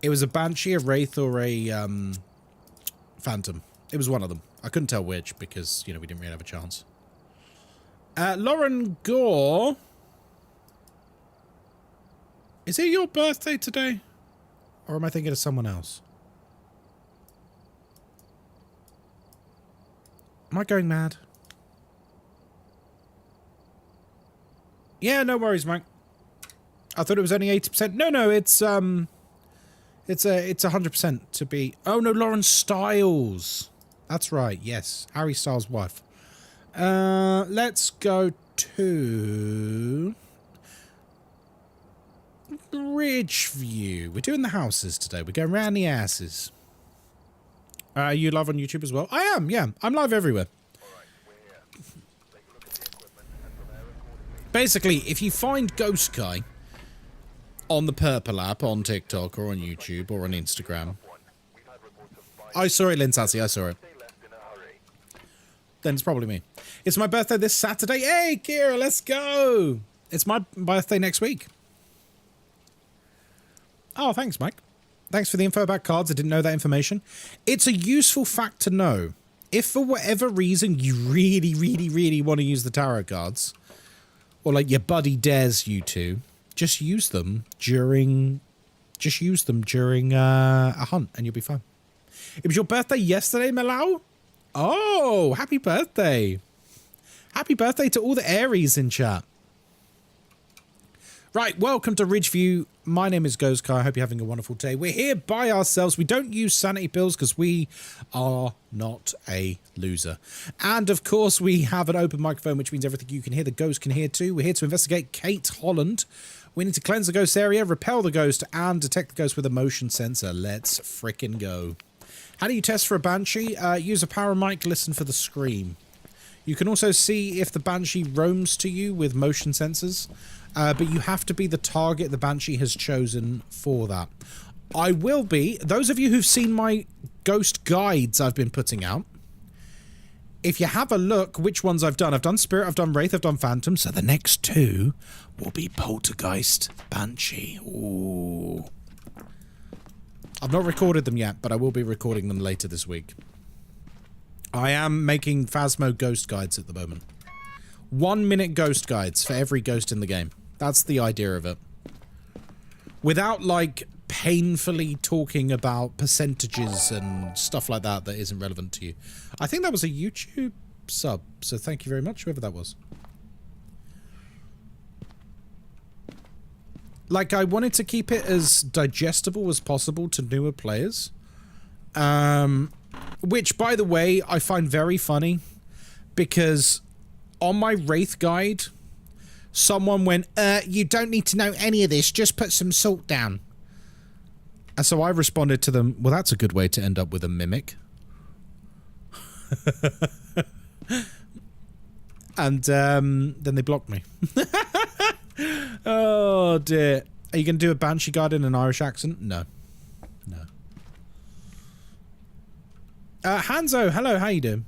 it was a banshee, a wraith, or a phantom. It was one of them. I couldn't tell which because, you know, we didn't really have a chance. Lauren Gore. Is it your birthday today? Or am I thinking of someone else? Am I going mad? Yeah, no worries, Mike. I thought it was only 80%. No, it's 100% to be. Oh no, Lauren Stiles. That's right. Yes, Harry Styles' wife. Let's go to Ridgeview. We're doing the houses today. We're going round the asses. Are you live on YouTube as well? I am. Yeah, I'm live everywhere. Basically, if you find Ghostkai on the Purple app on TikTok or on YouTube or on Instagram. I saw it, Linsassi, I saw it. Then it's probably me. It's my birthday this Saturday. Hey, Kira, let's go. It's my birthday next week. Oh, thanks, Mike. Thanks for the info about cards. I didn't know that information. It's a useful fact to know. If for whatever reason you really, really, really want to use the tarot cards, or like your buddy dares you to, just use them during a hunt and you'll be fine. It was your birthday yesterday, Malau? Oh, happy birthday. Happy birthday to all the Aries in chat. Right, welcome to Ridgeview. My name is Ghostkai. I hope you're having a wonderful day. We're here by ourselves. We don't use sanity pills because we are not a loser. And, of course, we have an open microphone, which means everything you can hear, the ghost can hear too. We're here to investigate Kate Holland. We need to cleanse the ghost area, repel the ghost, and detect the ghost with a motion sensor. Let's frickin' go. How do you test for a banshee? Use a power mic, listen for the scream. You can also see if the banshee roams to you with motion sensors. But you have to be the target the banshee has chosen for that. I will be. Those of you who've seen my ghost guides I've been putting out, if you have a look which ones I've done Spirit, I've done Wraith, I've done Phantom, so the next two will be Poltergeist, Banshee. Ooh. I've not recorded them yet, but I will be recording them later this week. I am making Phasmo ghost guides at the moment. 1 minute ghost guides for every ghost in the game. That's the idea of it. Without, like, painfully talking about percentages and stuff like that that isn't relevant to you. I think that was a YouTube sub, so thank you very much, whoever that was. Like, I wanted to keep it as digestible as possible to newer players. Which, by the way, I find very funny. Because on my Wraith guide, someone went, you don't need to know any of this, just put some salt down. And so I responded to them, well, that's a good way to end up with a mimic. And then they blocked me. Oh, dear. Are you going to do a Banshee guide in an Irish accent? No. No. Hanzo, hello, how you doing?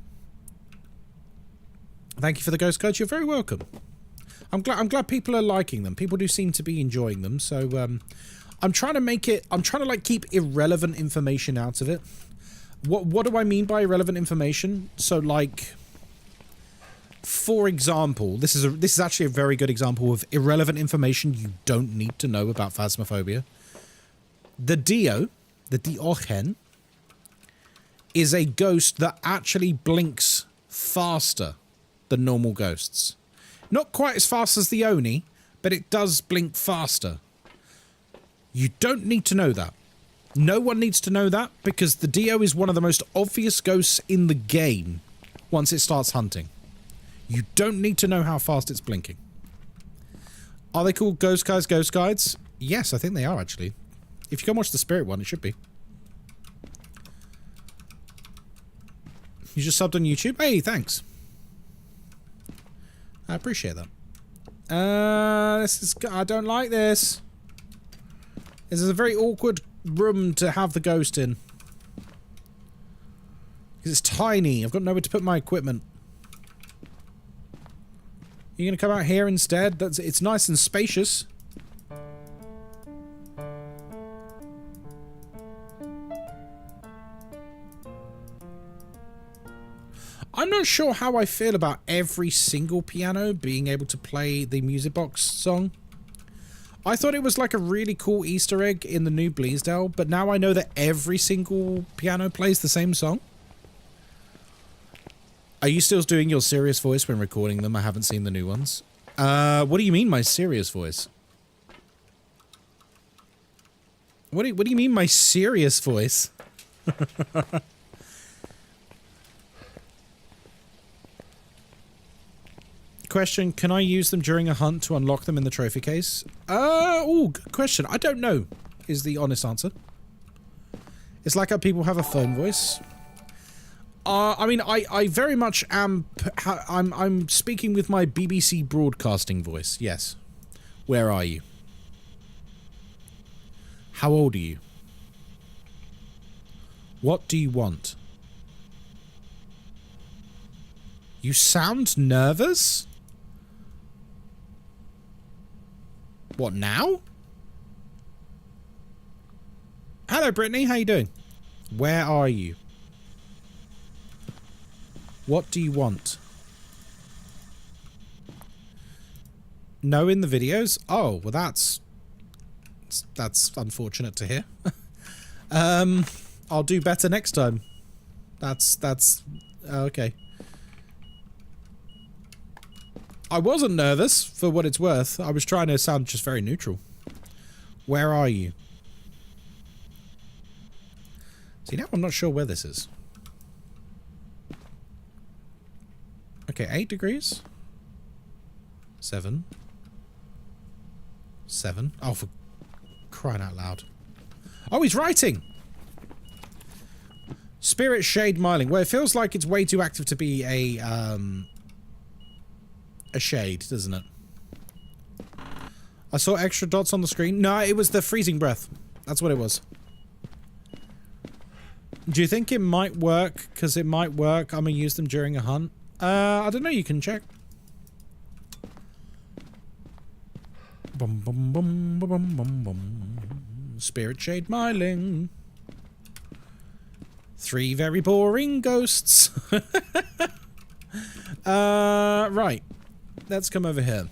Thank you for the ghost guides. You're very welcome. I'm glad people are liking them. People do seem to be enjoying them. So I'm trying to make it. I'm trying to like keep irrelevant information out of it. What do I mean by irrelevant information? So like, for example, this is actually a very good example of irrelevant information you don't need to know about Phasmophobia. The Diochen, is a ghost that actually blinks faster than normal ghosts. Not quite as fast as the Oni, but it does blink faster. You don't need to know that. No one needs to know that, because the Dio is one of the most obvious ghosts in the game once it starts hunting. You don't need to know how fast it's blinking. Are they called Ghostkai's ghost guides? Yes, I think they are, actually. If you go watch the Spirit one, it should be. You just subbed on YouTube? Hey, thanks. I appreciate that. I don't like this. This is a very awkward room to have the ghost in. Because it's tiny. I've got nowhere to put my equipment. You're going to come out here instead? It's nice and spacious. I'm not sure how I feel about every single piano being able to play the music box song. I thought it was like a really cool Easter egg in the new Bleasdale, but now I know that every single piano plays the same song. Are you still doing your serious voice when recording them? I haven't seen the new ones. What do you mean, my serious voice? What do you mean, my serious voice? Question, can I use them during a hunt to unlock them in the trophy case? Oh, good question. I don't know, is the honest answer. It's like how people have a phone voice. I mean, I very much am... I'm speaking with my BBC broadcasting voice, yes. Where are you? How old are you? What do you want? You sound nervous? What, now? Hello, Brittany. How you doing? Where are you? What do you want? No in the videos? Oh, well that's unfortunate to hear. I'll do better next time. That's okay. I wasn't nervous, for what it's worth. I was trying to sound just very neutral. Where are you? See, now I'm not sure where this is. Okay, 8 degrees. 7. 7. Oh, for crying out loud. Oh, he's writing! Spirit Shade Miling. Well, it feels like it's way too active to be a shade, doesn't it? I saw extra dots on the screen. No, it was the freezing breath. That's what it was. Do you think it might work? Because it might work. I'm going to use them during a hunt. I don't know. You can check. Bum, bum, bum, bum, bum, bum. Spirit Shade Miling. 3 very boring ghosts. Right. Let's come over here.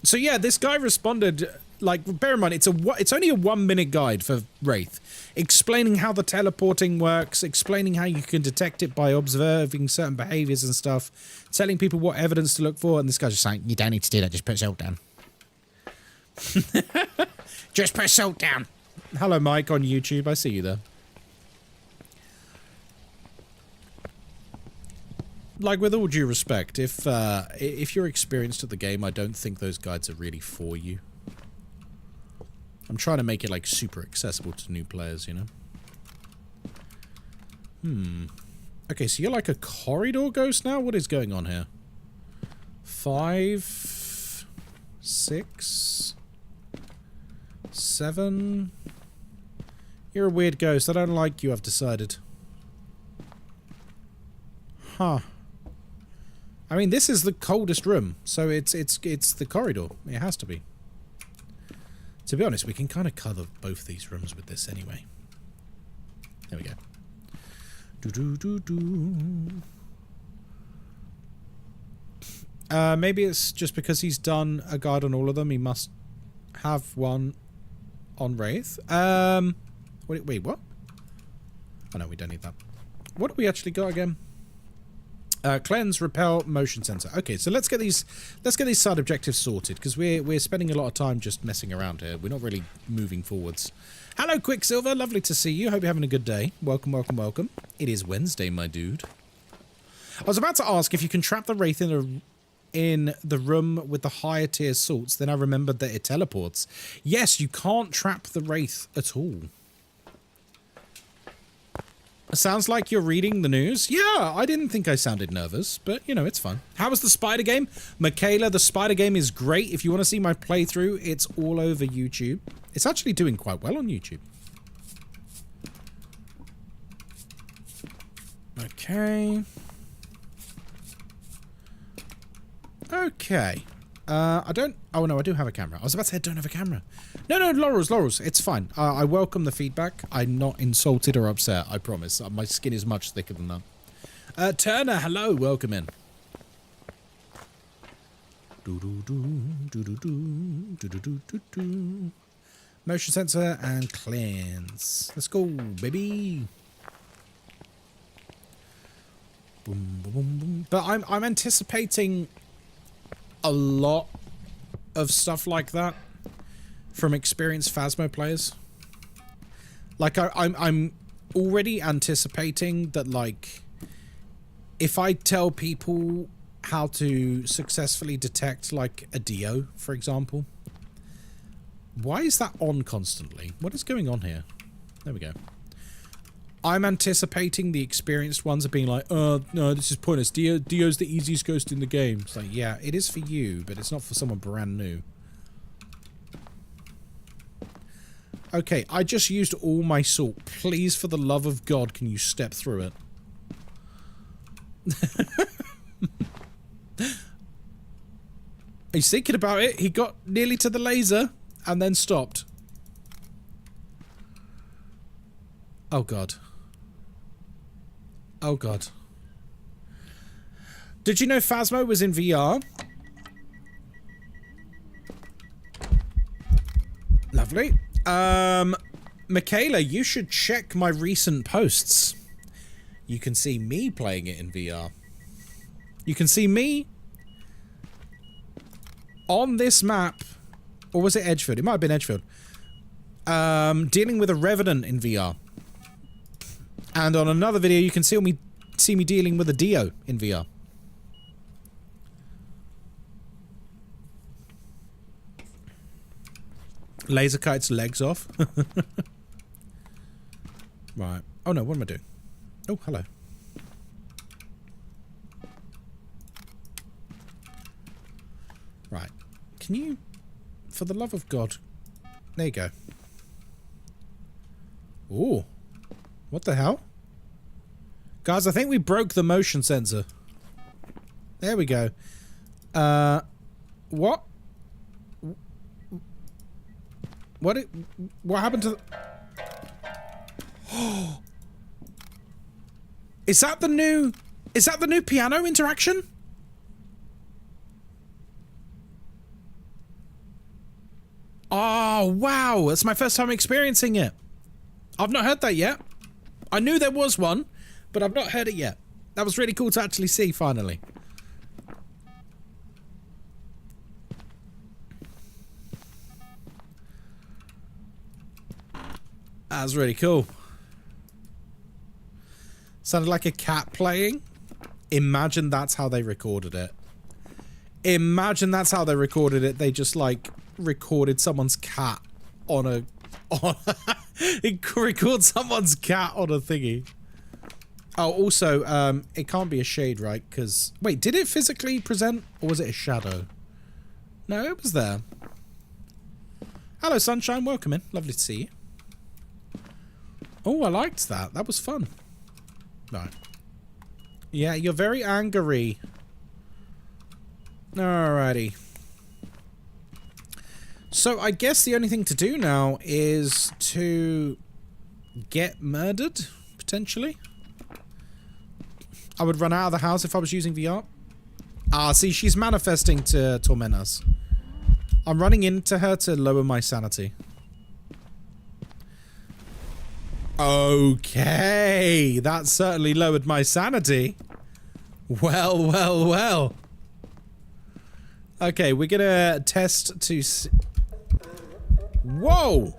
So yeah, this guy responded, like, bear in mind, it's only a 1-minute guide for Wraith, explaining how the teleporting works, explaining how you can detect it by observing certain behaviors and stuff, telling people what evidence to look for, and this guy's just saying, you don't need to do that, just put salt down. Just put salt down. Hello, Mike, on YouTube. I see you there. Like, with all due respect, if you're experienced at the game, I don't think those guides are really for you. I'm trying to make it, like, super accessible to new players, you know? Okay, so you're like a corridor ghost now? What is going on here? 5... 6... 7... You're a weird ghost. I don't like you, I've decided. Huh. I mean, this is the coldest room, so it's the corridor. It has to be. To be honest, we can kind of cover both these rooms with this anyway. There we go. Maybe it's just because he's done a guide on all of them. He must have one on Wraith. Wait, what? Oh no, we don't need that. What do we actually got again? Cleanse, repel, motion sensor. Okay, so let's get these side objectives sorted, because we're spending a lot of time just messing around here. We're not really moving forwards. Hello, Quicksilver. Lovely to see you. Hope you're having a good day. Welcome, welcome, welcome. It is Wednesday, my dude. I was about to ask if you can trap the Wraith in the room with the higher tier salts. Then I remembered that it teleports. Yes, you can't trap the Wraith at all. Sounds like you're reading the news. Yeah, I didn't think I sounded nervous, but, you know, it's fun. How was the spider game? Michaela, the spider game is great. If you want to see my playthrough, it's all over YouTube. It's actually doing quite well on YouTube. Okay. Okay. I don't... Oh, no, I do have a camera. I was about to say I don't have a camera. No, Laurels. It's fine. I welcome the feedback. I'm not insulted or upset, I promise. My skin is much thicker than that. Turner, hello. Welcome in. Motion sensor and cleanse. Let's go, baby. Boom, boom, boom, boom. But I'm anticipating a lot of stuff like that from experienced Phasmo players. Like I'm already anticipating that, like, if I tell people how to successfully detect like a Dio, for example. Why is that on constantly? What is going on here? There we go. I'm anticipating the experienced ones are being like, oh, no, this is pointless. Dio's the easiest ghost in the game. It's like, yeah, it is for you, but it's not for someone brand new. Okay, I just used all my salt. Please, for the love of God, can you step through it? He's thinking about it. He got nearly to the laser and then stopped. Oh, God. Oh, God. Did you know Phasmo was in VR? Lovely. Michaela, you should check my recent posts. You can see me playing it in VR. You can see me on this map. Or was it Edgefield? It might have been Edgefield. Dealing with a Revenant in VR. And on another video, you can see me dealing with a Dio in VR. Laser kite's legs off. Right. Oh no, what am I doing? Oh, hello. Right. Can you, for the love of God... There you go. Ooh. What the hell? Guys, I think we broke the motion sensor. There we go. What? What happened to the... Is that the new piano interaction? Oh, wow. That's my first time experiencing it. I've not heard that yet. I knew there was one, but I've not heard it yet. That was really cool to actually see, finally. That was really cool. Sounded like a cat playing. Imagine that's how they recorded it. Imagine that's how they recorded it. They just, like, recorded someone's cat on a... record someone's cat on a thingy. Oh, also, it can't be a shade, right? Because... Wait, did it physically present? Or was it a shadow? No, it was there. Hello, Sunshine. Welcome in. Lovely to see you. Oh, I liked that. That was fun. Right. Yeah, you're very angry. Alrighty. So, I guess the only thing to do now is to get murdered, potentially. I would run out of the house if I was using VR. Ah, see, she's manifesting to torment us. I'm running into her to lower my sanity. Okay, that certainly lowered my sanity. Well, well, well. Okay, we're gonna test to see... Whoa!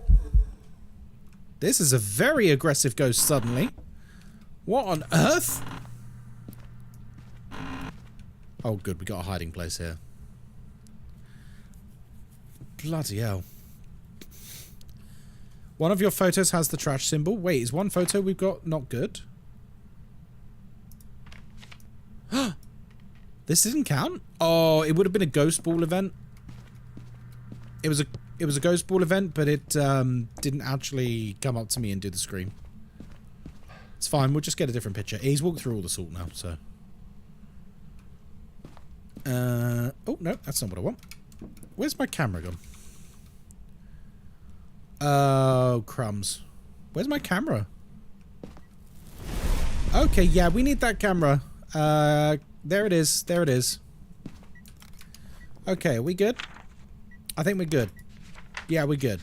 This is a very aggressive ghost suddenly. What on earth? Oh good, we got a hiding place here. Bloody hell. One of your photos has the trash symbol. Wait, is one photo we've got not good? This didn't count? Oh, it would have been a ghost ball event. It was a ghost ball event, but it didn't actually come up to me and do the scream. It's fine, we'll just get a different picture. He's walked through all the salt now, so. Oh, no, that's not what I want. Where's my camera gone? Oh, crumbs. Where's my camera? Okay, yeah, we need that camera. There it is. There it is. Okay, are we good? I think we're good. Yeah, we're good.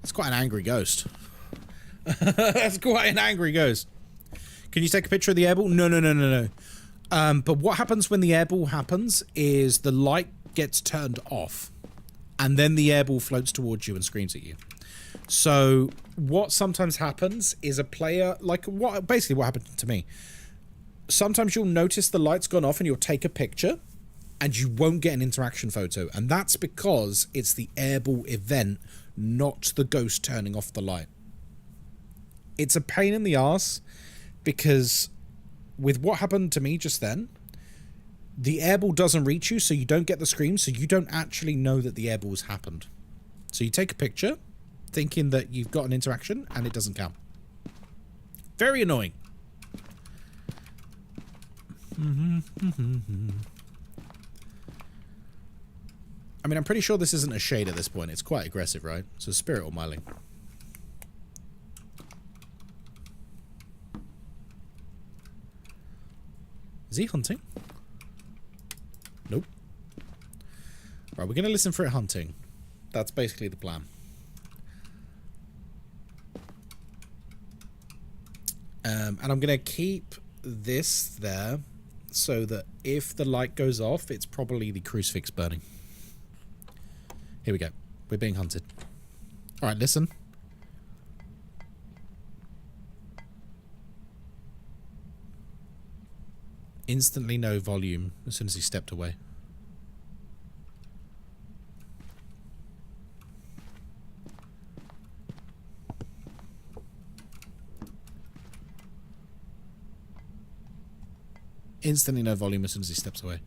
It's quite an angry ghost. That's quite an angry ghost. Can you take a picture of the airball? No, no, no, no, no. But what happens when the airball happens is the light gets turned off. And then the airball floats towards you and screams at you. So what sometimes happens is a player, like basically what happened to me. Sometimes you'll notice the light's gone off and you'll take a picture and you won't get an interaction photo. And that's because it's the airball event, not the ghost turning off the light. It's a pain in the ass because with what happened to me just then, the airball doesn't reach you, so you don't get the scream, so you don't actually know that the airball has happened. So you take a picture thinking that you've got an interaction and it doesn't count. Very annoying. I mean, I'm pretty sure this isn't a shade at this point. It's quite aggressive, right? So spirit or myling. Is he hunting? Nope. Right, we're going to listen for it hunting. That's basically the plan. And I'm going to keep this there so that if the light goes off, it's probably the crucifix burning. Here we go. We're being hunted. All right, listen. Instantly no volume as soon as he stepped away. Instantly no volume as soon as he steps away.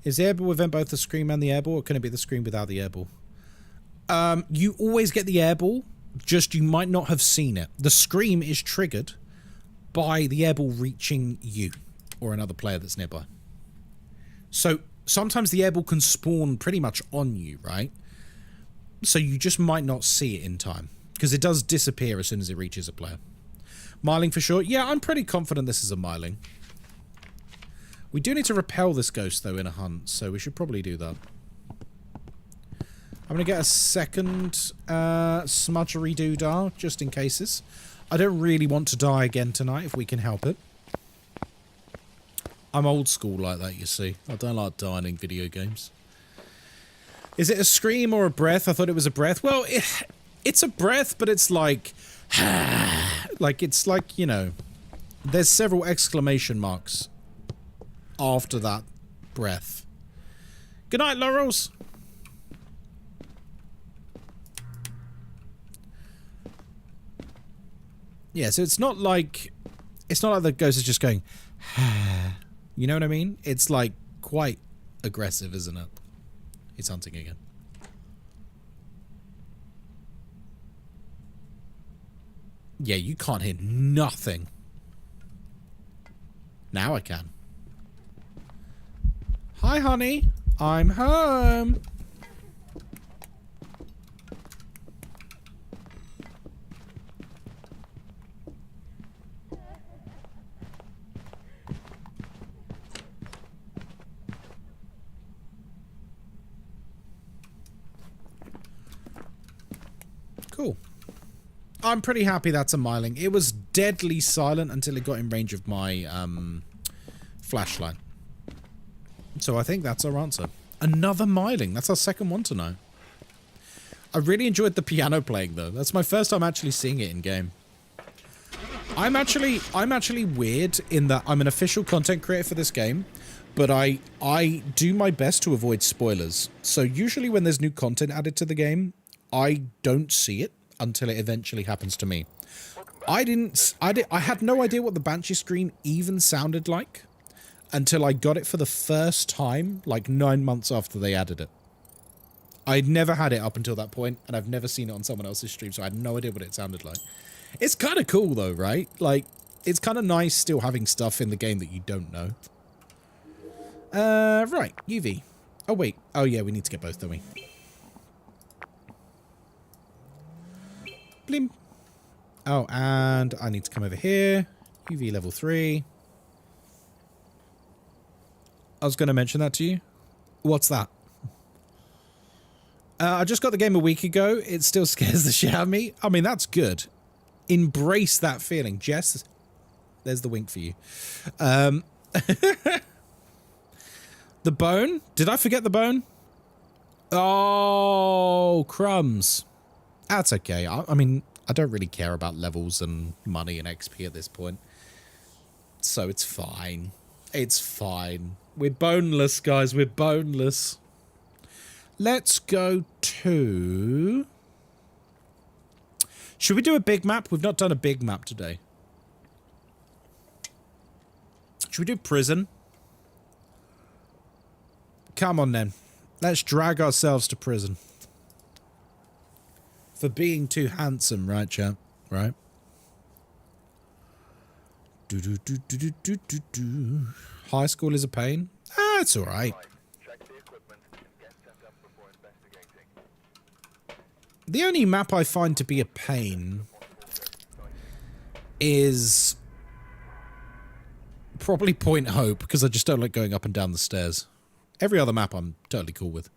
Is the airball event both the scream and the airball, or can it be the scream without the airball? You always get the airball, just you might not have seen it. The scream is triggered by the airball reaching you or another player that's nearby. So sometimes the airball can spawn pretty much on you, right? So you just might not see it in time because it does disappear as soon as it reaches a player. Myling for sure. Yeah, I'm pretty confident this is a myling. We do need to repel this ghost, though, in a hunt, so we should probably do that. I'm going to get a second smudgery doodah, just in cases. I don't really want to die again tonight, if we can help it. I'm old school like that, you see. I don't like dying in video games. Is it a scream or a breath? I thought it was a breath. Well, it's a breath, but it's like... like, it's like, you know... There's several exclamation marks after that breath. Good night, Laurels. Yeah, so it's not like the ghost is just going, you know what I mean? It's like quite aggressive, isn't it? He's hunting again. Yeah, you can't hear nothing. Now I can. Hi, honey. I'm home. Cool. I'm pretty happy that's a myling. It was deadly silent until it got in range of my flashlight. So I think that's our answer. Another myling. That's our second one tonight. I really enjoyed the piano playing though. That's my first time actually seeing it in game. I'm actually weird in that I'm an official content creator for this game, but I do my best to avoid spoilers. So usually when there's new content added to the game, I don't see it. until it eventually happens to me. I had no idea what the Banshee screen even sounded like until I got it for the first time, like 9 months after they added it. I'd never had it up until that point, and I've never seen it on someone else's stream, so I had no idea what it sounded like. It's kind of cool, though, right? Like, it's kind of nice still having stuff in the game that you don't know. Right, UV. Oh, wait. Oh, yeah, we need to get both, don't we? Blim. Oh, and I need to come over here. UV level 3. I was going to mention that to you. What's that? I just got the game a week ago. It still scares the shit out of me. I mean, that's good. Embrace that feeling. Jess, there's the wink for you. The bone? Did I forget the bone? Oh, crumbs. That's okay. I mean, I don't really care about levels and money and XP at this point. So it's fine. It's fine. We're boneless, guys. We're boneless. Let's go to... Should we do a big map? We've not done a big map today. Should we do prison? Come on, then. Let's drag ourselves to prison. For being too handsome, right, champ? Right? High school is a pain. Ah, it's alright. Check the equipment and get set up before investigating. The only map I find to be a pain is probably Point Hope, because I just don't like going up and down the stairs. Every other map I'm totally cool with.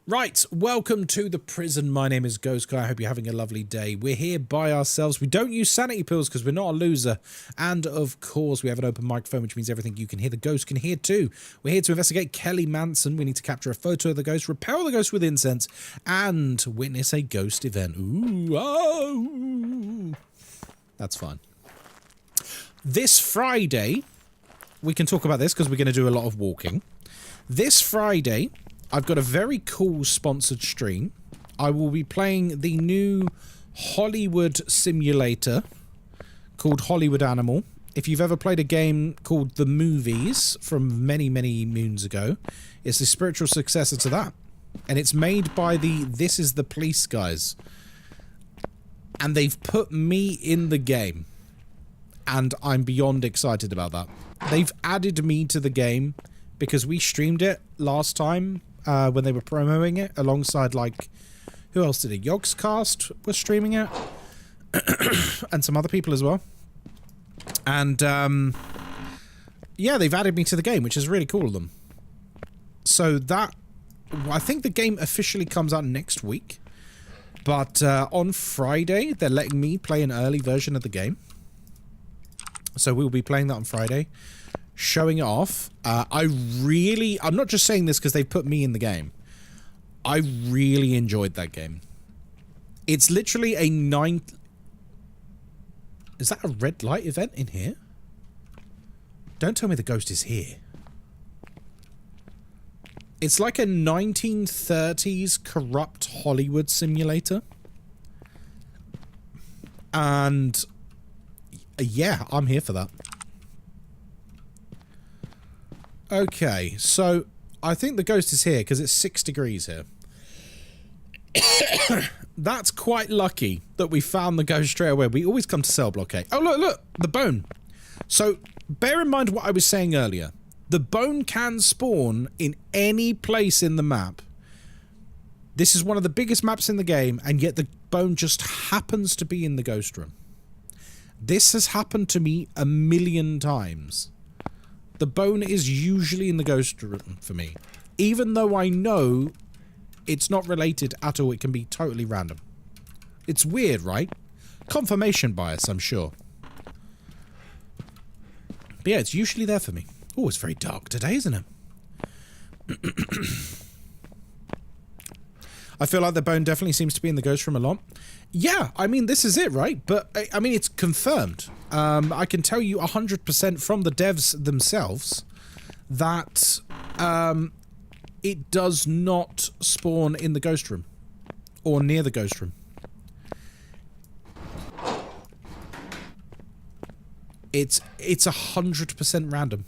Right, welcome to the prison. My name is Ghostkai. I hope you're having a lovely day. We're here by ourselves. We don't use sanity pills because we're not a loser. And, of course, we have an open microphone, which means everything you can hear, the ghost can hear too. We're here to investigate Kelly Manson. We need to capture a photo of the ghost, repel the ghost with incense, and witness a ghost event. Ooh, oh. That's fine. This Friday, we can talk about this because we're going to do a lot of walking. This Friday... I've got a very cool sponsored stream. I will be playing the new Hollywood simulator called Hollywood Animal. If you've ever played a game called The Movies from many, many moons ago, it's the spiritual successor to that. And it's made by the This Is the Police guys. And they've put me in the game. And I'm beyond excited about that. They've added me to the game because we streamed it last time. When they were promoting it alongside, like, who else did it? Yogscast was streaming it. And some other people as well. And, yeah, they've added me to the game, which is really cool of them. So that, I think the game officially comes out next week. But on Friday, they're letting me play an early version of the game. So we'll be playing that on Friday. Showing it off. I'm not just saying this because they've put me in the game. I really enjoyed that game. It's literally a 9... Is that a red light event in here? Don't tell me the ghost is here. It's like a 1930s corrupt Hollywood simulator. And... yeah, I'm here for that. Okay, so I think the ghost is here because it's 6 degrees here. That's quite lucky that we found the ghost straight away. We always come to cell block A. Oh, look, look, the bone. So bear in mind what I was saying earlier. The bone can spawn in any place in the map. This is one of the biggest maps in the game, and yet the bone just happens to be in the ghost room. This has happened to me a million times. The bone is usually in the ghost room for me. Even though I know it's not related at all, it can be totally random. It's weird, right? Confirmation bias, I'm sure. But yeah, it's usually there for me. Oh, it's very dark today, isn't it? I feel like the bone definitely seems to be in the ghost room a lot. Yeah, I mean, this is it, right? But, I mean, it's confirmed. I can tell you 100% from the devs themselves that it does not spawn in the ghost room or near the ghost room. It's 100% random.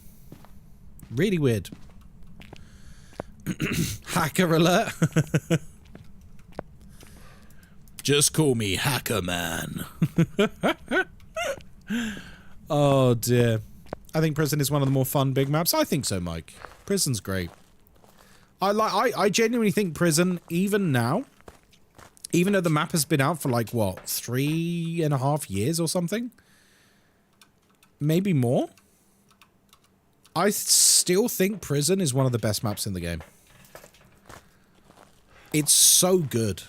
Really weird. Hacker alert. Just call me Hacker Man. Oh dear. I think Prison is one of the more fun big maps. I think so, Mike. Prison's great. I genuinely think Prison, even now, even though the map has been out for like, what, 3.5 years or something? Maybe more? I still think Prison is one of the best maps in the game. It's so good.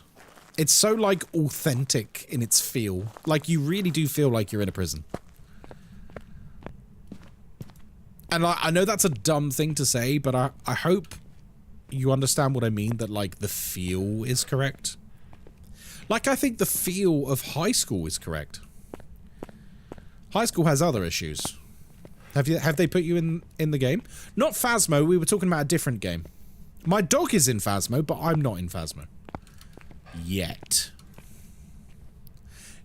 It's so, like, authentic in its feel. Like, you really do feel like you're in a prison. And I know that's a dumb thing to say, but I hope you understand what I mean, that, like, the feel is correct. Like, I think the feel of high school is correct. High school has other issues. Have they put you in the game? Not Phasmo, we were talking about a different game. My dog is in Phasmo, but I'm not in Phasmo. Yet.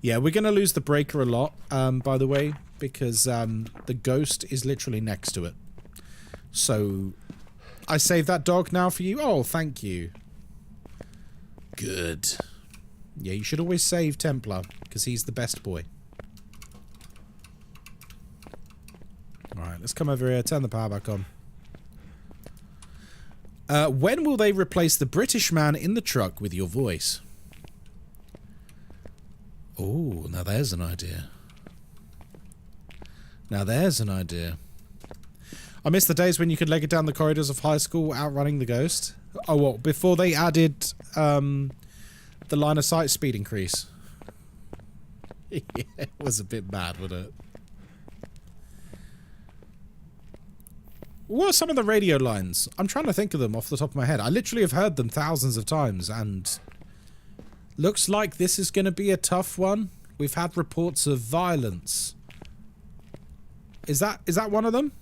Yeah, we're going to lose the breaker a lot, by the way, because the ghost is literally next to it. So, I saved that dog now for you. Oh, thank you. Good. Yeah, you should always save Templar, because he's the best boy. Alright, let's come over here, turn the power back on. When will they replace the British man in the truck with your voice? Oh, now there's an idea. Now there's an idea. I miss the days when you could leg it down the corridors of high school outrunning the ghost. Oh, what? Before they added the line of sight speed increase. Yeah, it was a bit bad, wasn't it? What are some of the radio lines? I'm trying to think of them off the top of my head. I literally have heard them thousands of times, and looks like this is going to be a tough one. We've had reports of violence. Is that one of them?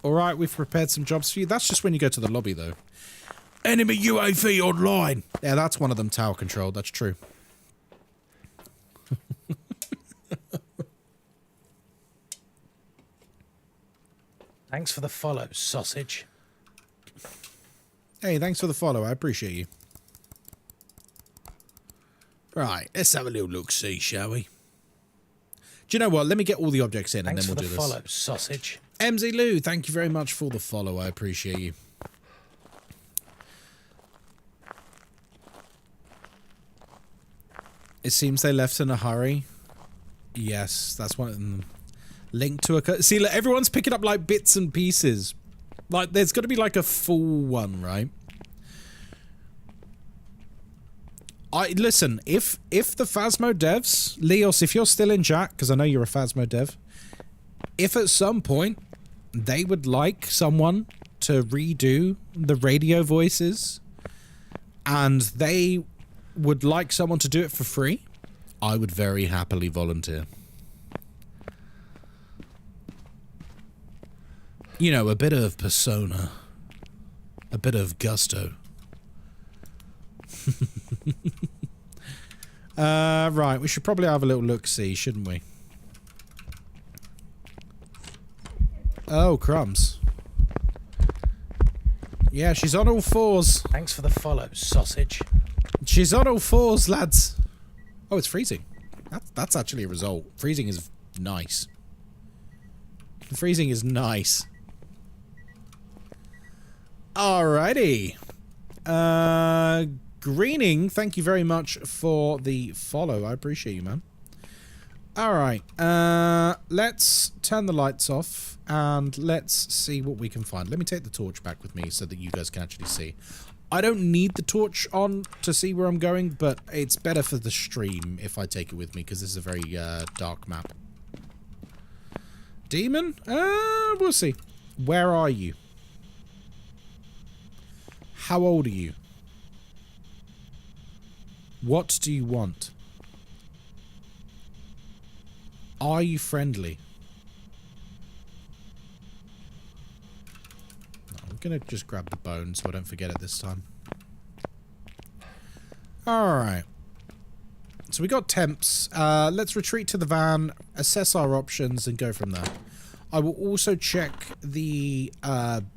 Alright, we've prepared some jobs for you. That's just when you go to the lobby, though. Enemy UAV online! Yeah, that's one of them tower controlled. That's true. Thanks for the follow, sausage. Hey, thanks for the follow. I appreciate you. Right, let's have a little look-see, shall we? Do you know what? Let me get all the objects in and then we'll do this. Thanks for the follow, sausage. MZ Lou, thank you very much for the follow. I appreciate you. It seems they left in a hurry. Yes, that's one of them. Linked to a... See, look, everyone's picking up, like, bits and pieces. Like, there's got to be, like, a full one, right? Listen, if the Phasmo devs... Leos, if you're still in chat, because I know you're a Phasmo dev, if at some point they would like someone to redo the radio voices and they would like someone to do it for free, I would very happily volunteer. You know, a bit of persona. A bit of gusto. Right, we should probably have a little look-see, shouldn't we? Oh, crumbs. Yeah, she's on all fours. Thanks for the follow, sausage. She's on all fours, lads. Oh, it's freezing. That's actually a result. Freezing is nice. Freezing is nice. Alrighty. Greening, thank you very much for the follow. I appreciate you, man. Alright. Let's turn the lights off and let's see what we can find. Let me take the torch back with me so that you guys can actually see. I don't need the torch on to see where I'm going, but it's better for the stream if I take it with me because this is a very dark map. Demon? We'll see. Where are you? How old are you? What do you want? Are you friendly? I'm gonna just grab the bone so I don't forget it this time. Alright. So we got temps. Let's retreat to the van, assess our options, and go from there. I will also check the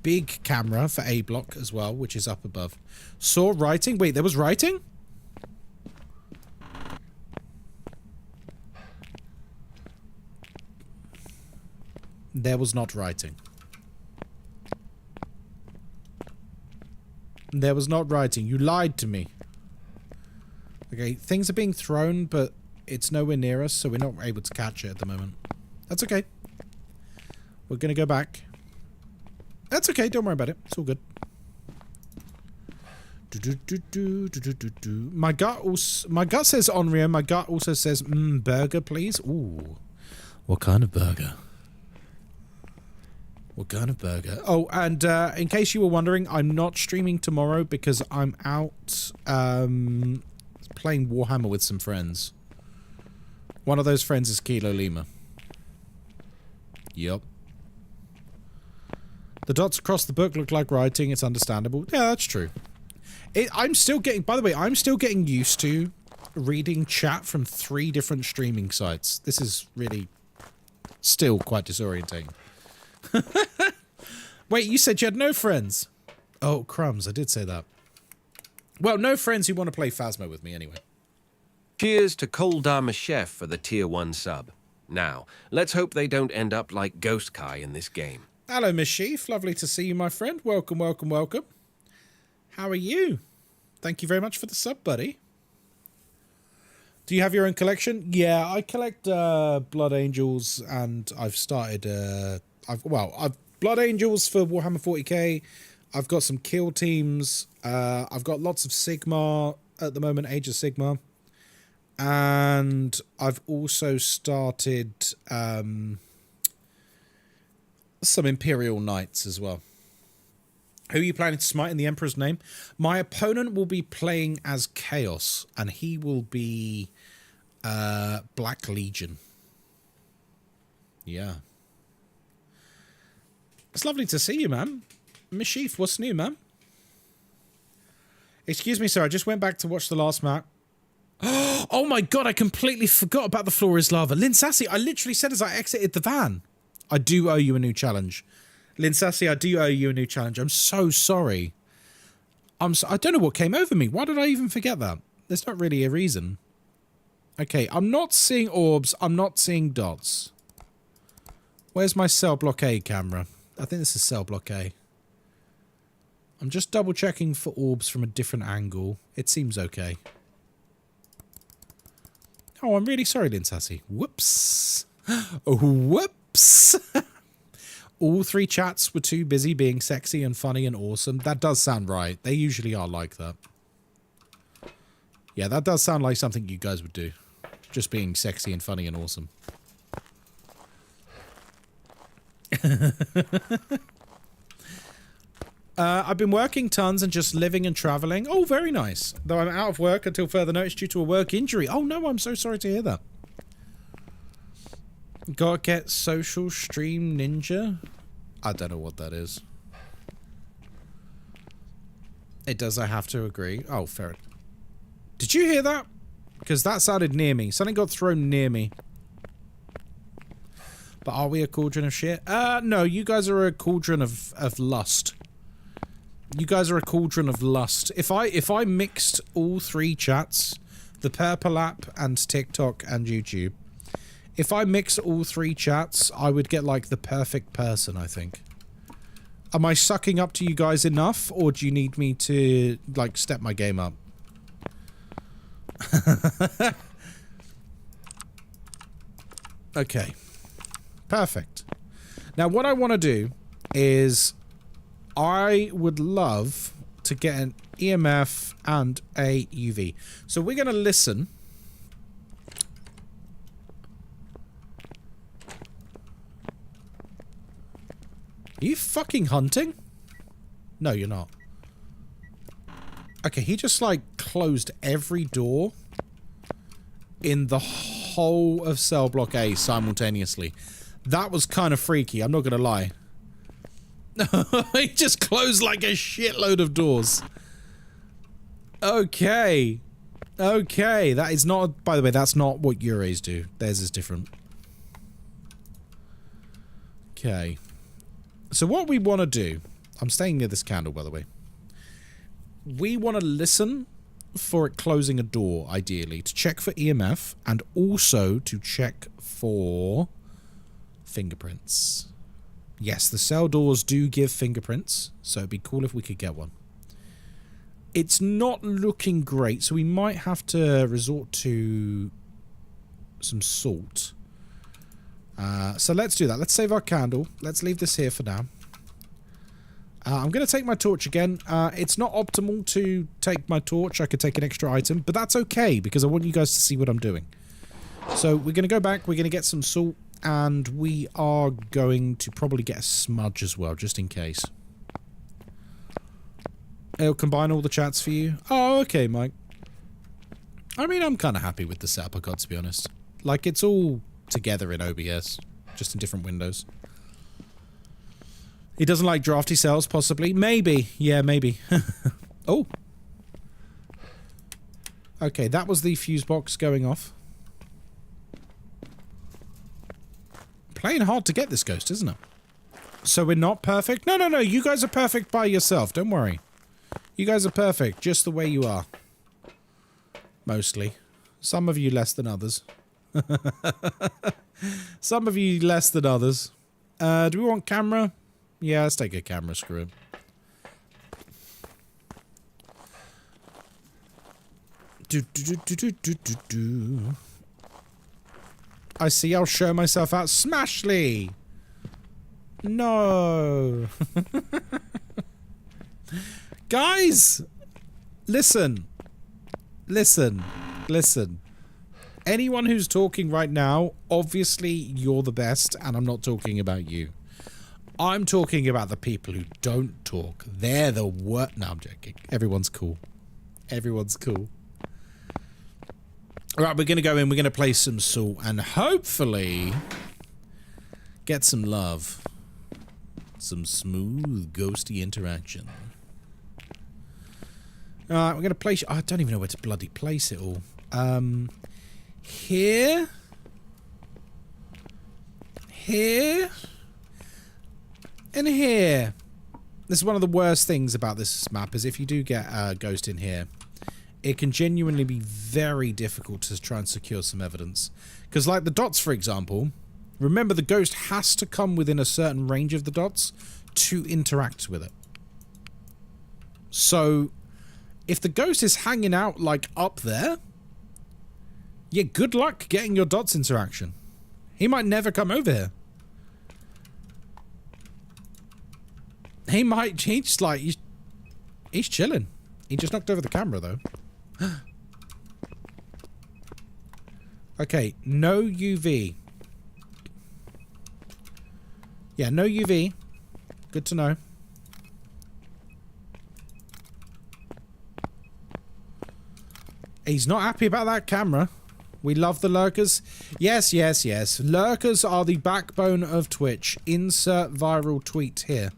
big camera for A block as well, which is up above. Saw writing. Wait, there was writing? There was not writing. There was not writing. You lied to me. Okay, things are being thrown, but it's nowhere near us, so we're not able to catch it at the moment. That's okay. We're going to go back. That's okay. Don't worry about it. It's all good. My gut says Onryo. My gut also says, burger, please. Ooh. What kind of burger? What kind of burger? Oh, and in case you were wondering, I'm not streaming tomorrow because I'm out playing Warhammer with some friends. One of those friends is Kilo Lima. Yup. The dots across the book look like writing. It's understandable. Yeah, that's true. I'm still getting... By the way, I'm still getting used to reading chat from 3 different streaming sites. This is really still quite disorientating. Wait, you said you had no friends? Oh, crumbs, I did say that. Well, no friends who want to play Phasmo with me anyway. Cheers to Koldama Chef for the Tier 1 sub. Now, let's hope they don't end up like Ghostkai in this game. Hello, Miss Sheaf. Lovely to see you, my friend. Welcome, welcome, welcome. How are you? Thank you very much for the sub, buddy. Do you have your own collection? Yeah, I collect Blood Angels, and I've started... I've Blood Angels for Warhammer 40k. I've got some kill teams. I've got lots of Sigma at the moment, Age of Sigma. And I've also started some Imperial Knights as well. Who are you planning to smite in the Emperor's name? My opponent will be playing as Chaos, and he will be Black Legion. Yeah. It's lovely to see you, man. Miss Sheaf, what's new, man? Excuse me, sir. I just went back to watch the last map. Oh my god, I completely forgot about the floor is lava. Lynn Sassy, I literally said as I exited the van. I do owe you a new challenge. Lynn Sassy, I do owe you a new challenge. I'm so sorry. I don't know what came over me. Why did I even forget that? There's not really a reason. Okay, I'm not seeing orbs. I'm not seeing dots. Where's my cell block A camera? I think this is cell block A. I'm just double checking for orbs from a different angle. It seems okay. Oh, I'm really sorry, Lynn Sassy. Whoops. Oh, whoops. All 3 chats were too busy being sexy and funny and awesome. That does sound right. They usually are like that. Yeah, that does sound like something you guys would do. Just being sexy and funny and awesome. I've been working tons and just living and traveling. Oh, very nice. Though I'm out of work until further notice due to a work injury. Oh, no, I'm so sorry to hear that. Gotta get social stream ninja. I don't know what that is. It does, I have to agree. Oh, fair. Did you hear that? Because that sounded near me. Something got thrown near me. But are we a cauldron of shit? No, you guys are a cauldron of lust. You guys are a cauldron of lust. If I mixed all 3 chats, the Purple app and TikTok and YouTube, if I mix all 3 chats, I would get like the perfect person, I think. Am I sucking up to you guys enough, or do you need me to like step my game up? Okay. Perfect. Now what I want to do is I would love to get an EMF and a UV. So we're going to listen. Are you fucking hunting? No, you're not. Okay, he just like closed every door in the whole of cell block A simultaneously. That was kind of freaky, I'm not gonna lie. He just closed like a shitload of doors. Okay. Okay, that is not... By the way, that's not what Euros do. Theirs is different. Okay. So what we want to do... I'm staying near this candle, by the way. We want to listen for it closing a door, ideally, to check for EMF, and also to check for fingerprints. Yes, the cell doors do give fingerprints, so it'd be cool if we could get one. It's not looking great, so we might have to resort to some salt. So let's do that. Let's save our candle. Let's leave this here for now. I'm going to take my torch again. It's not optimal to take my torch. I could take an extra item, but that's okay because I want you guys to see what I'm doing. So we're going to go back. We're going to get some salt, and we are going to probably get a smudge as well, just in case. It'll combine all the chats for you. Oh, okay, Mike. I mean, I'm kind of happy with the setup I got, to be honest. Like, it's all together in OBS, just in different windows. He doesn't like drafty cells, possibly. Maybe. Yeah, maybe. Oh. Okay, that was the fuse box going off. Playing hard to get this ghost, isn't it? So we're not perfect? No, no, no. You guys are perfect by yourself. Don't worry. You guys are perfect, just the way you are. Mostly. Some of you less than others. Some of you less than others. Do we want camera? Yeah, let's take a camera, screw it. I see, I'll show myself out. Smashly! No! Guys! Listen. Listen. Listen. Anyone who's talking right now, obviously you're the best, and I'm not talking about you. I'm talking about the people who don't talk. They're the worst. No, I'm joking. Everyone's cool. Everyone's cool. Alright, we're going to go in, we're going to play some salt, and hopefully get some love. Some smooth, ghosty interaction. Alright, we're going to place... I don't even know where to bloody place it all. Here. Here. And here. This is one of the worst things about this map, is if you do get a ghost in here, it can genuinely be very difficult to try and secure some evidence. Because like the dots, for example, remember the ghost has to come within a certain range of the dots to interact with it. So... if the ghost is hanging out, like, up there, yeah, good luck getting your dots interaction. He might never come over here. He might, he's just like, he's chilling. He just knocked over the camera, though. Okay, no UV. Yeah, no UV. Good to know. He's not happy about that camera. We love the lurkers. Yes, yes, yes. Lurkers are the backbone of Twitch. Insert viral tweet here.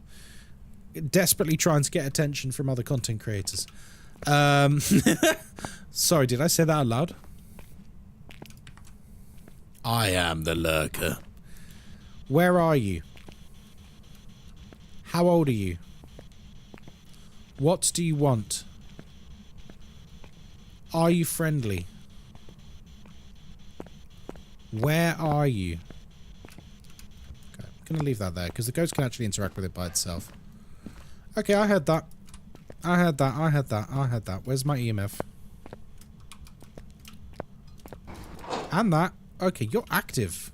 Desperately trying to get attention from other content creators. Sorry, did I say that out loud? I am the lurker. Where are you? How old are you? What do you want? Are you friendly? Where are you? Okay, I'm going to leave that there, because the ghost can actually interact with it by itself. Okay, I heard that. I heard that, I heard that, I heard that. Where's my EMF? And that. Okay, you're active.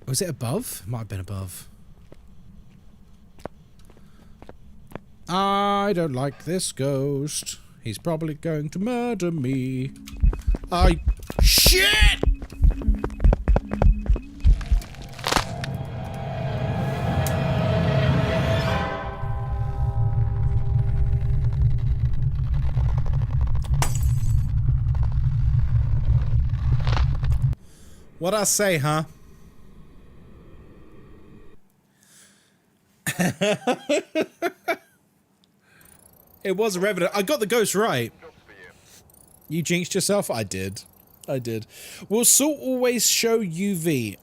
Was it above? Might have been above. I don't like this ghost. He's probably going to murder me. Shit! What'd I say, huh? It was a revenant. I got the ghost right. You jinxed yourself? I did. I did. Will salt always show UV?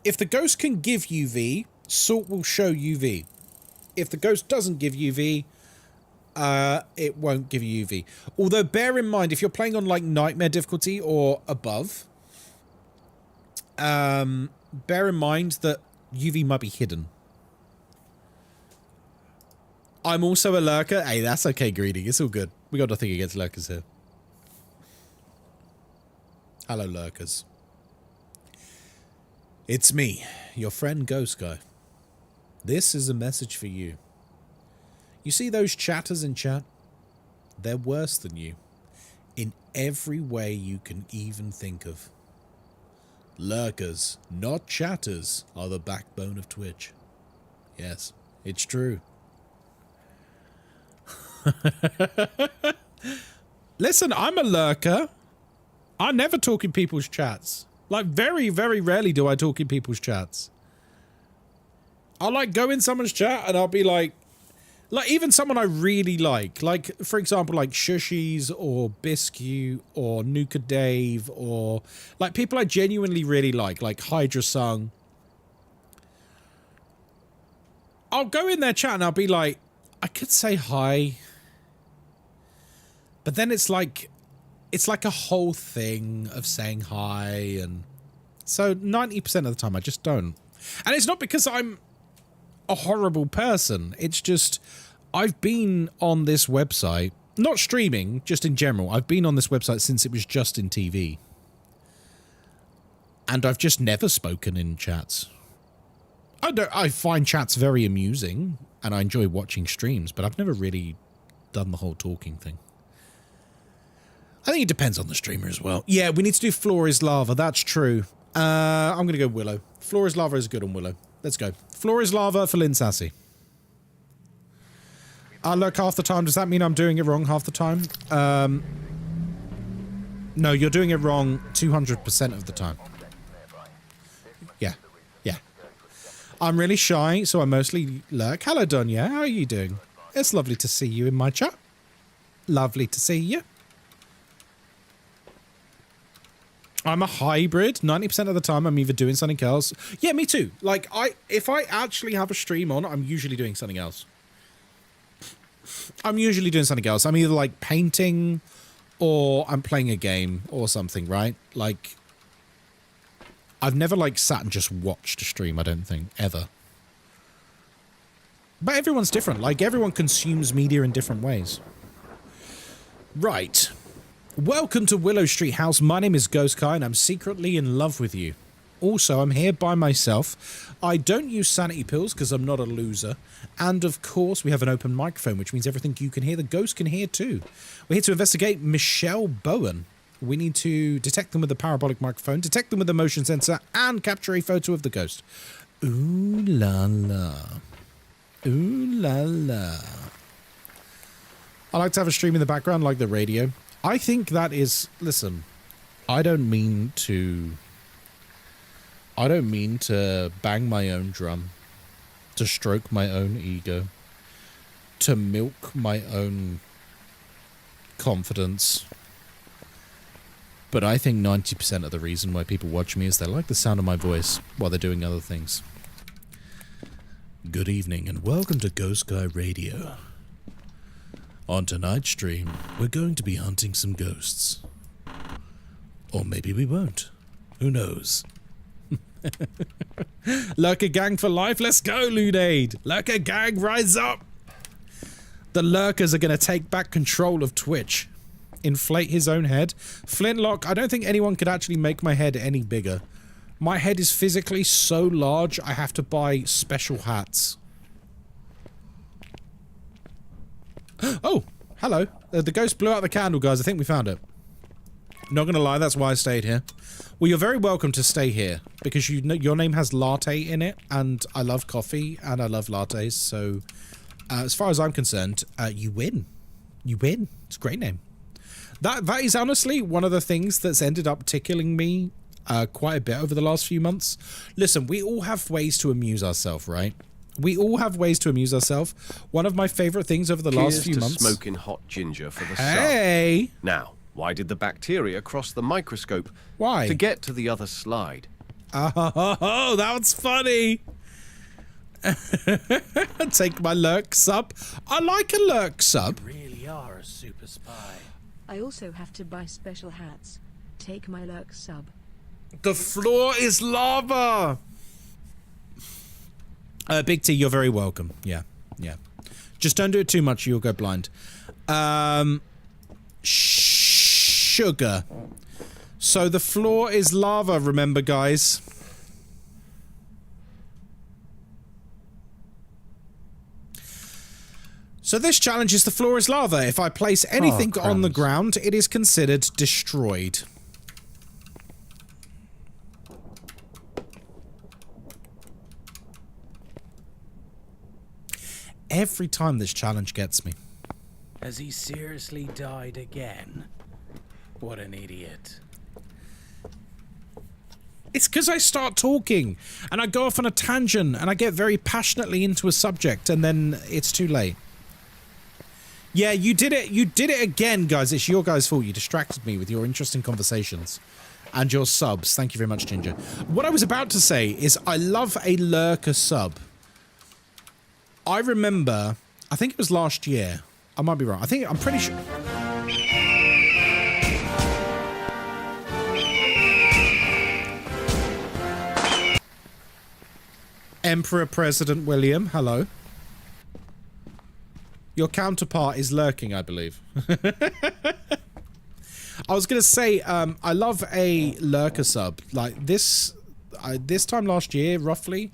If the ghost can give UV, salt will show UV. If the ghost doesn't give UV, it won't give you UV. Although bear in mind, if you're playing on like nightmare difficulty or above, bear in mind that UV might be hidden. I'm also a lurker. Hey, that's okay, Greedy. It's all good. We got nothing against lurkers here. Hello, lurkers. It's me, your friend Ghostkai. This is a message for you. You see those chatters in chat? They're worse than you. In every way you can even think of. Lurkers, not chatters, are the backbone of Twitch. Yes, it's true. Listen, I'm a lurker. I never talk in people's chats. Like, very, very rarely do I talk in people's chats. I'll, like, go in someone's chat and I'll be like, even someone I really like, for example, like Shushies or Biscu or Nuka Dave or, like, people I genuinely really like Hydra Sung. I'll go in their chat and I'll be like, I could say hi. But then it's like a whole thing of saying hi, and so 90% of the time I just don't. And it's not because I'm a horrible person. It's just I've been on this website, not streaming, just in general. I've been on this website since it was just in TV. And I've just never spoken in chats. I find chats very amusing, and I enjoy watching streams, but I've never really done the whole talking thing. I think it depends on the streamer as well. Yeah, we need to do Floor is Lava. That's true. I'm going to go Willow. Floor is Lava is good on Willow. Let's go. Floor is Lava for Lynn Sassy. I lurk half the time. Does that mean I'm doing it wrong half the time? No, you're doing it wrong 200% of the time. Yeah. Yeah. I'm really shy, so I mostly lurk. Hello, Donya. How are you doing? It's lovely to see you in my chat. Lovely to see you. I'm a hybrid. 90% of the time, I'm either doing something else. Yeah, me too. Like, if I actually have a stream on, I'm usually doing something else. I'm usually doing something else. I'm either, like, painting or I'm playing a game or something, right? Like, I've never, like, sat and just watched a stream, I don't think, ever. But everyone's different. Like, everyone consumes media in different ways. Right. Welcome to Willow Street House. My name is Ghostkai and I'm secretly in love with you. Also, I'm here by myself. I don't use sanity pills because I'm not a loser. And of course, we have an open microphone, which means everything you can hear, the ghost can hear too. We're here to investigate Michelle Bowen. We need to detect them with a parabolic microphone, detect them with a motion sensor, and capture a photo of the ghost. Ooh la la. Ooh la la. I like to have a stream in the background like the radio. I think that is, listen, I don't mean to bang my own drum, to stroke my own ego, to milk my own confidence. But I think 90% of the reason why people watch me is they like the sound of my voice while they're doing other things. Good evening and welcome to Ghostkai Radio. On tonight's stream, we're going to be hunting some ghosts. Or maybe we won't. Who knows? Lurker gang for life. Let's go, Lunade. Lurker gang, rise up. The lurkers are going to take back control of Twitch. Inflate his own head. Flintlock, I don't think anyone could actually make my head any bigger. My head is physically so large, I have to buy special hats. Oh, hello. The ghost blew out the candle, guys. I think we found it. Not gonna lie, that's why I stayed here. Well, you're very welcome to stay here, because you know your name has latte in it, and I love coffee, and I love lattes, so as far as I'm concerned, you win. You win. It's a great name. That is honestly one of the things that's ended up tickling me quite a bit over the last few months. Listen, we all have ways to amuse ourselves, right? We all have ways to amuse ourselves. One of my favorite things over the last few months... smoking hot ginger for the hey! sun. Now, Why did the bacteria cross the microscope? Why? To get to the other slide. Oh, that's funny. Take my lurk sub. I like a lurk sub. You really are a super spy. I also have to buy special hats. Take my lurk sub. The floor is lava. Big T, you're very welcome. Yeah, yeah. Just don't do it too much, you'll go blind. Sugar. So the floor is lava, remember, guys. So this challenge is the floor is lava. If I place anything on the ground, it is considered destroyed. Every time this challenge gets me. Has he seriously died again? What an idiot. It's because I start talking and I go off on a tangent and I get very passionately into a subject and then it's too late. Yeah, you did it. You did it again, guys. It's your guys' fault. You distracted me with your interesting conversations and your subs. Thank you very much, Ginger. What I was about to say is I love a lurker sub. I remember, I think it was last year. I might be wrong. I'm pretty sure. Emperor President William, hello. Your counterpart is lurking, I believe. I was going to say, I love a lurker sub. Like this time last year, roughly.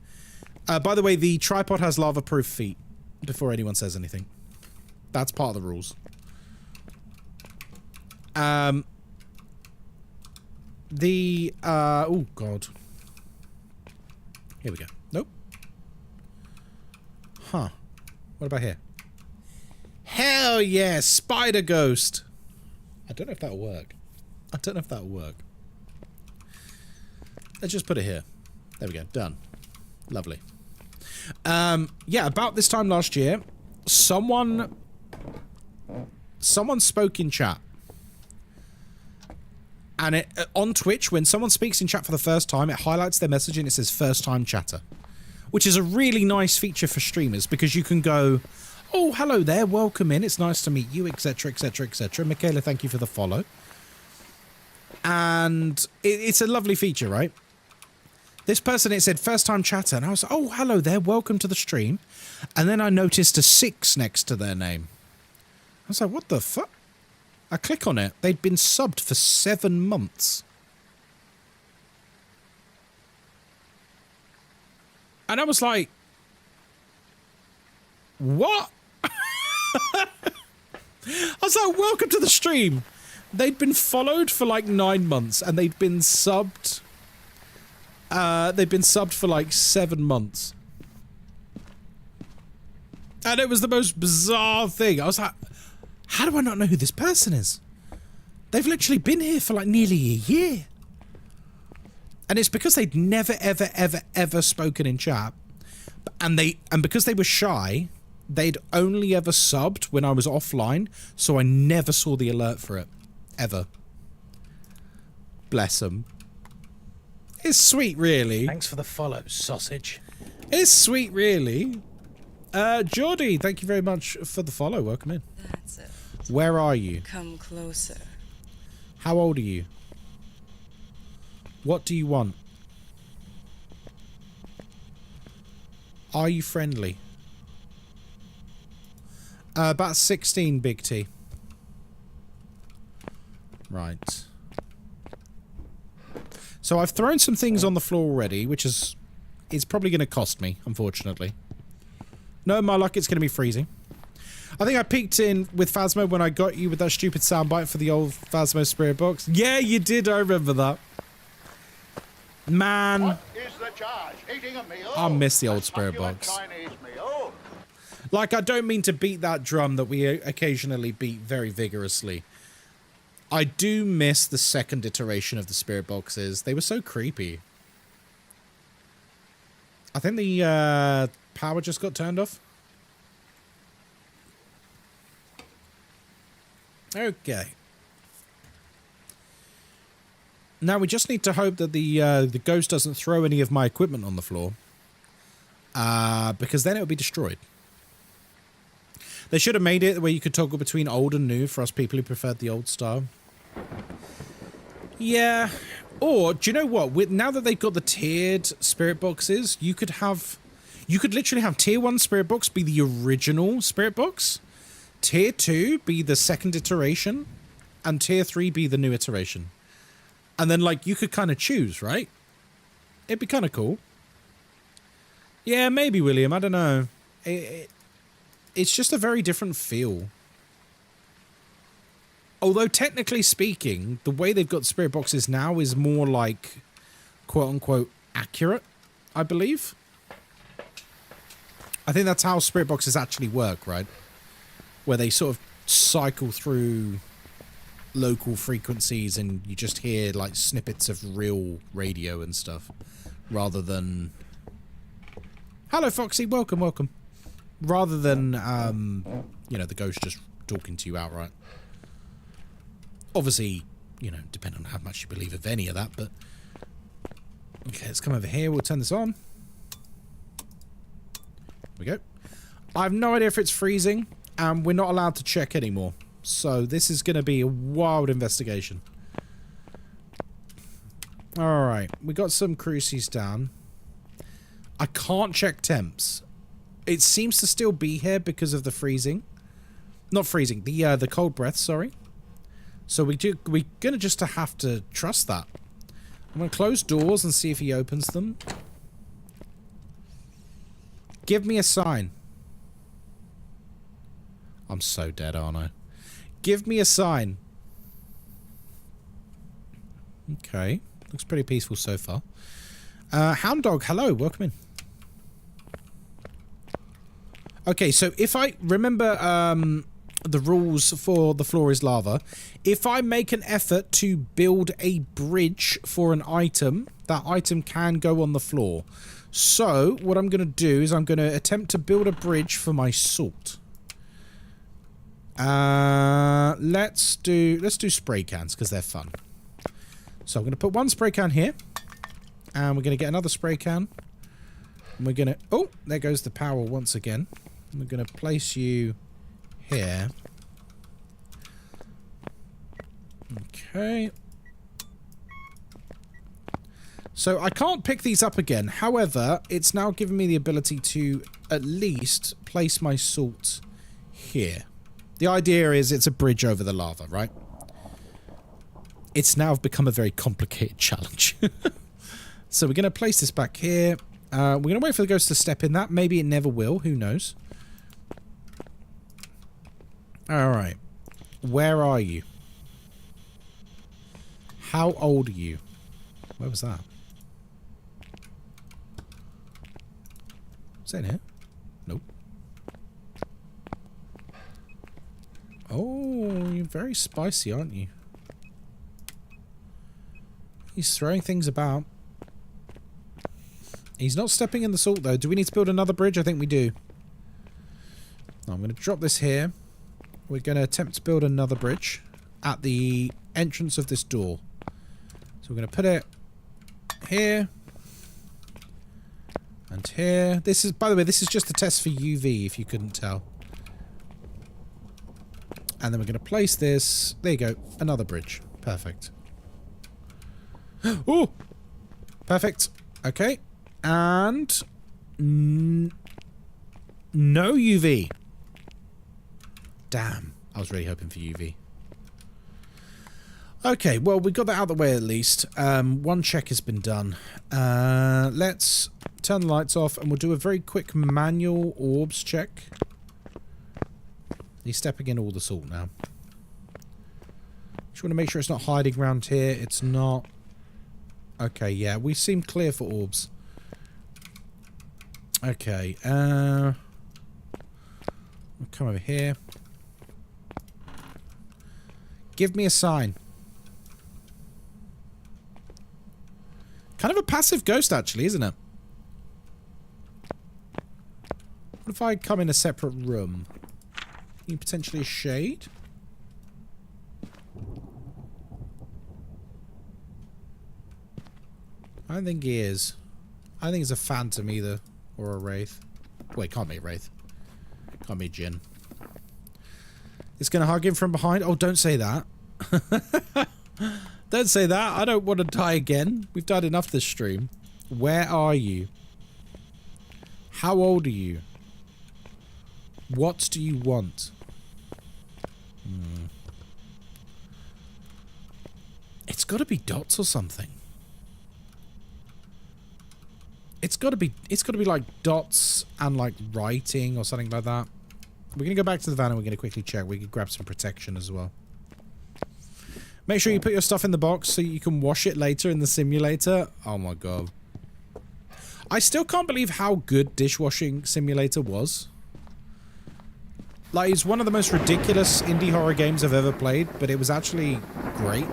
By the way, the tripod has lava-proof feet, before anyone says anything. That's part of the rules. Oh, God. Here we go. Nope. Huh. What about here? Hell yeah, spider ghost. I don't know if that'll work. Let's just put it here. There we go. Done. Lovely. Yeah, about this time last year, someone spoke in chat. And it on Twitch, when someone speaks in chat for the first time, it highlights their message and it says first time chatter. Which is a really nice feature for streamers because you can go, oh, hello there, welcome in, it's nice to meet you, etc, etc, etc. Michaela, thank you for the follow. And it's a lovely feature, right? This person, it said first time chatter, and I was like, oh, hello there, welcome to the stream. And then I noticed a 6 next to their name. I was like, what the fuck? I click on it. They'd been subbed for 7 months. And I was like, what? I was like, welcome to the stream. They'd been followed for like 9 months and they'd been subbed. They'd been subbed for like 7 months. And it was the most bizarre thing. I was like, how do I not know who this person is? They've literally been here for like nearly a year. And it's because they'd never, ever, ever, ever spoken in chat. And because they were shy, they'd only ever subbed when I was offline. So I never saw the alert for it. Ever. Bless them. It's sweet, really. Thanks for the follow, sausage. It's sweet, really. Geordie, thank you very much for the follow. Welcome in. That's it. Where are you? Come closer. How old are you? What do you want? Are you friendly? About 16, Big T. Right. So I've thrown some things on the floor already, which is probably going to cost me, unfortunately. No, my luck, it's going to be freezing. I think I peeked in with Phasmo when I got you with that stupid soundbite for the old Phasmo spirit box. Yeah, you did. I remember that. Man. What is the charge? Eating a meal? I miss the old spirit box. Like, I don't mean to beat that drum that we occasionally beat very vigorously. I do miss the second iteration of the spirit boxes. They were so creepy. I think the power just got turned off. Okay. Now we just need to hope that the ghost doesn't throw any of my equipment on the floor. Because then it would be destroyed. They should have made it where you could toggle between old and new for us people who preferred the old style. Yeah. Or, do you know what? Now that they've got the tiered spirit boxes, you could literally have tier 1 spirit box be the original spirit box, tier 2 be the second iteration, and tier 3 be the new iteration. And then, like, you could kind of choose, right? It'd be kind of cool. Yeah, maybe, William. I don't know. It's just a very different feel. Although, technically speaking, the way they've got spirit boxes now is more like, quote-unquote, accurate, I believe. I think that's how spirit boxes actually work, right? Where they sort of cycle through local frequencies and you just hear, like, snippets of real radio and stuff. Rather than... Hello, Foxy. Welcome, welcome. Rather than, you know, the ghost just talking to you outright. Obviously, you know, depending on how much you believe of any of that, but... Okay, let's come over here. We'll turn this on. There we go. I have no idea if it's freezing, and we're not allowed to check anymore. So this is going to be a wild investigation. Alright, we got some crucies down. I can't check temps. It seems to still be here because of the freezing. Not freezing, the cold breath, sorry. So we're gonna just have to trust that. I'm gonna close doors and see if he opens them. Give me a sign. I'm so dead, aren't I? Give me a sign. Okay. Looks pretty peaceful so far. Hound Dog, hello, welcome in. Okay, so if I remember the rules for the floor is lava, if I make an effort to build a bridge for an item, that item can go on the floor. So what I'm going to do is I'm going to attempt to build a bridge for my salt. Let's do spray cans because they're fun. So I'm going to put one spray can here, and we're going to get another spray can. And we're going to... Oh, there goes the power once again. We're going to place you here. Okay. So I can't pick these up again. However, it's now given me the ability to at least place my salt here. The idea is it's a bridge over the lava, right? It's now become a very complicated challenge. So we're going to place this back here. We're going to wait for the ghost to step in that. Maybe it never will. Who knows? Alright. Where are you? How old are you? Where was that? Is that in here? Nope. Oh, you're very spicy, aren't you? He's throwing things about. He's not stepping in the salt, though. Do we need to build another bridge? I think we do. I'm going to drop this here. We're going to attempt to build another bridge at the entrance of this door. So we're going to put it here. And here. This is, by the way, this is just a test for UV, if you couldn't tell. And then we're going to place this. There you go. Another bridge. Perfect. Oh! Perfect. Okay. And... no UV. Damn. I was really hoping for UV. Okay, well, we got that out of the way at least. One check has been done. Let's turn the lights off and we'll do a very quick manual orbs check. He's stepping in all the salt now. Just want to make sure it's not hiding around here. It's not. Okay, yeah, we seem clear for orbs. Okay, we'll come over here. Give me a sign. Kind of a passive ghost, actually, isn't it? What if I come in a separate room? Potentially a shade? I don't think he is. I think it's a phantom either. Or a wraith. Wait, can't be a wraith. Can't be a djinn. It's gonna hug him from behind. Oh, don't say that. Don't say that. I don't want to die again. We've died enough this stream. Where are you? How old are you? What do you want? It's got to be dots or something. It's got to be like dots and like writing or something like that. We're going to go back to the van and we're going to quickly check. We can grab some protection as well. Make sure you put your stuff in the box so you can wash it later in the simulator. Oh my god. I still can't believe how good Dishwashing Simulator was. Like, it's one of the most ridiculous indie horror games I've ever played, but it was actually great.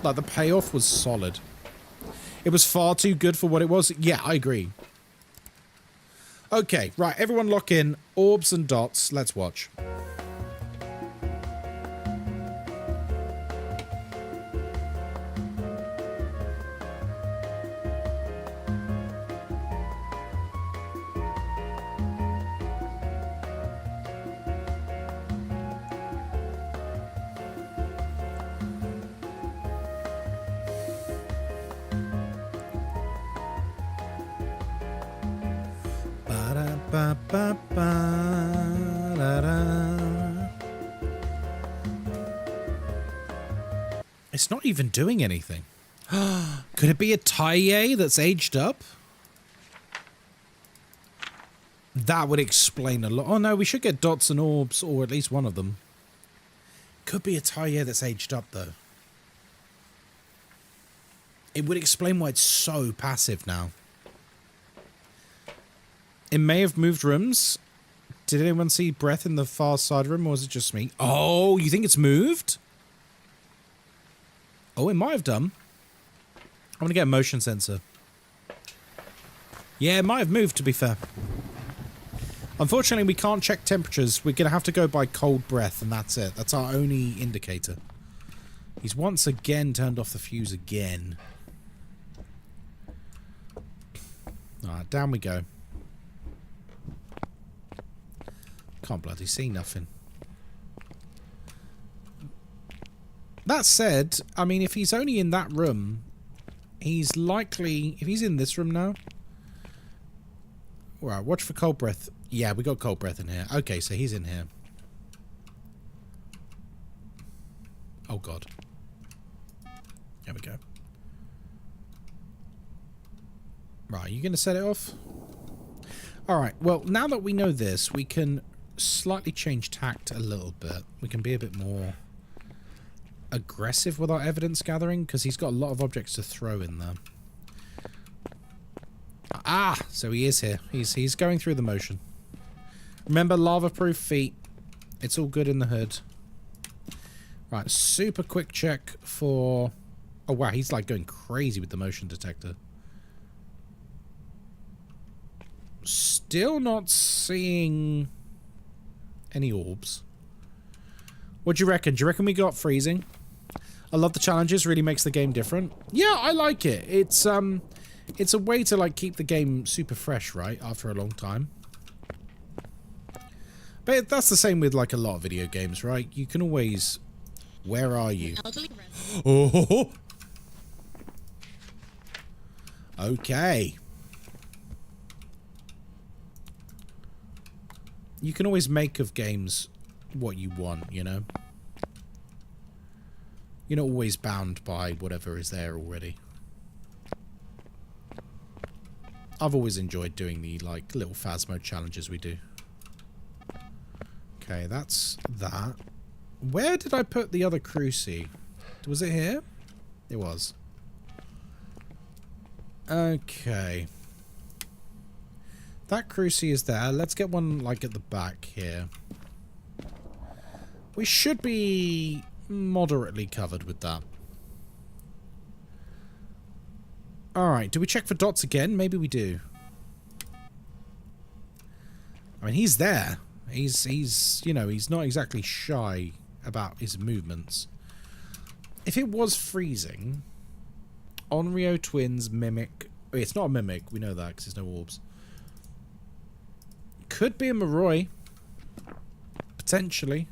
Like, the payoff was solid. It was far too good for what it was. Yeah, I agree. Okay, right, everyone lock in. Orbs and dots. Let's watch. It's not even doing anything. Could it be a Taille that's aged up? That would explain a lot. Oh no, we should get dots and orbs, or at least one of them. Could be a Taille that's aged up though. It would explain why it's so passive now. It may have moved rooms. Did anyone see breath in the far side room, or was it just me? Oh, you think it's moved? Oh, it might have done. I'm going to get a motion sensor. Yeah, it might have moved, to be fair. Unfortunately, we can't check temperatures. We're going to have to go by cold breath, and that's it. That's our only indicator. He's once again turned off the fuse again. Alright, down we go. Can't bloody see nothing. That said, I mean, if he's only in that room, he's likely... If he's in this room now... Right, watch for cold breath. Yeah, we got cold breath in here. Okay, so he's in here. Oh, God. There we go. Right, are you going to set it off? Alright, well, now that we know this, we can slightly change tact a little bit. We can be a bit more aggressive with our evidence gathering, because he's got a lot of objects to throw in there. Ah, so he is here. He's going through the motion. Remember, lava-proof feet. It's all good in the hood. Right, super quick check for... Oh, wow, he's like going crazy with the motion detector. Still not seeing any orbs. What do you reckon? Do you reckon we got freezing? I love the challenges. Really makes the game different. Yeah, I like it. It's a way to like keep the game super fresh, right? After a long time. But that's the same with like a lot of video games, right? You can always... Where are you? Oh! Okay. You can always make of games what you want, you know? You're not always bound by whatever is there already. I've always enjoyed doing the, like, little Phasmo challenges we do. Okay, that's that. Where did I put the other cruci? Was it here? It was. Okay. That cruci is there. Let's get one, like, at the back here. We should be moderately covered with that. Alright, do we check for dots again? Maybe we do. I mean, he's there. He's, you know, he's not exactly shy about his movements. If it was freezing, Onryo twins mimic. Oh, it's not a mimic. We know that because there's no orbs. Could be a Moroi. Potentially.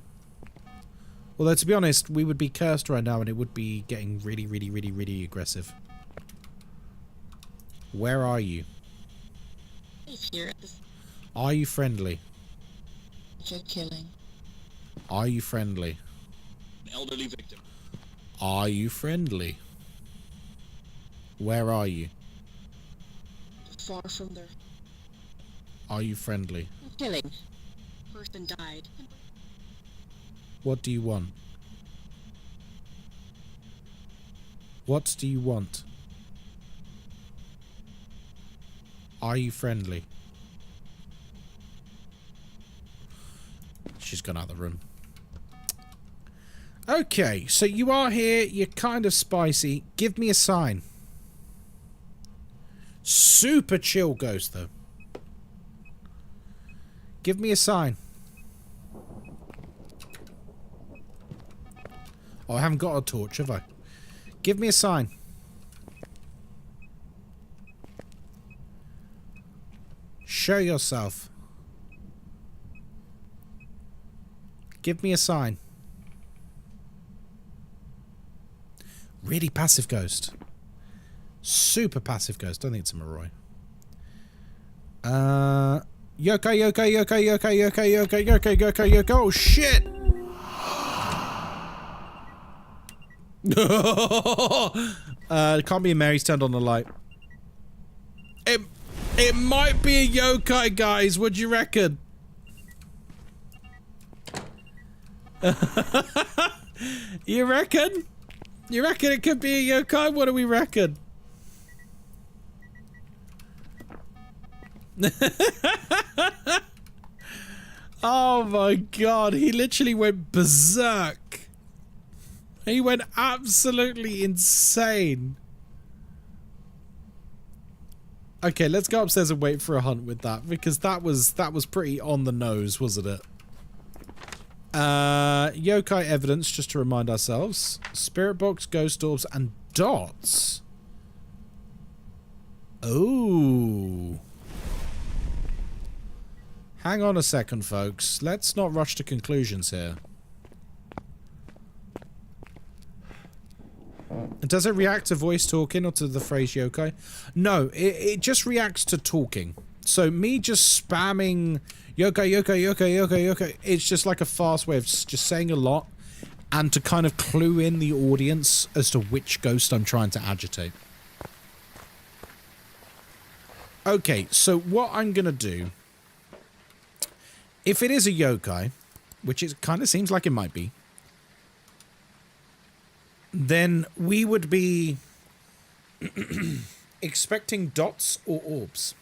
Although, to be honest, we would be cursed right now and it would be getting really, really, really, really aggressive. Where are you? Here. Are you friendly? Just killing. Are you friendly? An elderly victim. Are you friendly? Where are you? Far from there. Are you friendly? Killing. Person died. What do you want? What do you want? Are you friendly? She's gone out of the room. Okay, so you are here. You're kind of spicy. Give me a sign. Super chill ghost, though. Give me a sign. Oh, I haven't got a torch, have I? Give me a sign. Show yourself. Give me a sign. Really passive ghost. Super passive ghost. Don't think it's a Moroi. Yokai, yokai, yokai, yokai, yokai, yokai, yokai, yokai, yokai. Oh, shit! It can't be a Mary's turned on the light. It might be a yokai, guys. What do you reckon? You reckon? You reckon it could be a yokai? What do we reckon? Oh my god, he literally went berserk. He went absolutely insane. Okay, let's go upstairs and wait for a hunt with that, because that was pretty on the nose, wasn't it? Yokai evidence, just to remind ourselves. Spirit box, ghost orbs, and dots. Oh. Hang on a second, folks. Let's not rush to conclusions here. And does it react to voice talking or to the phrase yokai? No, it just reacts to talking. So me just spamming yokai, yokai, yokai, yokai, yokai, it's just like a fast way of just saying a lot and to kind of clue in the audience as to which ghost I'm trying to agitate. Okay, so what I'm going to do, if it is a yokai, which it kind of seems like it might be, then we would be expecting dots or orbs.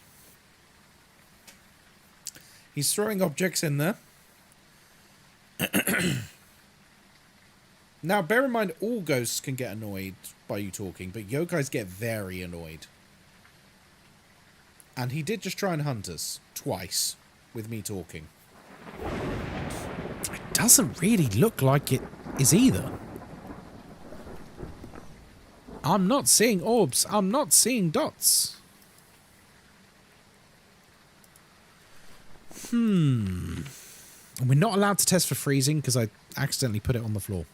He's throwing objects in there. Now, bear in mind, all ghosts can get annoyed by you talking, but yokais get very annoyed. And he did just try and hunt us twice with me talking. It doesn't really look like it is either. I'm not seeing orbs. I'm not seeing dots. We're not allowed to test for freezing because I accidentally put it on the floor.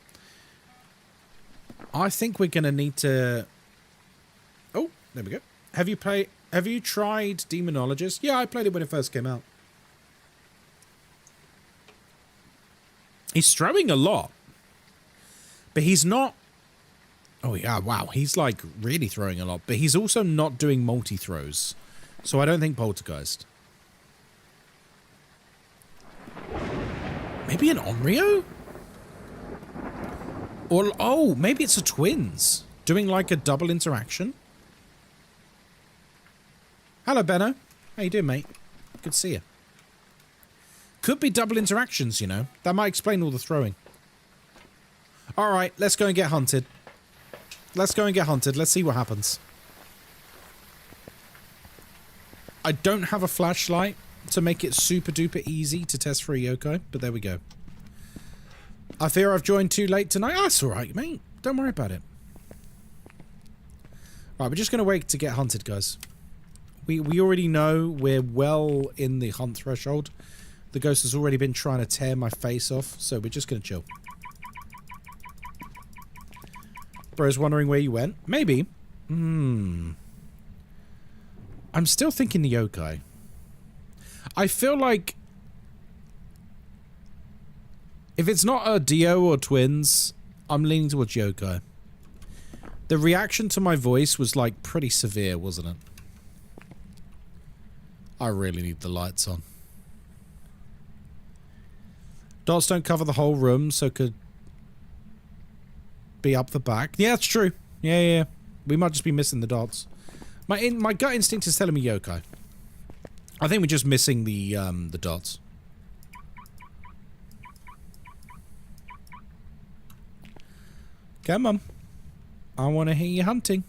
I think we're going to need to... Oh, there we go. Have you tried Demonologist? Yeah, I played it when it first came out. He's throwing a lot. But he's not... Oh, yeah, wow. He's, like, really throwing a lot. But he's also not doing multi-throws. So I don't think Poltergeist. Maybe an Onryo? Or, oh, maybe it's a twins. Doing, like, a double interaction. Hello, Benno. How you doing, mate? Good to see you. Could be double interactions, you know. That might explain all the throwing. Alright, let's go and get hunted. Let's go and get hunted. Let's see what happens. I don't have a flashlight to make it super duper easy to test for a yokai, but there we go. I fear I've joined too late tonight. Oh, that's alright, mate. Don't worry about it. Right, we're just going to wait to get hunted, guys. We already know we're well in the hunt threshold. The ghost has already been trying to tear my face off, so we're just going to chill. Bro's wondering where you went. Maybe. I'm still thinking the yokai. I feel like if it's not a Dio or twins, I'm leaning towards yokai. The reaction to my voice was like pretty severe, wasn't it? I really need the lights on. Dots don't cover the whole room, so could be up the back. Yeah, that's true. Yeah. We might just be missing the dots. My gut instinct is telling me yokai. I think we're just missing the dots. Come on. I want to hear you hunting.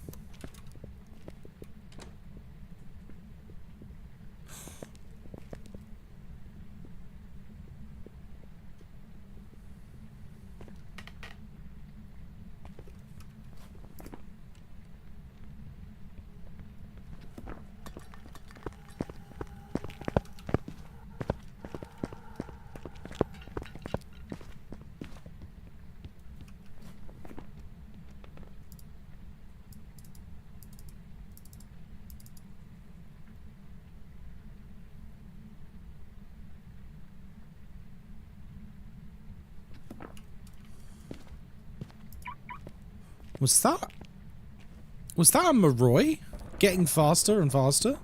Was that a Maroi getting faster and faster?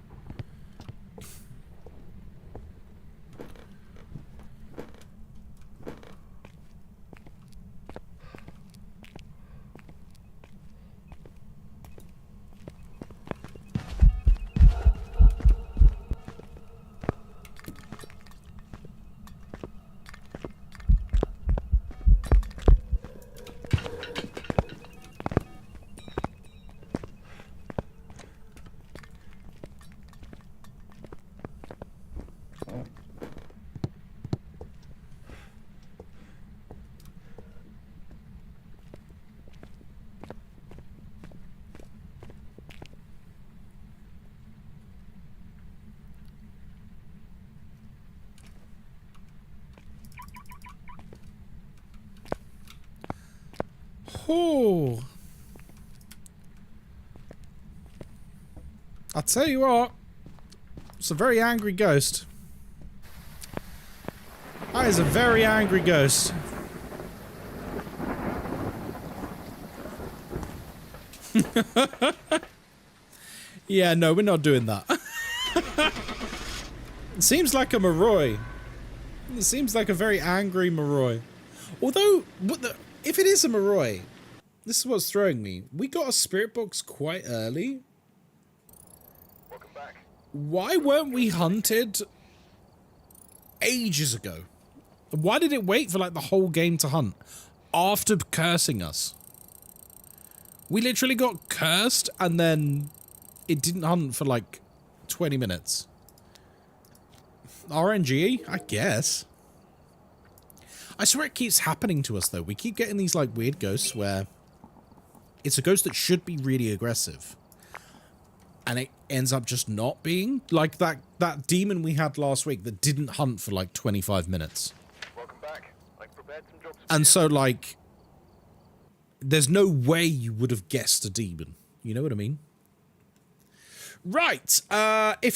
Oh, I'll tell you what, it's a very angry ghost. That is a very angry ghost. Yeah, no, we're not doing that. It seems like a Maroi. It seems like a very angry Maroi. Although, if it is a Maroi, this is what's throwing me. We got a spirit box quite early. Welcome back. Why weren't we hunted ages ago? Why did it wait for like the whole game to hunt after cursing us? We literally got cursed and then it didn't hunt for like 20 minutes. RNG, I guess. I swear it keeps happening to us though. We keep getting these like weird ghosts where it's a ghost that should be really aggressive and it ends up just not being. Like that demon we had last week that didn't hunt for like 25 minutes. Welcome back. I prepared some jobs. And so like there's no way you would have guessed a demon. You know what I mean? Right. If